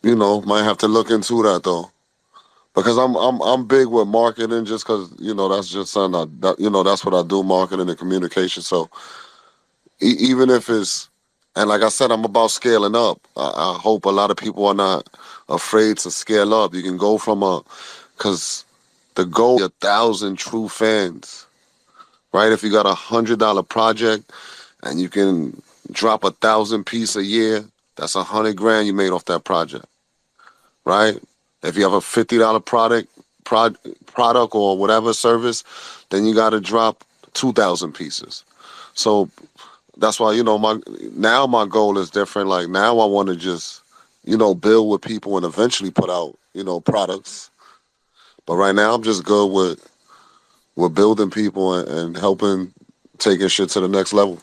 might have to look into that though. Because I'm big with marketing just because, that's just something that's what I do, marketing and communication. So even if it's, and like I said, I'm about scaling up. I hope a lot of people are not afraid to scale up. You can go from because the goal is 1,000 true fans, right? If you got $100 project and you can drop 1,000 piece a year, that's 100 grand you made off that project, right? If you have a $50 product or whatever service, then you got to drop 2,000 pieces. So that's why my goal is different. Like now I want to just build with people and eventually put out products. But right now I'm just good with building people and helping taking shit to the next level.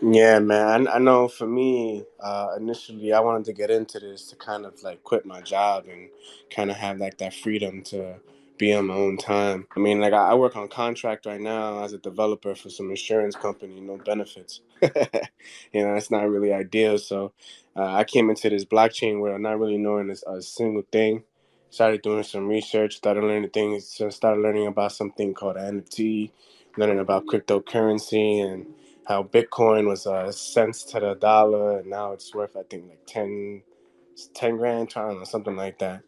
Yeah, man. I know for me, initially, I wanted to get into this to kind of like quit my job and kind of have like that freedom to be on my own time. I mean, like I work on contract right now as a developer for some insurance company, no benefits. It's not really ideal. So I came into this blockchain world not really knowing a single thing. Started doing some research, started learning things, started learning about something called NFT, learning about cryptocurrency and how Bitcoin was cents to the dollar, and now it's worth I think like 10 grand, I don't know, something like that.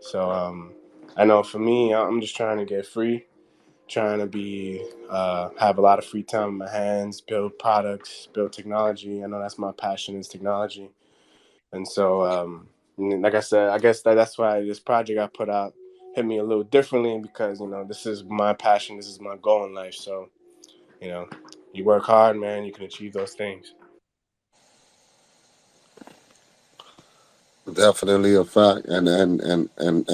So I know for me, I'm just trying to get free, trying to be have a lot of free time in my hands, build products, build technology. I know that's my passion is technology, and so like I said, I guess that's why this project I put out hit me a little differently because this is my passion, this is my goal in life. So you know, you work hard, man, you can achieve those things. Definitely a fact. And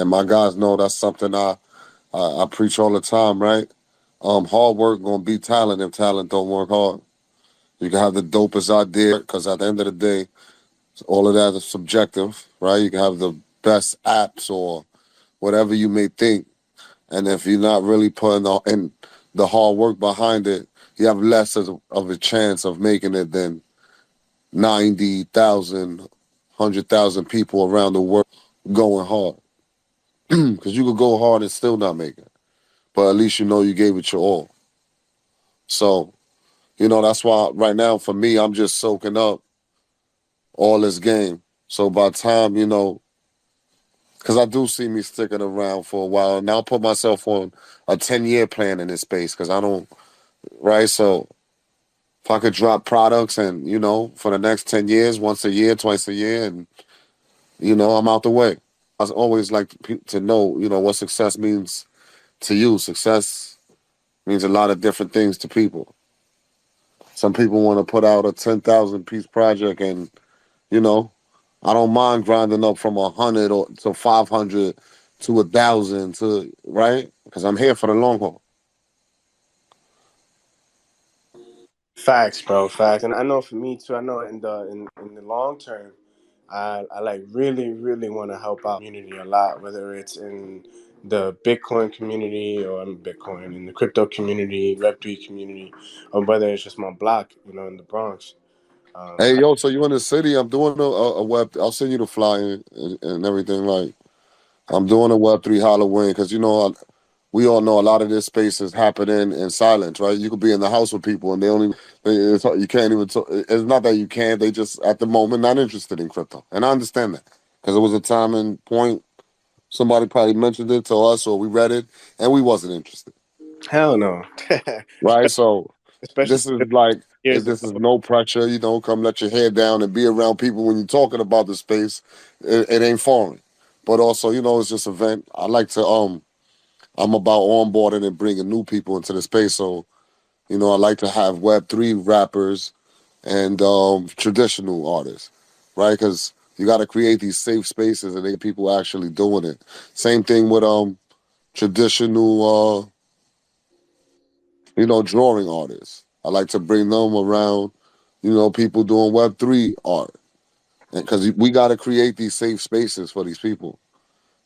my guys know that's something I preach all the time, right? Hard work gonna beat talent if talent don't work hard. You can have the dopest idea, because at the end of the day, all of that is subjective, right? You can have the best apps or whatever you may think, and if you're not really putting in the hard work behind it, you have less of a chance of making it than 90,000, 100,000 people around the world going hard. Because you could go hard and still not make it, but at least you gave it your all. So that's why right now for me, I'm just soaking up all this game. So by the time, because I do see me sticking around for a while, and I'll put myself on a 10-year plan in this space because I don't, right? So if I could drop products and, for the next 10 years, once a year, twice a year, and, I'm out the way. I always like to know, what success means to you. Success means a lot of different things to people. Some people want to put out a 10,000 piece project and, you know, I don't mind grinding up from 100 or to 500 to 1,000 to, right? Because I'm here for the long haul. Facts, bro, facts. And I know for me too, I know in the long term, I like really, really want to help out community a lot, whether it's in the Bitcoin community or in Bitcoin, in the crypto community, Web3 community, or whether it's just my block, in the Bronx. Hey, yo, so you in the city? I'm doing a web. I'll send you the flyer and everything. Like, I'm doing a Web3 Halloween because, we all know a lot of this space is happening in silence, right? You could be in the house with people and you can't even talk. It's not that you can't, they just at the moment not interested in crypto. And I understand that because it was a time and point. Somebody probably mentioned it to us or we read it and we wasn't interested, Hell no. right? So Especially this is like, years this is ago. no pressure. Come let your head down and be around people when you're talking about the space. It ain't foreign. but also, it's just an event. I like to I'm about onboarding and bringing new people into the space. So, I like to have Web3 rappers and traditional artists, right? Because you got to create these safe spaces and they get people actually doing it. Same thing with traditional, drawing artists. I like to bring them around, people doing Web3 art. Because we got to create these safe spaces for these people.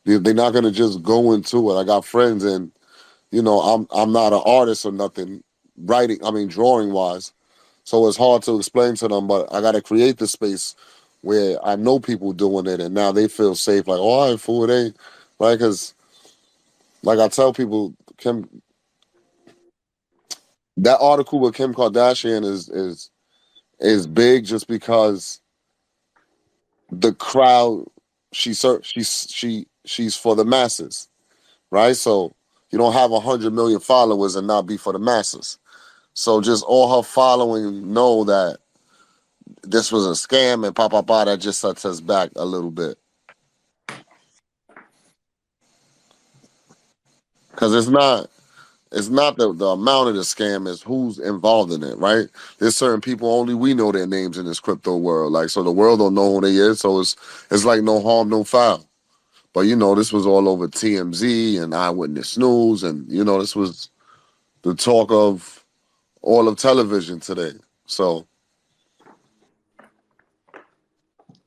They're not going to just go into it. I got friends and, I'm not an artist or nothing, drawing wise. So it's hard to explain to them, but I got to create the space where I know people doing it and now they feel safe. Like, all right, fool, it ain't. Right? Because, like I tell people, that article with Kim Kardashian is big just because the crowd she's for the masses, right? So you don't have 100 million followers and not be for the masses. So just all her following know that this was a scam and that just sets us back a little bit. Because it's not the amount of the scam, is who's involved in it, right? There's certain people only we know their names in this crypto world. Like, so the world don't know who they is, so it's like no harm, no foul. But this was all over TMZ and Eyewitness News, and this was the talk of all of television today. So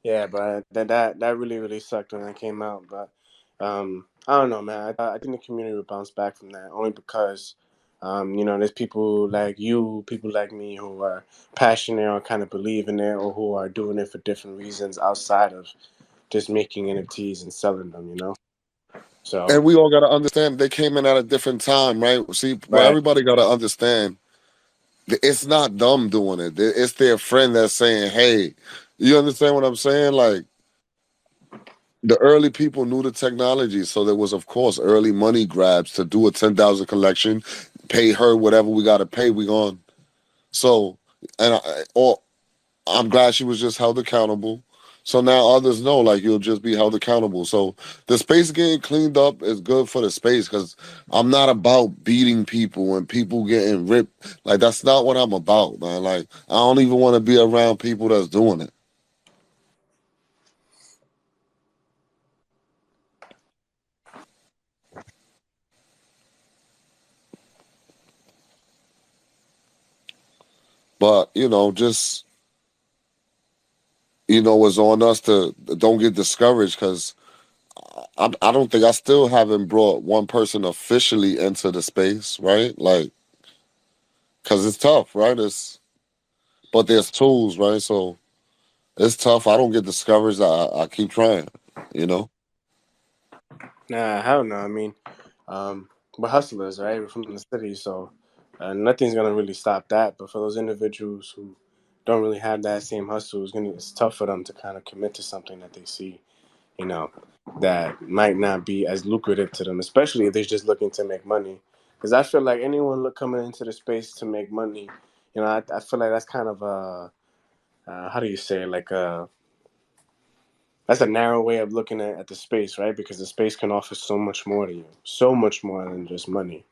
Yeah, but that really sucked when that came out. But I don't know, man. I think the community will bounce back from that only because there's people like you, people like me who are passionate or kind of believe in it, or who are doing it for different reasons outside of just making NFTs and selling them. So and we all got to understand they came in at a different time, right? See, well, right, everybody got to understand it's not them doing it. It's their friend that's saying, "Hey," you understand what I'm saying? Like, the early people knew the technology, so there was, of course, early money grabs to do a 10,000 collection, pay her whatever we got to pay. We gone. So, I'm glad she was just held accountable. So now others know, like, you'll just be held accountable. So the space getting cleaned up is good for the space because I'm not about beating people and people getting ripped. Like, that's not what I'm about, man. Like, I don't even want to be around people that's doing it. But, just, it's on us to don't get discouraged because I don't think I still haven't brought one person officially into the space, right? Like, because it's tough, right? But there's tools, right? So it's tough. I don't get discouraged. I keep trying, you know? nah, hell no. I mean, we're hustlers, right? We're from the city, so nothing's gonna really stop that. But for those individuals who don't really have that same hustle, it's tough for them to kind of commit to something that they see, you know, that might not be as lucrative to them, especially if they're just looking to make money. Because I feel like anyone coming into the space to make money, I feel like that's kind of a how do you say it? Like that's a narrow way of looking at the space, right? Because the space can offer so much more to you, so much more than just money.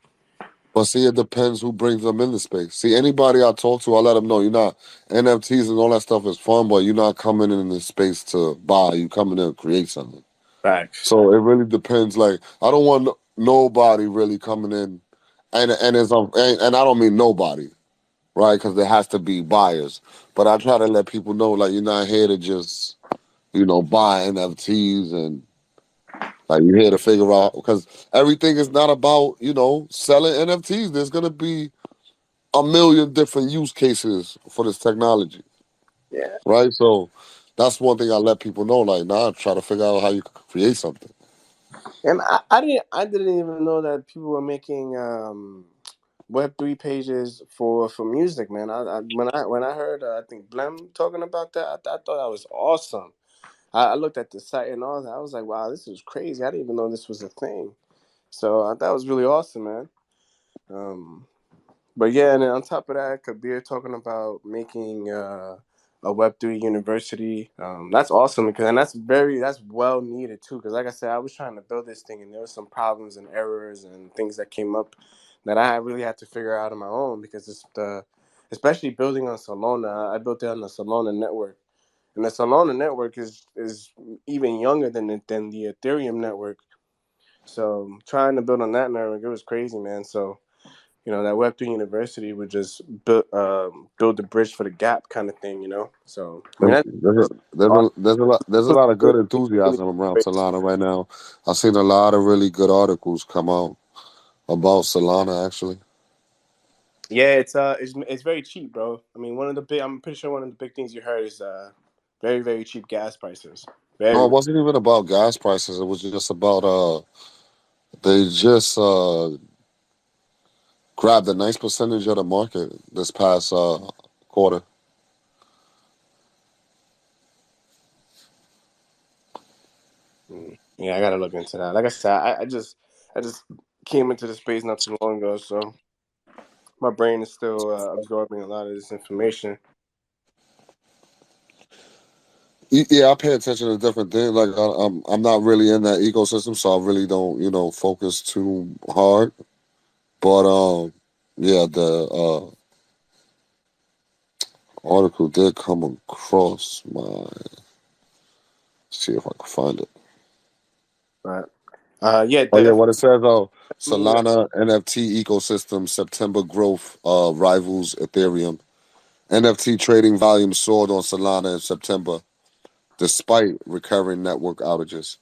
But see, it depends who brings them in the space. See, anybody I talk to, I let them know you're not, NFTs and all that stuff is fun, but you're not coming in the space to buy. You coming in to create something. Facts. So it really depends. Like, I don't want nobody really coming in, and I don't mean nobody, right? Because there has to be buyers. But I try to let people know, like, you're not here to just, buy NFTs, and like, you're here to figure out, because everything is not about, selling NFTs. There's gonna be a million different use cases for this technology, Yeah. right? So that's one thing I let people know. Like, nah, try to figure out how you can create something. And I didn't even know that people were making Web3 pages for music, man. When I heard I think Blem talking about that, I thought that was awesome. I looked at the site and all that. I was like, wow, this is crazy. I didn't even know this was a thing. So that was really awesome, man. But yeah, and then on top of that, Kabir talking about making a Web3 university. That's awesome because and that's well needed too. Because like I said, I was trying to build this thing and there was some problems and errors and things that came up that I really had to figure out on my own because especially building on Solana. I built it on the Solana network, and the Solana network is even younger than the Ethereum network. So trying to build on that network, it was crazy, man. So that Web3 university would just build the bridge for the gap kind of thing, So I mean, There's a lot of good enthusiasm around Solana right now. I've seen a lot of really good articles come out about Solana actually. yeah, it's very cheap, bro. I mean, I'm pretty sure one of the big things you heard is very very cheap gas prices. No, Very it wasn't even about gas prices. It was just about they just grabbed a nice percentage of the market this past quarter. Yeah, I gotta look into that. Like I said, I just came into the space not too long ago, so my brain is still absorbing a lot of this information. Yeah, I pay attention to different things. Like I'm not really in that ecosystem, so I really don't focus too hard. But yeah, the article did come across my. See if I can find it. Right. Yeah, Oh yeah, the what it says. Oh, me Solana NFT ecosystem September growth rivals Ethereum. NFT trading volume soared on Solana in September, despite recurring network outages.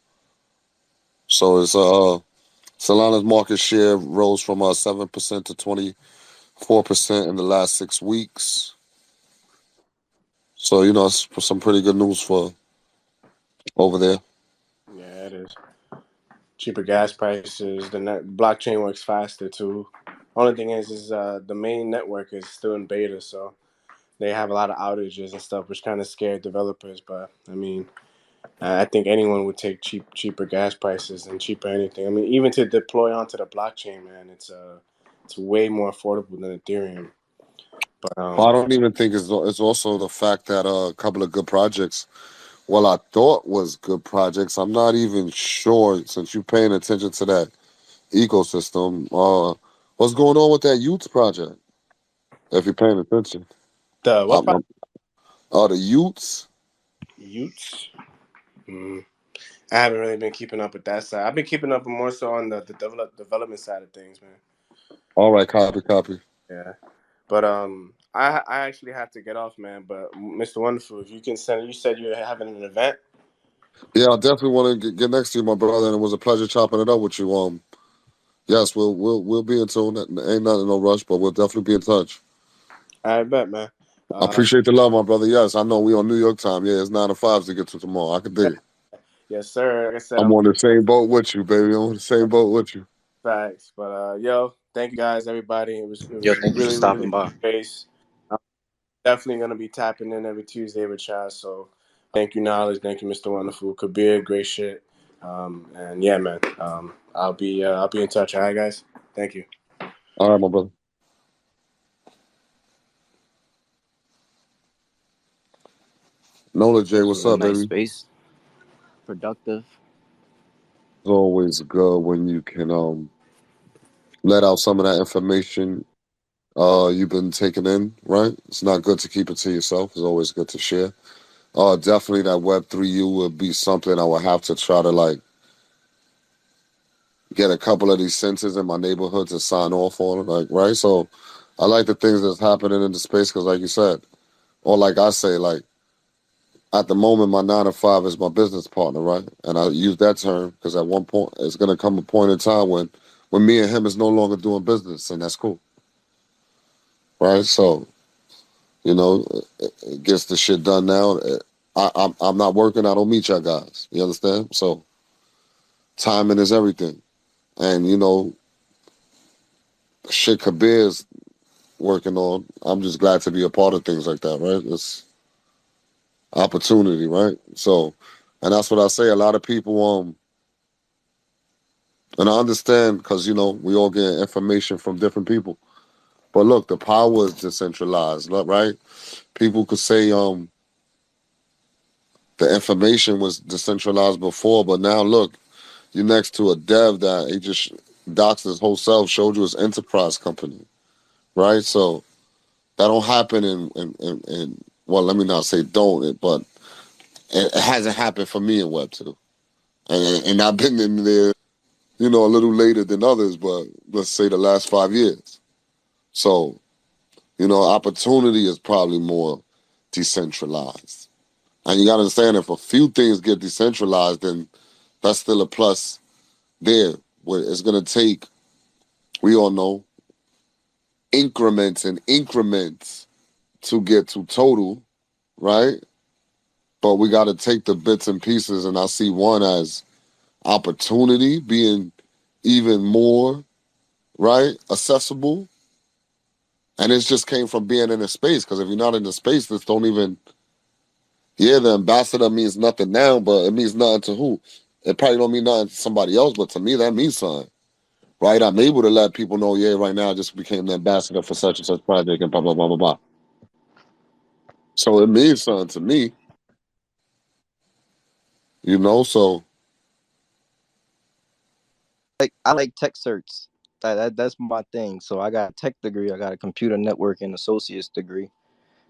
So it's Solana's market share rose from 7% to 24% in the last 6 weeks. So it's some pretty good news for over there. yeah, it is. Cheaper gas prices. Blockchain works faster too. Only thing is the main network is still in beta, so they have a lot of outages and stuff, which kind of scared developers. But I mean, I think anyone would take cheaper gas prices and cheaper anything. I mean, even to deploy onto the blockchain, man, it's way more affordable than Ethereum. But I don't even think it's also the fact that a couple of good projects. Well, I thought was good projects. I'm not even sure since you're paying attention to that ecosystem. What's going on with that youth project? If you're paying attention, the what um, the youths. Utes? Mm. I haven't really been keeping up with that side. I've been keeping up more so on the development side of things, man. All right, copy. Yeah. But I actually have to get off, man. But Mr. Wonderful, if you can send, you said you're having an event. Yeah, I definitely want to get next to you, my brother, and it was a pleasure chopping it up with you. Yes, we'll be in tune. Ain't nothing no rush, but we'll definitely be in touch. I bet, man. I appreciate the love, my brother. Yes, I know we on New York time. Yeah, it's 9 to 5 to get to tomorrow. I can dig it. Yes, sir. Like I said, I'm I'm on the same boat with you, baby. I'm on the same boat with you. facts. But yo, thank you guys, everybody. It Yo, was thank you for really really stopping by. space. I'm definitely gonna be tapping in every Tuesday with y'all. So thank you, Knowledge. Thank you, Mr. Wonderful. Kabir, great shit. And yeah, man. I'll be in touch. All right, guys. Thank you. All right, my brother. Nola J, This what's was a up, nice baby? space, productive. It's always good when you can let out some of that information you've been taking in, right? It's not good to keep it to yourself. It's always good to share. Definitely that Web3U would be something I would have to try to like get a couple of these centers in my neighborhood to sign off on, like, right? So I like the things that's happening in the space because, like you said, or like I say, like at the moment, my 9 to 5 is my business partner, right? And I use that term because at one point, it's gonna come a point in time when me and him is no longer doing business, and that's cool, right? So it gets the shit done now. I'm not working. I don't meet y'all guys. You understand? So timing is everything, and shit Kabir's working on. I'm just glad to be a part of things like that, right? It's opportunity, right? So, and that's what I say. A lot of people, and I understand because we all get information from different people. But look, the power is decentralized, right? People could say, The information was decentralized before, but now look, you're next to a dev that he just doxed his whole self, showed you his enterprise company, right? So that don't happen in well, let me not say don't, but it hasn't happened for me in Web2. And I've been in there, a little later than others, but let's say the last 5 years. So, opportunity is probably more decentralized. And you got to understand, if a few things get decentralized, then that's still a plus there. Where it's going to take, we all know, increments and increments to get to total, right? But we got to take the bits and pieces, and I see one as opportunity being even more, right, accessible. And it just came from being in a space, because if you're not in the space, this don't even, the ambassador means nothing now, but it means nothing to who? It probably don't mean nothing to somebody else, but to me, that means something, right? I'm able to let people know, right now I just became the ambassador for such and such project and blah, blah, blah, blah, blah. So it means something to me, so. I like tech certs. That's my thing. So I got a tech degree. I got a computer networking associate's degree,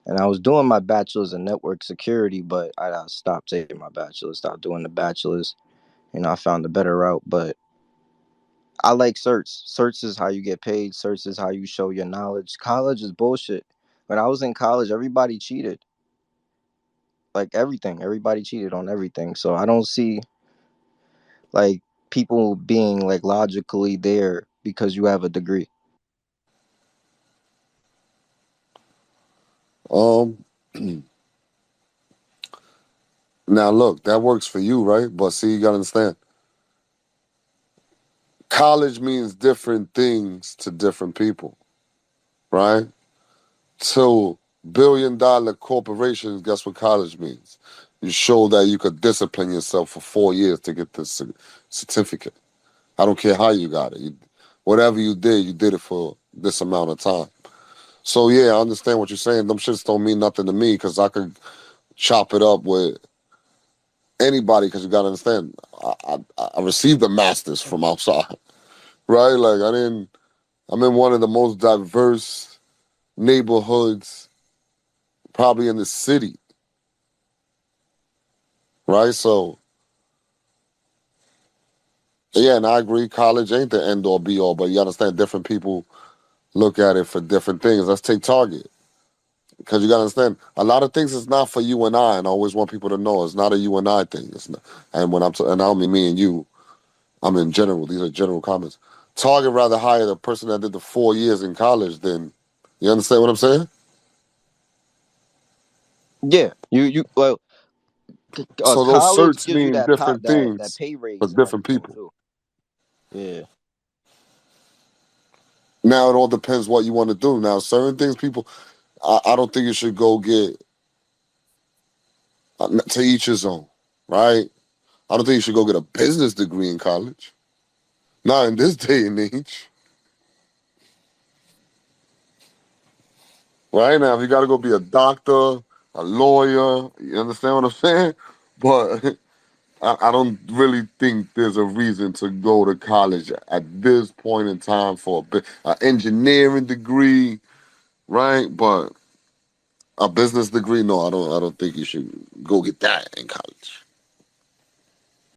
and I was doing my bachelor's in network security, but I stopped taking my bachelor's, stopped doing the bachelor's. I found a better route. But I like certs. Certs is how you get paid. Certs is how you show your knowledge. College is bullshit. When I was in college, everybody cheated. Like everything, everybody cheated on everything. So I don't see like people being like logically there because you have a degree. Um, Now look, that works for you, right? But see, you gotta understand, college means different things to different people, right? To billion-dollar corporations, guess what college means? You show that you could discipline yourself for 4 years to get this certificate. I don't care how you got it. Whatever you did it for this amount of time. So yeah, I understand what you're saying. Them shits don't mean nothing to me, because I could chop it up with anybody, because you got to understand, I received a master's from outside, right? Like I'm in one of the most diverse neighborhoods probably in the city, right? So yeah, and I agree, college ain't the end all be all, but you understand different people look at it for different things. Let's take Target, because you got to understand, a lot of things is not for you and I always want people to know it's not a you and I thing. It's not, and when and I don't mean me and you, I'm in general. These are general comments. Target rather hire the person that did the 4 years in college than, you understand what I'm saying? Yeah, you well, So those college certs gives you mean that different that things pay for raise and different everything people. too. Yeah, Now it all depends what you want to do. Now certain things, people, I don't think you should go get, to each his own, right? I don't think you should go get a business degree in college. Not in this day and age. Right now, if you got to go be a doctor, a lawyer, you understand what I'm saying? But I don't really think there's a reason to go to college at this point in time for an engineering degree, right? But a business degree, no, I don't think you should go get that in college.